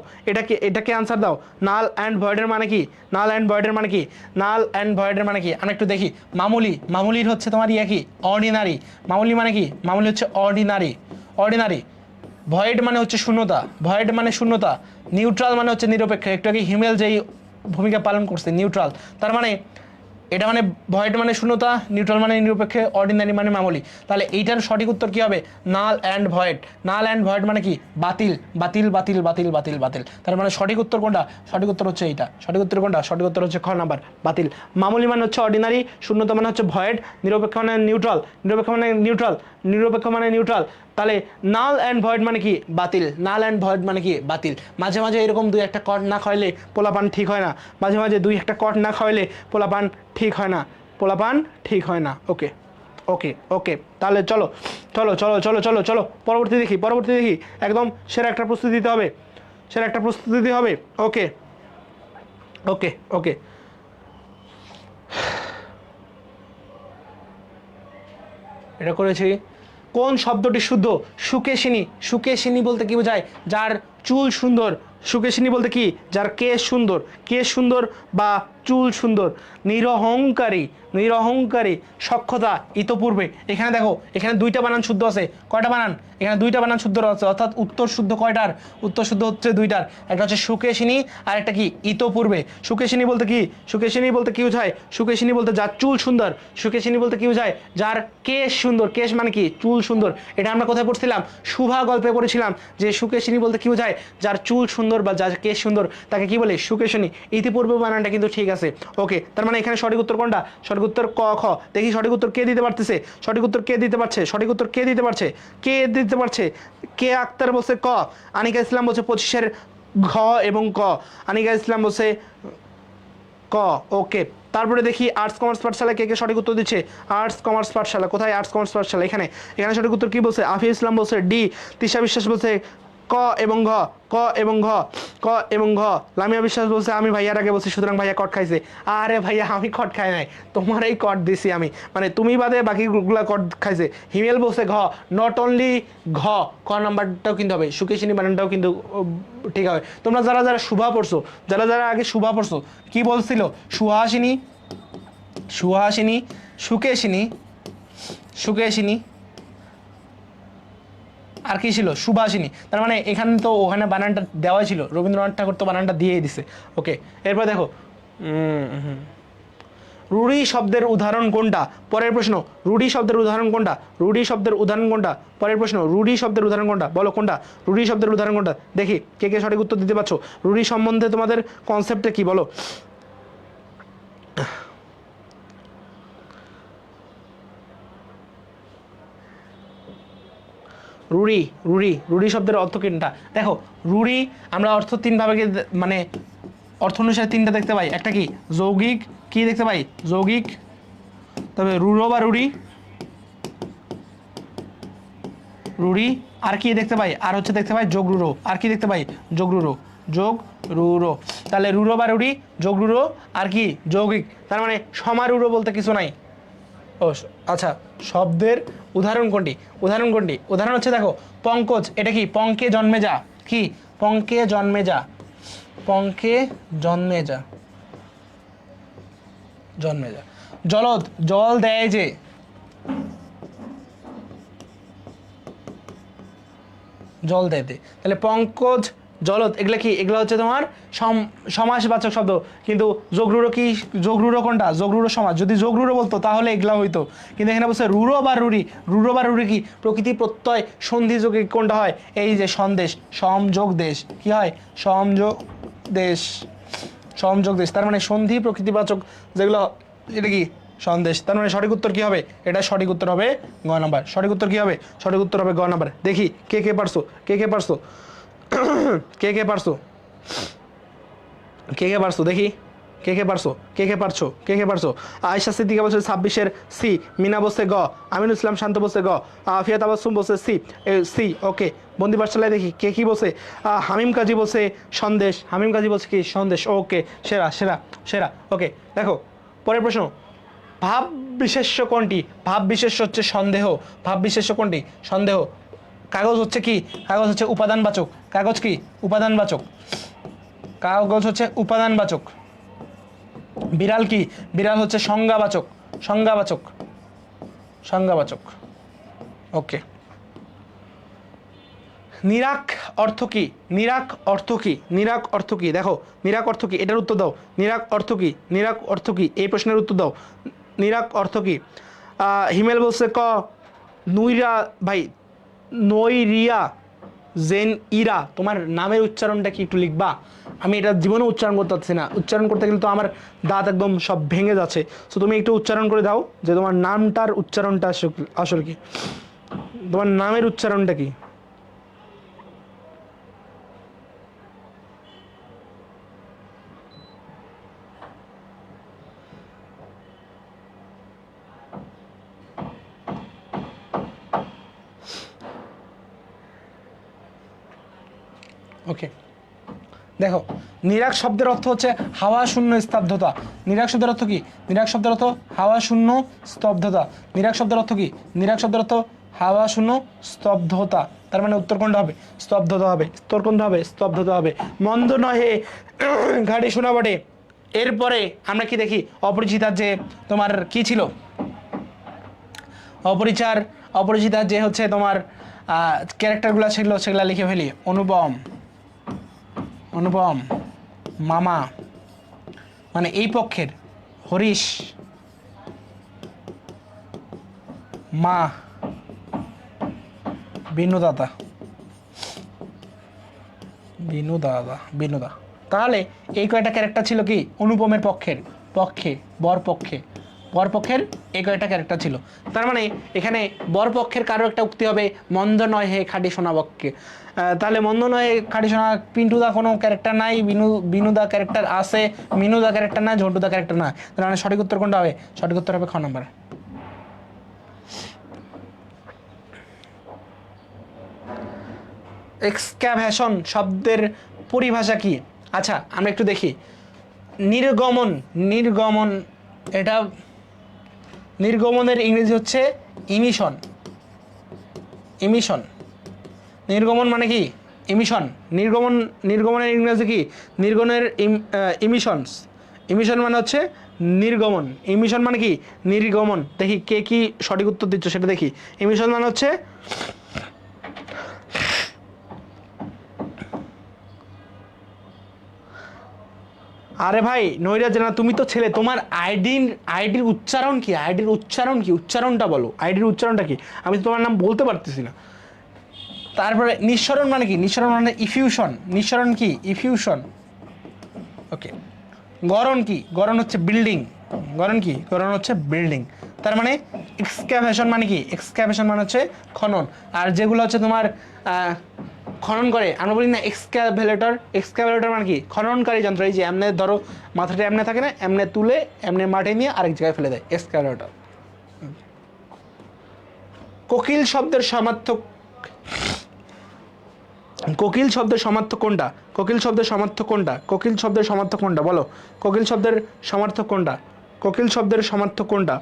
এটাকে অ্যান্সার দাও। নাল অ্যান্ড ভয়েডের মানে কি, নাল অ্যান্ড ভয়েডের মানে কি, নাল অ্যান্ড ভয়েডের মানে কি। আমরা একটু দেখি। মামুলি, মামুলির হচ্ছে তোমার ইয়ে কি, অর্ডিনারি। মামুলি মানে কি, মামুলি হচ্ছে অর্ডিনারি, অর্ডিনারি। ভয়েড মানে হচ্ছে শূন্যতা, ভয়েড মানে শূন্যতা। নিউট্রাল মানে হচ্ছে নিরপেক্ষ। একটু আগে হিমেল যেই ভূমিকা পালন করছে, নিউট্রাল। তার মানে এটা মানে ভয়েড মানে শূন্যতা, নিউট্রাল মানে নিরপেক্ষে, অর্ডিনারি মানে মামুলি। তাহলে এইটার সঠিক উত্তর কি হবে, null and void. Null and void মানে কি, বাতিল, বাতিল, বাতিল, বাতিল, বাতিল, বাতিল। তার মানে সঠিক উত্তর কোনটা, সঠিক উত্তর হচ্ছে এইটা। সঠিক উত্তর কোনটা, সঠিক উত্তর হচ্ছে খ নাম্বার, বাতিল। মামুলি মানে হচ্ছে অর্ডিনারি, শূন্যতা মানে হচ্ছে ভয়েড, নিরপেক্ষ মানে নিউট্রাল, নিরপেক্ষ মানে নিউট্রাল, নিরপেক্ষ মানে নিউট্রাল। তাহলে নাল অ্যান্ড ভয়েড মানে কি, বাতিল। নাল অ্যান্ড ভয়েড মানে কি, বাতিল। মাঝে মাঝে এরকম দুই একটা কট না খাওয়াইলে পোলাপান ঠিক হয় না। মাঝে মাঝে দুই একটা কট না খাওয়াইলে পোলাপান ঠিক হয় না, পোলাপান ঠিক হয় না। ওকে ওকে ওকে, তাহলে চলো চলো চলো চলো চলো চলো পরবর্তী দেখি, পরবর্তী দেখি। একদম সেরা একটা প্রস্তুতি দিতে হবে, সেরা একটা প্রস্তুতি দিতে হবে। ওকে ওকে ওকে, এটা করেছি। কোন শব্দটি শুদ্ধ, সুকেশিনী। সুকেশিনী বলতে কি বোঝায়, যার চুল সুন্দর। সুকেশিনী বলতে কি, যার কেশ সুন্দর, কেশ সুন্দর বা চুল সুন্দর। নিরহংকারী, নিরহংকারী। সক্ষতা, ইতপূর্বে। এখানে দেখো, এখানে দুইটা বানান শুদ্ধ আছে। কয়টা বানান, এখানে দুইটা বানান শুদ্ধ আছে, অর্থাৎ উত্তর শুদ্ধ কয়টার, উত্তর শুদ্ধ হচ্ছে দুইটার। একটা হচ্ছে সুকেশিনী আর একটা কি, ইতপূর্বে। সুকেশিনী বলতে কি, সুকেশিনী বলতে কি বোঝায়, সুকেশিনী বলতে যার চুল সুন্দর। সুকেশিনী বলতে কি বোঝায়, যার কেশ সুন্দর। কেশ মানে কি, চুল সুন্দর। এটা আমরা কোথায় পড়ছিলাম, শুভা গল্পে পড়েছিলাম যে সুকেশিনী বলতে কি বোঝায়, যার চুল সুন্দর বা যার কেশ সুন্দর তাকে কি বলে, সুকেশিনী। ইতিপূর্বে বানানটা কিন্তু ঠিক আছে। ওকে, তার মানে এখানে সঠিক উত্তর কোনটা, সঠিক উত্তর ক খ। দেখি সঠিক উত্তর কে দিতে পারতেছে, সঠিক উত্তর কে দিতে পারছে, সঠিক উত্তর কে দিতে পারছে, কে দিতে পারছে। কে আক্তার বলছে ক, আনিকা ইসলাম বলছে 25-এর ঘ এবং ক। আনিকা ইসলাম বলছে ক। ওকে, তারপরে দেখি আর্টস কমার্স পাঠশালা কে কে সঠিক উত্তর দিচ্ছে। আর্টস কমার্স পাঠশালা কোথায়, আর্টস কমার্স পাঠশালা এখানে। এখানে সঠিক উত্তর কি বলছে, আফিফ ইসলাম বলছে ডি। তিশা বিশ্বাস বলছে ক এবং ঘ, ক এবং ঘ, ক এবং ঘ। লামিয়া বিশ্বাস বলছে আমি ভাইয়ার আগে বলছি সুতরাং ভাইয়া কট খাইছে। আরে ভাইয়া আমি কট খাই নাই, তোমার এই কট দিছি আমি, মানে তুমি বাদে বাকিগুলা কট খাইছে। হিমেল বলছে ঘ, নট অনলি ঘ, ক নাম্বারটাও কিন্তু হবে, সুকেশিনী বানানটাও কিন্তু ঠিক হবে। তোমরা যারা যারা শুভা পড়ছো, যারা যারা আগে শুভা পড়ছো, কি বলছিল, সুহাসিনী, সুহাসিনী, সুকেশিনী, সুকেশিনী, আর কি ছিল, সুভাষিনী। তার মানে এখানে তো ওখানে বানানটা দেওয়া ছিল, রবীন্দ্রনাথ ঠাকুর তো বানানটা দিয়েই দিছে। ওকে, এরপর দেখো রুড়ি শব্দের উদাহরণ কোনটা, পরের প্রশ্ন। রুড়ি শব্দের উদাহরণ কোনটা, রুড়ি শব্দের উদাহরণ কোনটা, পরের প্রশ্ন। রুড়ি শব্দের উদাহরণ কোনটা, বলো কোনটা, রুড়ি শব্দের উদাহরণ কোনটা। দেখি কে কে সঠিক উত্তর দিতে পারছো। রুড়ি সম্বন্ধে তোমাদের কনসেপ্টটা কি বলো। রুড়ি, রুড়ি, রুড়ি শব্দের অর্থ কোনটা। দেখো রুড়ি আমরা অর্থ তিন ভাবে মানে অর্থ অনুসারে তিনটা দেখতে পাই। একটা কি যৌগিক, কি দেখতে পাই, যৌগিক, তবে রুড়ো বা রুড়ি, রুড়ি। আর কি দেখতে পাই, আর হচ্ছে দেখতে পাই যোগরুড়ো। আর কি দেখতে পাই, যোগরুড়ো, যোগ রুরো, তাহলে রুরো বা রুরি যোগ রুরো আর কি যৌগিক, তার মানে সমারুরো বলতে কিছু নাই। ও আচ্ছা, শব্দের উদাহরণ কোনটি? উদাহরণ কোনটি? উদাহরণ হচ্ছে দেখো পঙ্কজ, এটা কি পঙ্কে জন্মে যা, কি পঙ্কে জন্মে যা, পঙ্কে জন্মে যা, জন্মে যা। জলদ, জল দেয় যে, জল দেয় দে, তাহলে পঙ্কজ জলদ এগুলা কি? এগুলো হচ্ছে তোমার সমাসবাচক শব্দ, কিন্তু যোগরুরো কি? যোগরুরো কোনটা? যোগরুরো সমাস, যদি যোগরুরো বলতো তাহলে এগুলা হইতো, কিন্তু এখানে বলছে রুরো বা রুরি, রুরো বা রুরি কি প্রকৃতি প্রত্যয় সন্ধি যোগে কোনটা হয়? এই যে সন্দেশ, সমযোগ দেশ, কি হয়? সমযোগ দেশ, সমযোগ দেশ, তার মানে সন্ধি প্রকৃতিবাচক যেগুলো, এটা কি সন্দেশ, তার মানে সঠিক উত্তর কি হবে? এটা সঠিক উত্তর হবে গ নাম্বার। সঠিক উত্তর কি হবে? সঠিক উত্তর হবে গ নাম্বার। দেখি কে কে পারছো, কে কে পারছো, কে কে পারছো, কে কে পারছো, দেখি কে কে পারছো, কে কে পারছো, কে কে পারছো। আয়েশা সিদ্দিকা বলছে 26-এর সি, মিনা বলছে গ, আমিনুল ইসলাম শান্ত বলছে গ, আফিয়া তাবাসসুম বলছে সি, সি ওকে। বন্দি পাঠশালায় দেখি কে কি বলছে। হামিম কাজী বলছে সন্দেশ, হামিম কাজী বলছে কি সন্দেশ, ওকে সেরা সেরা সেরা ওকে। দেখো পরের প্রশ্ন, ভাব বিশেষ্য কোনটি? ভাব বিশেষ্য হচ্ছে সন্দেহ, ভাব বিশেষ্য কোনটি? সন্দেহ। কাগজ হচ্ছে কি? কাগজ হচ্ছে উপাদানবাচক, কাগজ কি? উপাদানবাচক, কাগজ হচ্ছে উপাদানবাচক। বিড়াল কি? বিড়াল হচ্ছে সংজ্ঞাবাচক, সংজ্ঞাবাচক, সংজ্ঞাবাচক ওকে। নিরাক অর্থ কি? নিরাক অর্থ কি? নিরাক অর্থ কি? দেখো নিরাক অর্থ কি, এটার উত্তর দাও। নিরাক অর্থ কি? নিরাক অর্থ কি? এই প্রশ্নের উত্তর দাও। নিরাক অর্থ কি? হিমেল বলছে ক, নুইরা ভাই, নৈরিয়া জেন ইরা, তোমার নামের উচ্চারণটা কি একটু লিখবা? আমি এটা জীবনে উচ্চারণ করতে পারছি না, উচ্চারণ করতে গেলে তো আমার দাঁত একদম সব ভেঙে যাচ্ছে। সো তুমি একটু উচ্চারণ করে দাও যে তোমার নামটার উচ্চারণটা আসলে কি, তোমার নামের উচ্চারণটা কি? ওকে দেখো, নিরাক শব্দের অর্থ হচ্ছে হাওয়া শূন্য স্তব্ধতা। নিরাক শব্দের অর্থ কি? নিরাক শব্দের অর্থ হাওয়া শূন্য স্তব্ধতা। নিরাক শব্দের অর্থ কি? নিরাক শব্দের অর্থ হাওয়া শূন্য স্তব্ধতা, তার মানে উত্তর কোনটা হবে? স্তব্ধতা হবে। উত্তর কোনটা হবে? স্তব্ধতা হবে। মন্দ নহে ঘাড়ি শোনা বটে। এরপরে আমরা কি দেখি? অপরিচিতার যে তোমার কি ছিল, অপরিচিতার যে হচ্ছে তোমার ক্যারেক্টারগুলো ছিল সেগুলো লিখে ফেলি। অনুপম, অনুপম, মামা মানে এই পক্ষের, হরিশ, মা, বিনুদাদা, বিনুদাদা, বিনুদা। তাহলে এই কয়টা ক্যারেক্টার ছিল কি অনুপমের পক্ষের, পক্ষে বরপক্ষে, বরপক্ষের এই কয়টা ক্যারেক্টার ছিল। তার মানে এখানে বরপক্ষের কারো একটা উক্তি হবে মন্দ নয় হে খাঁটি সোনা বক্ষে। তাহলে মন্দ নয় খাঁটি সোনা, পিন্টুদা কোনো ক্যারেক্টার নাই, বিনুদা ক্যারেক্টার আছে, মিনুদা ক্যারেক্টার নাই, ঝন্টুদা ক্যারেক্টার নাই। তার মানে সঠিক উত্তর কোনটা হবে? সঠিক উত্তর হবে খ নম্বর। এক্সক্যাভেশন শব্দের পরিভাষা কি? আচ্ছা আমরা একটু দেখি। নির্গমন, নির্গমন, এটা নির্গমনের ইংরেজি হচ্ছে ইমিশন, ইমিশন। নির্গমন মানে কি? ইমিশন। নির্গমন, নির্গমনের ইংরেজি কি? নির্গমনের ইমিশনস। ইমিশন মানে হচ্ছে নির্গমন, ইমিশন মানে কি? নির্গমন। দেখি কে কি সঠিক উত্তর দিচ্ছ সেটা দেখি। ইমিশন মানে হচ্ছে, আরে ভাই নৈরাজ না, তুমি তো ছেলে, তোমার আইডির উচ্চারণ কি? আইডির উচ্চারণ কি? উচ্চারণটা বলো, আইডির উচ্চারণটা কি? আমি তো তোমার নাম বলতে পারতেছি না। তারপরে নিঃসরণ মানে কি? নিঃসরণ মানে ইফিউশন। নিঃসরণ কি? ইফিউশন ওকে। গড়ন কি? গড়ন হচ্ছে বিল্ডিং। গড়ন কি? গড়ন হচ্ছে বিল্ডিং। তার মানে এক্সক্যাভেশন মানে কি? এক্সক্যাভেশন মানে হচ্ছে খনন। আর যেগুলো হচ্ছে তোমার খনন করে, আমরা বলি না এক্সক্যাভেলেটর। এক্সক্যাভেলেটর মানে কি? খননকারী যন্ত্র। এই যে এমনে ধরো মাথাটা এমনে থাকে না, এমনে তুলে এমনে মাঠে নিয়ে আরেক জায়গায় ফেলে দেয়, এক্সক্যাভেলেটর। কোকিল শব্দের সমার্থক, কোকিল শব্দের সমার্থক কোনটা? কোকিল শব্দের সমার্থক কোনটা? কোকিল শব্দের সমার্থক কোনটা বলো? কোকিল শব্দের সমার্থক কোনটা? কোকিল শব্দের সমার্থক কোনটা?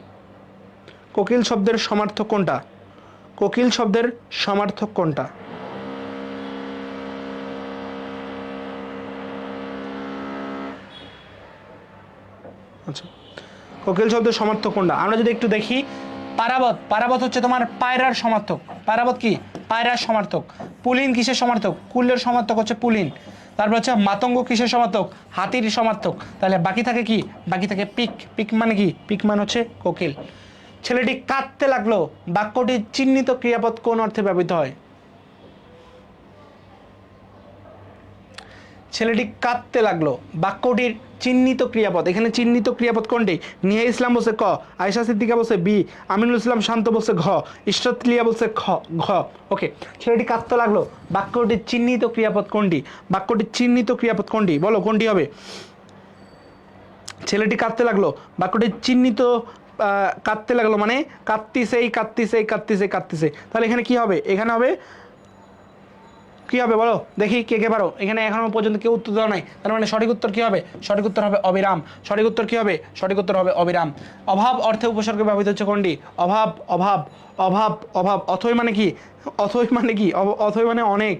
কোকিল শব্দের সমার্থক কোনটা? কোকিল শব্দের সমার্থক কোনটা? আচ্ছা, কোকিল শব্দের সমার্থক কোনটা? আমরা যদি একটু দেখি, পারাবত, পারাবত হচ্ছে তোমার পায়রার সমার্থক। পারাবত কি? পায়রার সমার্থক। পুলিন কিসের সমার্থক? কুলের সমার্থক হচ্ছে পুলিন। তারপর হচ্ছে মাতঙ্গ কিসের সমার্থক? হাতির সমার্থক। তাহলে বাকি থাকে কি? বাকি থাকে পিক। পিক মানে কি? পিক মানে হচ্ছে কোকিল। ছেলেটি কাঁদতে লাগলো, বাক্যটির চিহ্নিত ক্রিয়াপদ কোন অর্থে ব্যবহৃত হয়? ছেলেটি কাঁদতে লাগলো, বাক্যটির চিহ্নিত ক্রিয়াপদ, এখানে চিহ্নিত ক্রিয়াপদ কোনটি? নিহা ইসলাম বলছে ক, আয়েশা সিদ্দিকা বলছে বি, আমিনুল ইসলাম শান্ত বলছে ঘ, ইশরাত লিয়া বলছে ঘ। ওকে, ছেলেটি কাঁদতে লাগলো, বাক্যটির চিহ্নিত ক্রিয়াপদ কোনটি? বাক্যটির চিহ্নিত ক্রিয়াপদ কোনটি? বলো কোনটি হবে? ছেলেটি কাঁদতে লাগলো, বাক্যটির চিহ্নিত কাঁদতে লাগলো মানে কাঁদতিছেই কাঁদতিছে কাঁদতিছে কাঁদতিছে। তাহলে এখানে কি হবে? এখানে হবে কি হবে বলো দেখি, কে কে পারো? এখানে এখনো পর্যন্ত কেউ উত্তর দেওয়া নাই, তার মানে সঠিক উত্তর কি হবে? সঠিক উত্তর হবে অবিরাম। সঠিক উত্তর কি হবে? সঠিক উত্তর হবে অবিরাম। অভাব অর্থে উপসর্গে ব্যবহৃত হচ্ছে কোনটি? অভাব, অভাব, অভাব, অভাব। অথই মানে কি? অথই মানে কি? অথই মানে অনেক।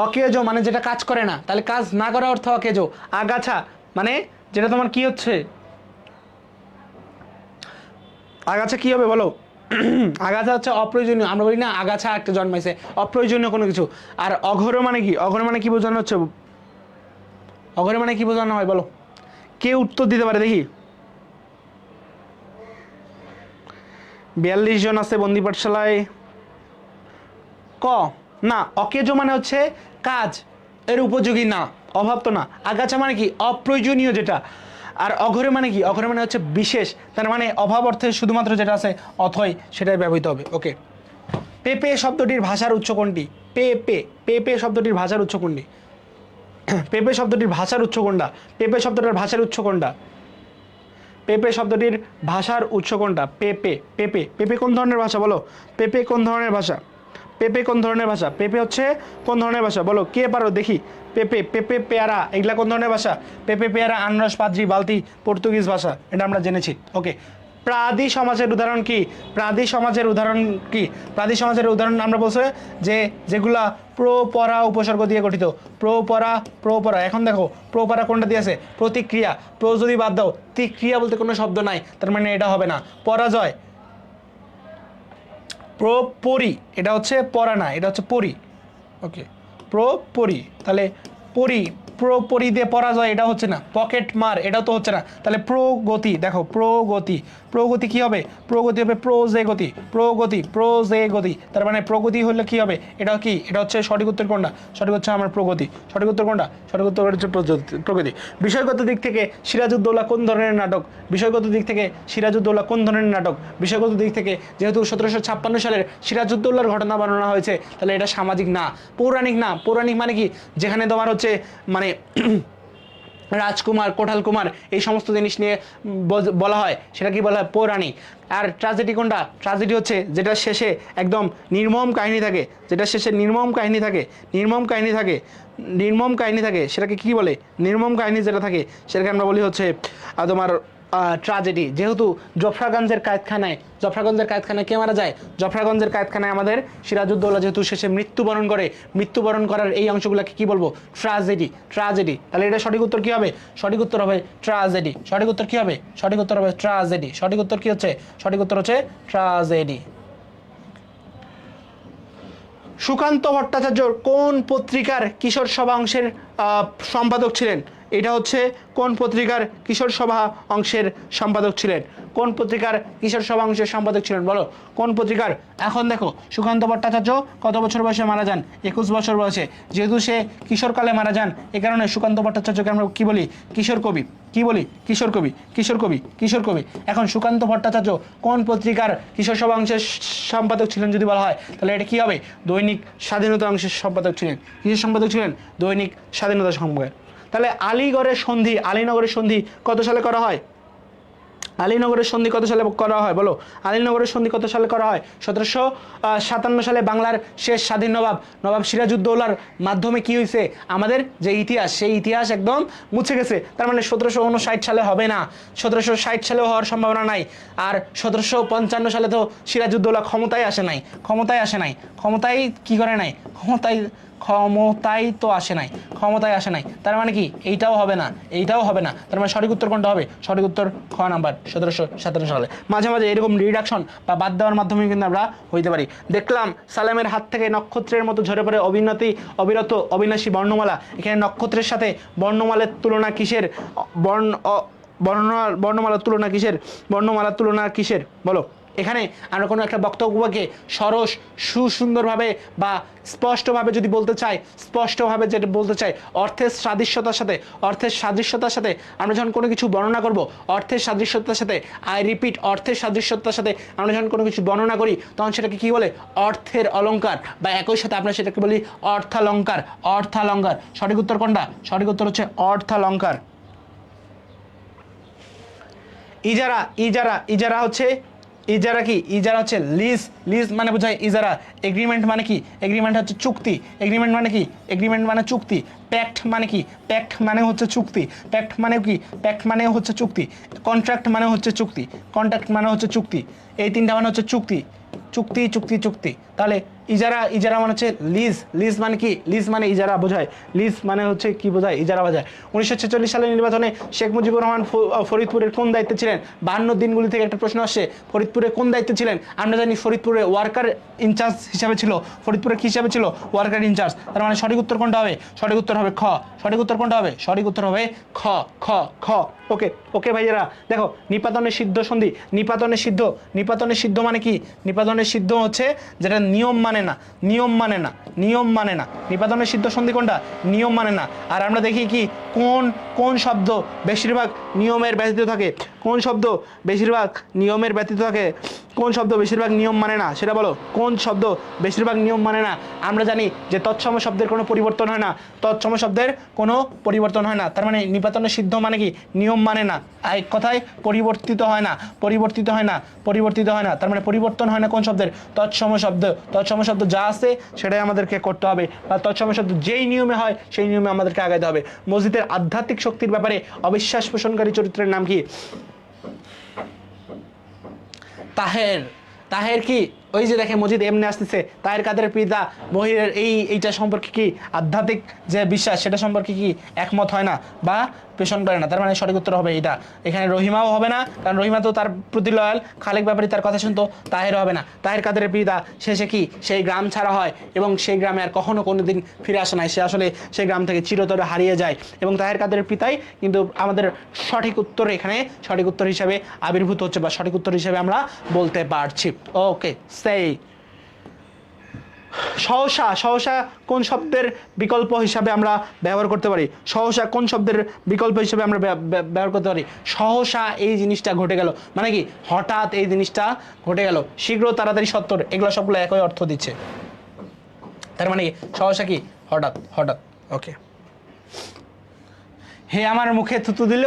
অকেজো মানে যেটা কাজ করে না, তাহলে কাজ না করা অর্থ অকেজো। আগাছা মানে যেটা তোমার কি হচ্ছে? আগাছা কি হবে বলো? আগাছা হচ্ছে অপ্রয়োজনীয়, আমরা বলি না আগাছা একটা জন্মাইছে, অপ্রয়োজনীয় কোনো কিছু। আর অঘরে মানে কি? অঘরে মানে কি বোঝানো হচ্ছে? অঘরে মানে কি বোঝানো হয় বলো? কে উত্তর দিতে পারে দেখি? 42 জন আছে বন্দি পাঠশালায়। ক না, অকেজো মানে হচ্ছে কাজ এর উপযোগী না, অভাব তো না। আগাছা মানে কি? অপ্রয়োজনীয় যেটা। আর অঘরে মানে কি? অঘরে মানে হচ্ছে বিশেষ, তার মানে অভাব অর্থে শুধুমাত্র যেটা আছে অথই সেটাই ব্যবহৃত হবে। ওকে, পেপে শব্দটির ভাষার উৎস কোনটি? পেপে, পেপে শব্দটির ভাষার উৎস কোনটি? পেপে শব্দটির ভাষার উৎস কোনটা? পেপে শব্দটার ভাষার উৎস কোনটা? পেপে শব্দটির ভাষার উৎস কোনটা? পেপে, পেপে, পেপে কোন ধরনের ভাষা বলো? পেপে কোন ধরনের ভাষা? পেপে কোন ধরনের ভাষা? পেপে হচ্ছে কোন ধরনের ভাষা বলো, কে পারো দেখি? পেপে, পেপে পেয়ারা, এগুলা কোন ধরনের ভাষা? পেপে পেয়ারা আনারস পাদ্রি বালতি পর্তুগিজ ভাষা, এটা আমরা জেনেছি। ওকে, প্রাদি সমাজের উদাহরণ কি? প্রাদি সমাজের উদাহরণ কি? প্রাদি সমাজের উদাহরণ আমরা বলছি যে যেগুলা প্রপরা উপসর্গ দিয়ে গঠিত। প্রপরা, প্রপরা। এখন দেখো প্রপরা কোনটা দিয়ে আছে? প্রতিক্রিয়া। প্র যদি বাদ দাও, তিক্রিয়া বলতে কোনো শব্দ নাই, তার মানে এটা হবে না। পরাজয়, প্রপরি, এটা হচ্ছে পরা না, এটা হচ্ছে পরি। ওকে, প্রপরি, তাহলে পরি, প্রপরি দিয়ে পরাজয় এটা হচ্ছে না। পকেট মার, এটাও তো হচ্ছে না। তাহলে প্রগতি, দেখো প্রগতি, প্রগতি কি হবে? প্রগতি হবে প্রোজে গতি, প্রগতি, প্রোজে গতি। তার মানে প্রগতি হলে কি হবে? এটা কি? এটা হচ্ছে সঠিক উত্তর কোনটা? সঠিক হচ্ছে আমার প্রগতি। সঠিক উত্তর কোনটা? সঠিক উত্তর হচ্ছে প্রগতি। বিষয়গত দিক থেকে সিরাজউদ্দৌলা কোন ধরনের নাটক? বিষয়গত দিক থেকে সিরাজউদ্দৌলা কোন ধরনের নাটক? বিষয়গত দিক থেকে যেহেতু 1756 সালের সিরাজউদ্দৌলার ঘটনা বর্ণনা হয়েছে, তাহলে এটা সামাজিক না, পৌরাণিক না। পৌরাণিক মানে কি? যেখানে তোমার হচ্ছে মানে রাজকুমার, কোঠাল কুমার, এই সমস্ত জিনিস নিয়ে বলা হয়, সেটা কি বলা হয়? পৌরাণিক। আর ট্র্যাজেডি কোনটা? ট্র্যাজেডি হচ্ছে যেটা শেষে একদম নির্মম কাহিনী থাকে, যেটা শেষে নির্মম কাহিনী থাকে, নির্মম কাহিনী থাকে, নির্মম কাহিনী থাকে, সেটাকে কি বলে? নির্মম কাহিনী যেটা থাকে সেটাকে আমরা বলি হচ্ছে তোমার ট্র্যাজেডি। যেহেতু জফরাগঞ্জের কায়েতখানায় কে মারা যায়? জফরাগঞ্জের কায়েতখানায় আমাদের সিরাজউদ্দৌলা যেহেতু শেষে মৃত্যুবরণ করে, মৃত্যুবরণ করার এই অংশগুলোকে কি বলবো? Tragedy, tragedy. তাহলে এটা সঠিক উত্তর কি হবে? সঠিক উত্তর হবে ট্র্যাজেডি। সঠিক উত্তর কি হবে? সঠিক উত্তর হবে ট্র্যাজেডি। সঠিক উত্তর কি হচ্ছে? সঠিক উত্তর হচ্ছে ট্র্যাজেডি। সুকান্ত ভট্টাচার্য কোন পত্রিকার কিশোর সভা অংশের সম্পাদক ছিলেন? এটা হচ্ছে কোন পত্রিকার কিশোর সভা অংশের সম্পাদক ছিলেন? কোন পত্রিকার কিশোর সভা অংশের সম্পাদক ছিলেন বলো? কোন পত্রিকার? এখন দেখো সুকান্ত ভট্টাচার্য কত বছর বয়সে মারা যান? 21 বছর বয়সে। যেহেতু সে কিশোরকালে মারা যান, এ কারণে সুকান্ত ভট্টাচার্যকে আমরা কি বলি? কিশোর কবি। কি বলি? কিশোর কবি, কিশোর কবি, কিশোর কবি। এখন সুকান্ত ভট্টাচার্য কোন পত্রিকার কিশোর সভা অংশের সম্পাদক ছিলেন যদি বলা হয়, তাহলে এটা কি হবে? দৈনিক স্বাধীনতা অংশের সম্পাদক ছিলেন। কিসের সম্পাদক ছিলেন? দৈনিক স্বাধীনতা সংবাদ। তাহলে আলীগড়ের সন্ধি, আলীনগরের সন্ধি কত সালে করা হয়? আলীনগরের সন্ধি কত সালে করা হয় বলো? আলীনগরের সন্ধি কত সালে করা হয়? 1757 সালে বাংলার শেষ স্বাধীন নবাব সিরাজউদ্দৌলার মাধ্যমে কি হয়েছে, আমাদের যে ইতিহাস সেই ইতিহাস একদম মুছে গেছে। তার মানে 1759 সালে হবে না, 1760 সালেও হওয়ার সম্ভাবনা নাই। আর 1755 সালে তো সিরাজউদ্দৌলা ক্ষমতায় আসে নাই, ক্ষমতায় কি করে নাই, ক্ষমতায় আসে নাই। তার মানে কি এইটাও হবে না, তার মানে সঠিক উত্তর কোনটা হবে? সঠিক উত্তর খ নাম্বার, 1717 সালে। মাঝে মাঝে এরকম রিডাকশন বা বাদ দেওয়ার মাধ্যমে কিন্তু আমরা হইতে পারি। দেখলাম সালামের হাত থেকে নক্ষত্রের মতো ঝরে পড়ে অবিরত অবিনাশী বর্ণমালা। এখানে নক্ষত্রের সাথে বর্ণমালার তুলনা কিসের? বর্ণমালার তুলনা কিসের বলো? এখানে আমরা কোনো একটা বক্তব্যকে সরস সুন্দরভাবে বা স্পষ্টভাবে যদি বলতে চাই, যেটা বলতে চাই অর্থের সাদৃশ্যতার সাথে আমরা যখন কোনো কিছু বর্ণনা করব, অর্থের সাদৃশ্যতার সাথে আমরা যখন কোনো কিছু বর্ণনা করি তখন সেটাকে কি বলে? অর্থের অলংকার, বা একই সাথে আমরা সেটাকে বলি অর্থালংকার। সঠিক উত্তর কোনটা? সঠিক উত্তর হচ্ছে অর্থালংকার। ইজারা হচ্ছে লিজ মানে বোঝায় ইজারা। এগ্রিমেন্ট মানে কি? এগ্রিমেন্ট হচ্ছে চুক্তি। এগ্রিমেন্ট মানে চুক্তি। প্যাক্ট মানে কি? প্যাক্ট মানে হচ্ছে চুক্তি। কন্ট্রাক্ট মানে হচ্ছে চুক্তি। এই তিনটা মানে হচ্ছে চুক্তি। তাহলে ইজারা মানে হচ্ছে লিজ মানে কি? লিজ মানে ইজারা বোঝায়। লিজ মানে হচ্ছে কি বোঝায়? ইজারা বোঝায়। 1946 সালের নির্বাচনে শেখ মুজিবুর রহমান ফরিদপুরের কোন দায়িত্বে ছিলেন? 52 দিনগুলি থেকে একটা প্রশ্ন আসছে, ফরিদপুরে কোন দায়িত্বে ছিলেন? আমরা জানি ফরিদপুরে ওয়ার্কার ইনচার্জ হিসাবে ছিল। ফরিদপুরে কি হিসাবে ছিল? Worker in charge. তার মানে সঠিক উত্তর কোনটা হবে? সঠিক উত্তর হবে খ। সঠিক উত্তর কোনটা হবে? সঠিক উত্তর হবে খ। ওকে ভাইয়েরা, দেখো নিপাতনের সিদ্ধ সন্ধি। নিপাতনের সিদ্ধ মানে কি? নিপাতনের সিদ্ধ হচ্ছে যেটা নিয়ম মানে না। নিপাতনের সিদ্ধ সন্ধি কোনটা? নিয়ম মানে না। আর আমরা দেখি কি কোন শব্দ বেশিরভাগ নিয়মের ব্যতীত থাকে? কোন শব্দ বেশিরভাগ নিয়ম মানে না সেটা বলো? কোন শব্দ বেশিরভাগ নিয়ম মানে না? আমরা জানি যে তৎসম শব্দের কোনো পরিবর্তন হয় না, তার মানে নিপাতনের সিদ্ধ মানে কি? নিয়ম মানে না। এক কথায় পরিবর্তিত হয় না। তার মানে পরিবর্তন হয় না কোন শব্দের? তৎসম শব্দ যা আছে সেটাই আমাদেরকে করতে হবে, বা তৎসম শব্দ যেই নিয়মে হয় সেই নিয়মে আমাদেরকে আগাইতে হবে। মসজিদের আধ্যাত্মিক শক্তির ব্যাপারে অবিশ্বাস পোষণকারী চরিত্রের নাম কি? তাহের কি? ওই যে দেখে মসজিদ এমনি আসতেছে, তাহের কাদের পিতা মহিরের এইটা সম্পর্কে কি আধ্যাত্মিক যে বিশ্বাস সেটা সম্পর্কে কি একমত হয় না বা পেশন করে না? তার মানে সঠিক উত্তর হবে এটা। এখানে রহিমাও হবে না, কারণ রহিমা তো তার প্রতি লয়াল, খালেক ব্যাপারী তার কথা শুনতো। তাহেরও হবে না। তাহের কাদের পিতা শেষে কি সেই গ্রাম ছাড়া হয় এবং সেই গ্রামে আর কখনো কোনোদিন ফিরে আসে নাই। সে আসলে সেই গ্রাম থেকে চিরতরে হারিয়ে যায়, এবং তাহের কাদের পিতাই কিন্তু আমাদের সঠিক উত্তর এখানে সঠিক উত্তর হিসাবে আবির্ভূত হচ্ছে, বা সঠিক উত্তর হিসাবে আমরা বলতে পারছি। ওকে, সেই সহসা কোন শব্দের বিকল্প হিসাবে আমরা ব্যবহার করতে পারি? সহসা কোন শব্দের বিকল্প হিসাবে আমরা ব্যবহার করতে পারি? সহসা এই জিনিসটা ঘটে গেল মানে কি? হঠাৎ এই জিনিসটা ঘটে গেল, শীঘ্র, তাড়াতাড়ি, সত্বর, এগুলো সবগুলো একই অর্থ দিচ্ছে। তার মানে সহসা কি? হঠাৎ। ওকে। হে আমার মুখে থুতু দিল।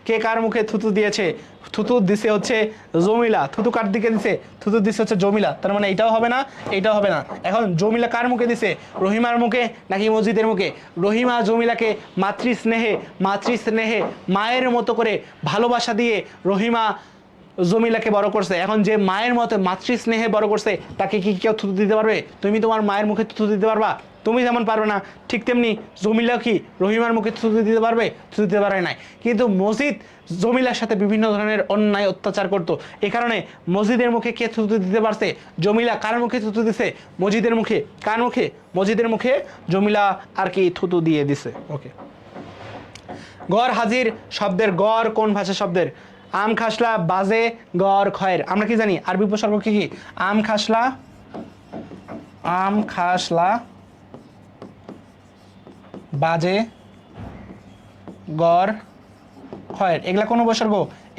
কে কার মুখে থুতু দিয়েছে? থুতু দিছে হচ্ছে জমিলা। থুতু কার দিকে দিছে? থুতু দিছে হচ্ছে জমিলা। তার মানে এটাও হবে না, এটাও হবে না। এখন জমিলা কার মুখে দিছে? রহিমার মুখে নাকি মসজিদের মুখে? রহিমা জমিলাকে মাতৃস্নেহে মায়ের মতো করে ভালোবাসা দিয়ে রহিমা জমিলাকে বড় করছে। এখন যে মায়ের মতো মাতৃস্নেহে বড় করছে তাকে কি কেউ থুতু দিতে পারবে? তুমি তোমার মায়ের মুখে থুতু দিতে পারবা? তুমি যেমন পারবে না, ঠিক তেমনি জমিলা কি রহিমার মুখে থুতু দিতে পারবে? থুতু দিতে পারে নাই। কিন্তু মসজিদ জমিলার সাথে বিভিন্ন ধরনের অন্যায় অত্যাচার করতো, এ কারণে মসজিদের মুখে কে থুতু দিতে পারছে? জমিলা। কার মুখে থুতু দিছে? মসজিদের মুখে। কার মুখে? মসজিদের মুখে জমিলা আর কি থুতু দিয়ে দিছে। ওকে। গড় হাজির শব্দের গড় কোন ভাষা শব্দের? আম খাসলা বাজে গড় খয়ের। আমরা কি জানি আরবি উপসর্গ কি? আম খাসলা বাজে গড় খয়ের, এগুলা কোন উপসর্গ?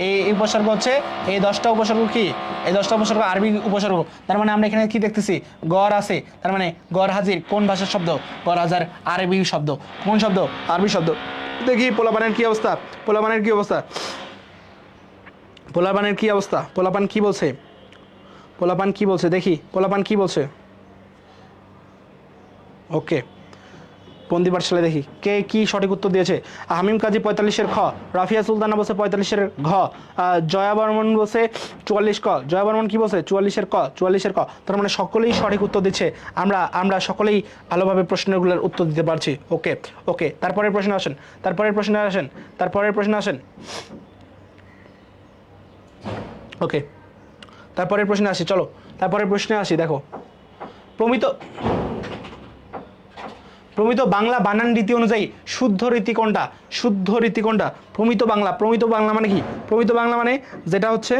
এই উপসর্গ হচ্ছে এই 10টা উপসর্গ কি? এই 10টা উপসর্গ আরবি উপসর্গ। তার মানে আমরা এখানে কি দেখতেছি? গড় আছে, তার মানে গড় হাজির কোন ভাষার শব্দ? গড় হাজার আরবি শব্দ। কোন শব্দ? আরবি শব্দ। দেখি পোলাপানের কি অবস্থা। পোলাপানের কি অবস্থা? পোলাপান কি বলছে? পোলাপান কি বলছে দেখি, পোলাপান কি বলছে? ওকে, বন্দি পাঠশালা দেখি কে কি সঠিক উত্তর দিয়েছে। হামিম কাজী 45-এর খ, রাফিয়া সুলতানা বলছে 45-এর ঘ, জয়া বর্মন বলছে 44 ক, জয়া বর্মন কি বলছে 44-এর ক, 44-এর ক। তার মানে সকলেই সঠিক উত্তর দিচ্ছে। আমরা আমরা সকলেই ভালোভাবে প্রশ্নগুলোর উত্তর দিতে পারছি। ওকে ওকে, তারপরের প্রশ্নে আসেন, তারপরের প্রশ্নে আসেন, তারপরের প্রশ্নে আসেন। ওকে, তারপরের প্রশ্নে আসি, চলো তারপরের প্রশ্নে আসি। দেখো, প্রমিত প্রমিত বাংলা বানান রীতি অনুযায়ী শুদ্ধ রীতি কোনটা? শুদ্ধ রীতি কোনটা? প্রমিত বাংলা, প্রমিত বাংলা মানে কি? প্রমিত বাংলা মানে যেটা হচ্ছে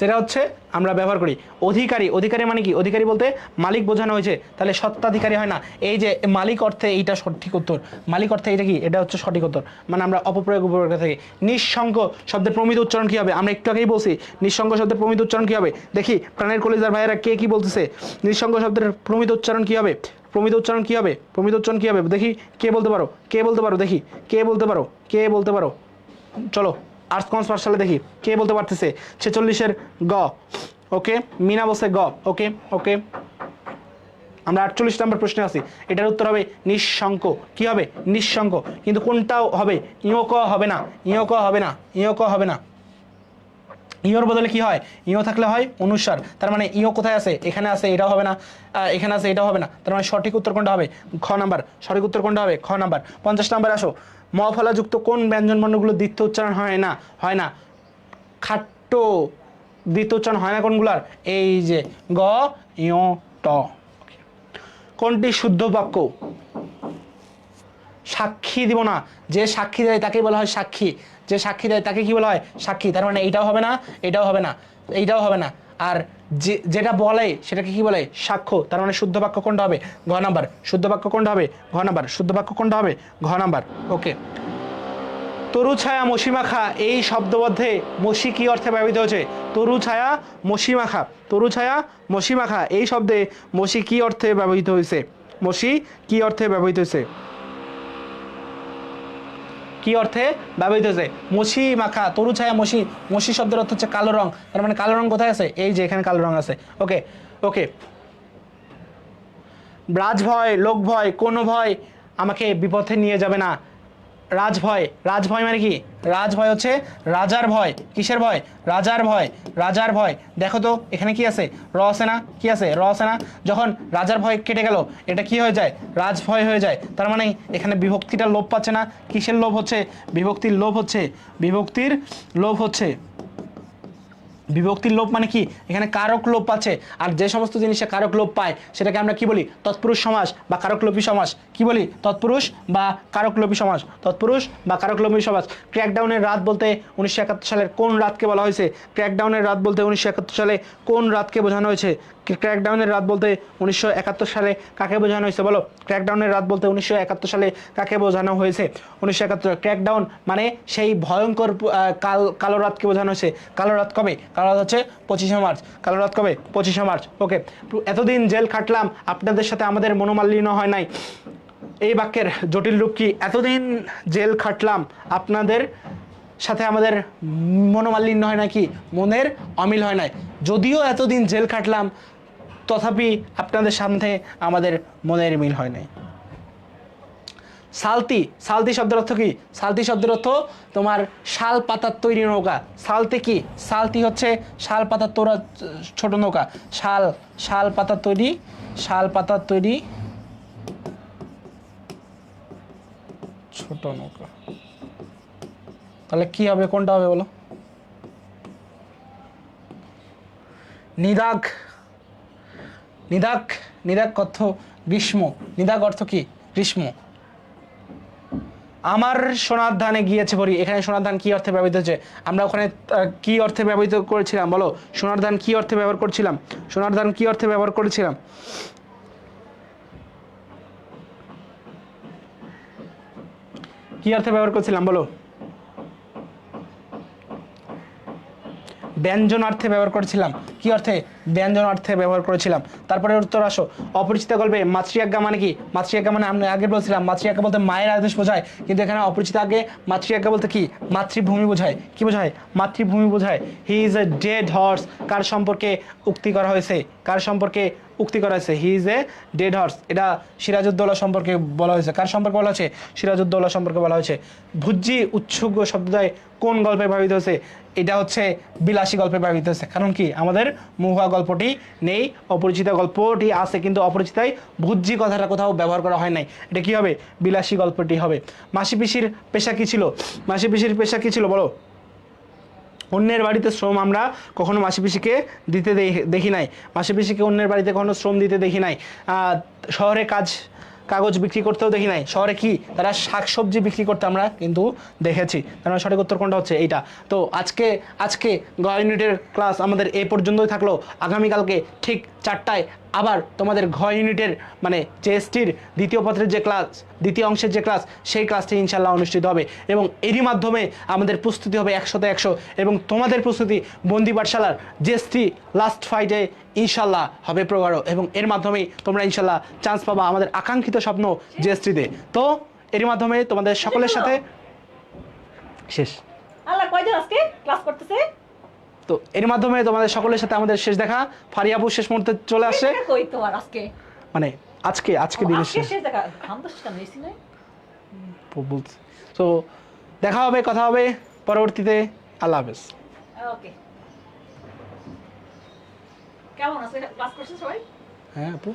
সেটা হচ্ছে আমরা ব্যবহার করি অধিকারী। অধিকারী মানে কি? অধিকারী বলতে মালিক বোঝানো হয়েছে, তাহলে সত্ত্বাধিকারী হয় না। এই যে মালিক অর্থে এইটা সঠিক উত্তর, মালিক অর্থে এটা কি? এটা হচ্ছে সঠিক উত্তর। মানে আমরা অপপ্রয়োগ উপপ্রয়োগ থেকে নিঃসঙ্গ শব্দের প্রমিত উচ্চারণ কি হবে? আমরা একটু আগেই বলছি নিঃসঙ্গ শব্দের প্রমিত উচ্চারণ কি হবে। দেখি প্রাণের কলিজার ভাইয়েরা কে কি বলতেছে, নিঃসঙ্গ শব্দের প্রমিত উচ্চারণ কি হবে? প্রমিত উচ্চারণ কি হবে? প্রমিত উচ্চারণ কি হবে দেখি, কে বলতে পারো? কে বলতে পারো দেখি, কে বলতে পারো? কে বলতে পারো? চলো আর্টস কমার্স পাঠশালা দেখি কে বলতে পারতেছে। 46-এর গ। ওকে, মিনা বলছে গ। ওকে ওকে, আমরা 48 নম্বর প্রশ্নে আছি। এটার উত্তর হবে নিঃশঙ্ক। কি হবে? নিঃশঙ্ক। কিন্তু কোনটাও হবে? ইও ক হবে না, ইও ক হবে না, ইও ক হবে না। ইওর বদলে কি হয়? ইও থাকলে হয় অনুস্বার। তার মানে ইও কোথায় আছে? এখানে আছে, এটাও হবে না। এখানে আছে, এটাও হবে না। তার মানে সঠিক উত্তর কোনটা হবে? খ নাম্বার। সঠিক উত্তর কোনটা হবে? খ নাম্বার। 50 নাম্বার আসো। ম ফলাযুক্ত কোন ব্যঞ্জন বর্ণগুলো দ্বিতীয় উচ্চারণ হয় না? হয় না। খাট্ট দ্বিতীয় উচ্চারণ হয় না কোনগুলার? এই যে গ, ইয়, ট। কোনটি শুদ্ধ বাক্য? সাক্ষী দিব না, যে সাক্ষী দেয় তাকেই বলা হয় সাক্ষী। যে সাক্ষী দেয় তাকে কি বলা হয়? সাক্ষী। তার মানে এইটাও হবে না, এটাও হবে না, এইটাও হবে না। আর যেটা বলে সেটাকে কি বলে? সাক্ষ্য। তার মানে শুদ্ধ বাক্য কোনটা হবে? ঘ নাম্বার। শুদ্ধ বাক্য কোনটা হবে? ঘ নাম্বার। শুদ্ধ বাক্য কোনটা হবে? ঘ নাম্বার। ওকে, তরু ছায়া মসিমাখা এই শব্দবদ্ধে মসি কি অর্থে ব্যবহৃত হয়েছে? তরু ছায়া মসিমাখা, তরু ছায়া মসিমাখা এই শব্দে মসি কি অর্থে ব্যবহৃত হয়েছে? মসি কি অর্থে ব্যবহৃত হয়েছে? কি অর্থে ব্যবহৃত হয়েছে? মসি মাখা, তরু ছায়া মসি। মসি শব্দের অর্থ হচ্ছে কালো রং। তার মানে কালো রং কোথায় আছে? এই যে এখানে কালো রং আছে। ওকে ওকে, রাজভয়, লোক ভয়, কোনো ভয় আমাকে বিপথে নিয়ে যাবে না। রাজভয়, রাজভয় মানে কি? রাজভয় হচ্ছে রাজার ভয়। কিসের ভয়? রাজার ভয়। রাজার ভয়। দেখো তো এখানে কি আছে? র আছে না? কি আছে? র আছে না? যখন রাজার ভয় কেটে গেল এটা কি হয়ে যায়? রাজভয় হয়ে যায়। তার মানে এখানে বিভক্তিটা লোপ পাচ্ছে না। কিসের লোভ হচ্ছে? বিভক্তির লোভ হচ্ছে। বিভক্তির লোভ হচ্ছে। বিভক্তির লোপ মানে কি? এখানে কারক লোপ পাচ্ছে। আর যে সমস্ত জিনিসে কারক লোপ পায় সেটাকে আমরা কি বলি? তৎপুরুষ সমাস বা কারকলোপী সমাস। কি বলি? তৎপুরুষ বা কারকলোপী সমাস। তৎপুরুষ বা কারকলোপী সমাস। ক্র্যাকডাউনের রাত বলতে 1971 সালের কোন রাতকে বলা হয়েছে? ক্র্যাকডাউনের রাত বলতে 1971 সালে কোন রাতকে বোঝানো হয়েছে? ক্র্যাকডাউনের রাত বলতে 1971 সালে কাকে বোঝানো হয়েছে বলো? ক্র্যাকডাউনের রাত বলতে 1971 সালে কাকে বোঝানো হয়েছে? 1971। ক্র্যাকডাউন মানে সেই ভয়ঙ্কর কালো রাতকে বোঝানো হয়েছে। কালো রাত কবে? কালো রাত হচ্ছে 25শে মার্চ। কালো রাত কবে? 25শে মার্চ। ওকে, এতদিন জেল খাটলাম আপনাদের সাথে আমাদের মনোমালিন্য হয় নাই। এই বাক্যের জটিল রূপ কি? এতদিন জেল খাটলাম আপনাদের সাথে আমাদের মনোমালিন্য হয় নাকি? মনের অমিল হয় নাই। যদিও এতদিন জেল খাটলাম তথাপি আপনাদের সাথে আমাদের মনের মিল হয় নাই। সালতি, সালতি শব্দের অর্থ কি? সালতি শব্দের অর্থ তোমার শাল পাতার তৈরি নৌকা। সালতি কি? সালতি হচ্ছে শাল পাতার তোরা ছোট নৌকা। শাল, শাল পাতার তৈরি, শাল পাতার তৈরি ছোট নৌকা। তাহলে কি হবে? কোনটা হবে বলো? নিদাগ, নিদাগ, নিদাগ অর্থ গ্রীষ্ম। নিদাগ অর্থ কি? গ্রীষ্ম। আমার সোনার ধানে গিয়েছে ভরি। এখানে সোনার ধান কি অর্থে ব্যবহৃত হচ্ছে? আমরা ওখানে কি অর্থে ব্যবহৃত করেছিলাম বলো? সোনার ধান কি অর্থে ব্যবহার করছিলাম? সোনার ধান কি অর্থে ব্যবহার করেছিলাম? কি অর্থে ব্যবহার করছিলাম বলো? ব্যঞ্জনার্থে ব্যবহার করেছিলাম। কি অর্থে? ব্যঞ্জনার্থে ব্যবহার করেছিলাম। তারপরে উত্তর আসো, অপরিচিত গল্পে মাতৃআজ্ঞা মানে কি? মাতৃআজ্ঞা মানে আমরা আগে বলছিলাম মাতৃআজ্ঞা বলতে মায়ের আদেশ বোঝায়, কিন্তু এখানে অপরিচিত আগে মাতৃআজ্ঞা বলতে কি? মাতৃভূমি বোঝায়। কি বোঝায়? মাতৃভূমি বোঝায়। He is a dead horse, কার সম্পর্কে উক্তি করা হয়েছে? কার সম্পর্কে উক্তি করা হয়েছে? He is a dead horse, এটা সিরাজউদ্দৌলা সম্পর্কে বলা হয়েছে। কার সম্পর্কে বলা হয়েছে? সিরাজউদ্দৌলা সম্পর্কে বলা হয়েছে। ভুজ্জি উৎসুক শব্দদ্বয় কোন গল্পে ব্যবহৃত হয়েছে? এটা হচ্ছে বিলাসী গল্পে ব্যবহৃত হয়েছে। কারণ কি? আমাদের মহুয়া গল্পটি নেই, অপরিচিত গল্পটি আছে, কিন্তু অপরিচিতায় ভুজ্জি কথাটা কোথাও ব্যবহার করা হয় নাই। এটা কি হবে? বিলাসী গল্পটি হবে। মাসি পিসির পেশা কি ছিল? মাসি পিসির পেশা কি ছিল বলো? অন্যের বাড়িতে শ্রম আমরা কখনো মাসি পিসিকে দিতে দেখি নাই। মাসি পিসিকে অন্যের বাড়িতে কখনো শ্রম দিতে দেখি নাই। শহরে কাগজ বিক্রি করতেও দেখি নাই। শহরে কি তারা শাকসবজি বিক্রি করতে আমরা কিন্তু দেখেছি। তার মানে সঠিক উত্তর কোনটা হচ্ছে? এইটা। তো আজকে গ ইউনিটের ক্লাস আমাদের এই পর্যন্তই থাকলো। আগামীকালকে ঠিক 4টায় আবার তোমাদের ঘ ইউনিটের মানে জিএসটির দ্বিতীয় পত্রের যে ক্লাস, দ্বিতীয় অংশের যে ক্লাস, সেই ক্লাসটি ইনশাল্লাহ অনুষ্ঠিত হবে এবং এরই মাধ্যমে আমাদের প্রস্তুতি হবে 100তে 100 এবং তোমাদের প্রস্তুতি বন্দি পাঠশালার জিএসটি লাস্ট ফাইটে ইনশাল্লাহ হবে প্রগাঢ় এবং এর মাধ্যমেই তোমরা ইনশাল্লাহ চান্স পাবা আমাদের আকাঙ্ক্ষিত স্বপ্ন জিএসটিতে। তো এরই মাধ্যমে তোমাদের সকলের সাথে শেষ। আল্লাহ কয়জন আজকে ক্লাস করতেছে? তো এর মাধ্যমে তোমাদের সকলের সাথে আমাদের শেষ দেখা। ফারিয়াবু শেষ মুহূর্তে চলে আসছে, কই তোমার আজকে? মানে আজকে দিনের আজকে শেষ শেষ দেখা। আমি তো সেটা নিয়েছি না। বলছি। তো দেখা হবে, কথা হবে পরবর্তীতে। আল্লাহ হাফেজ। ওকে। কেমন আছে ক্লাস করছে সবাই? হ্যাঁ আপু।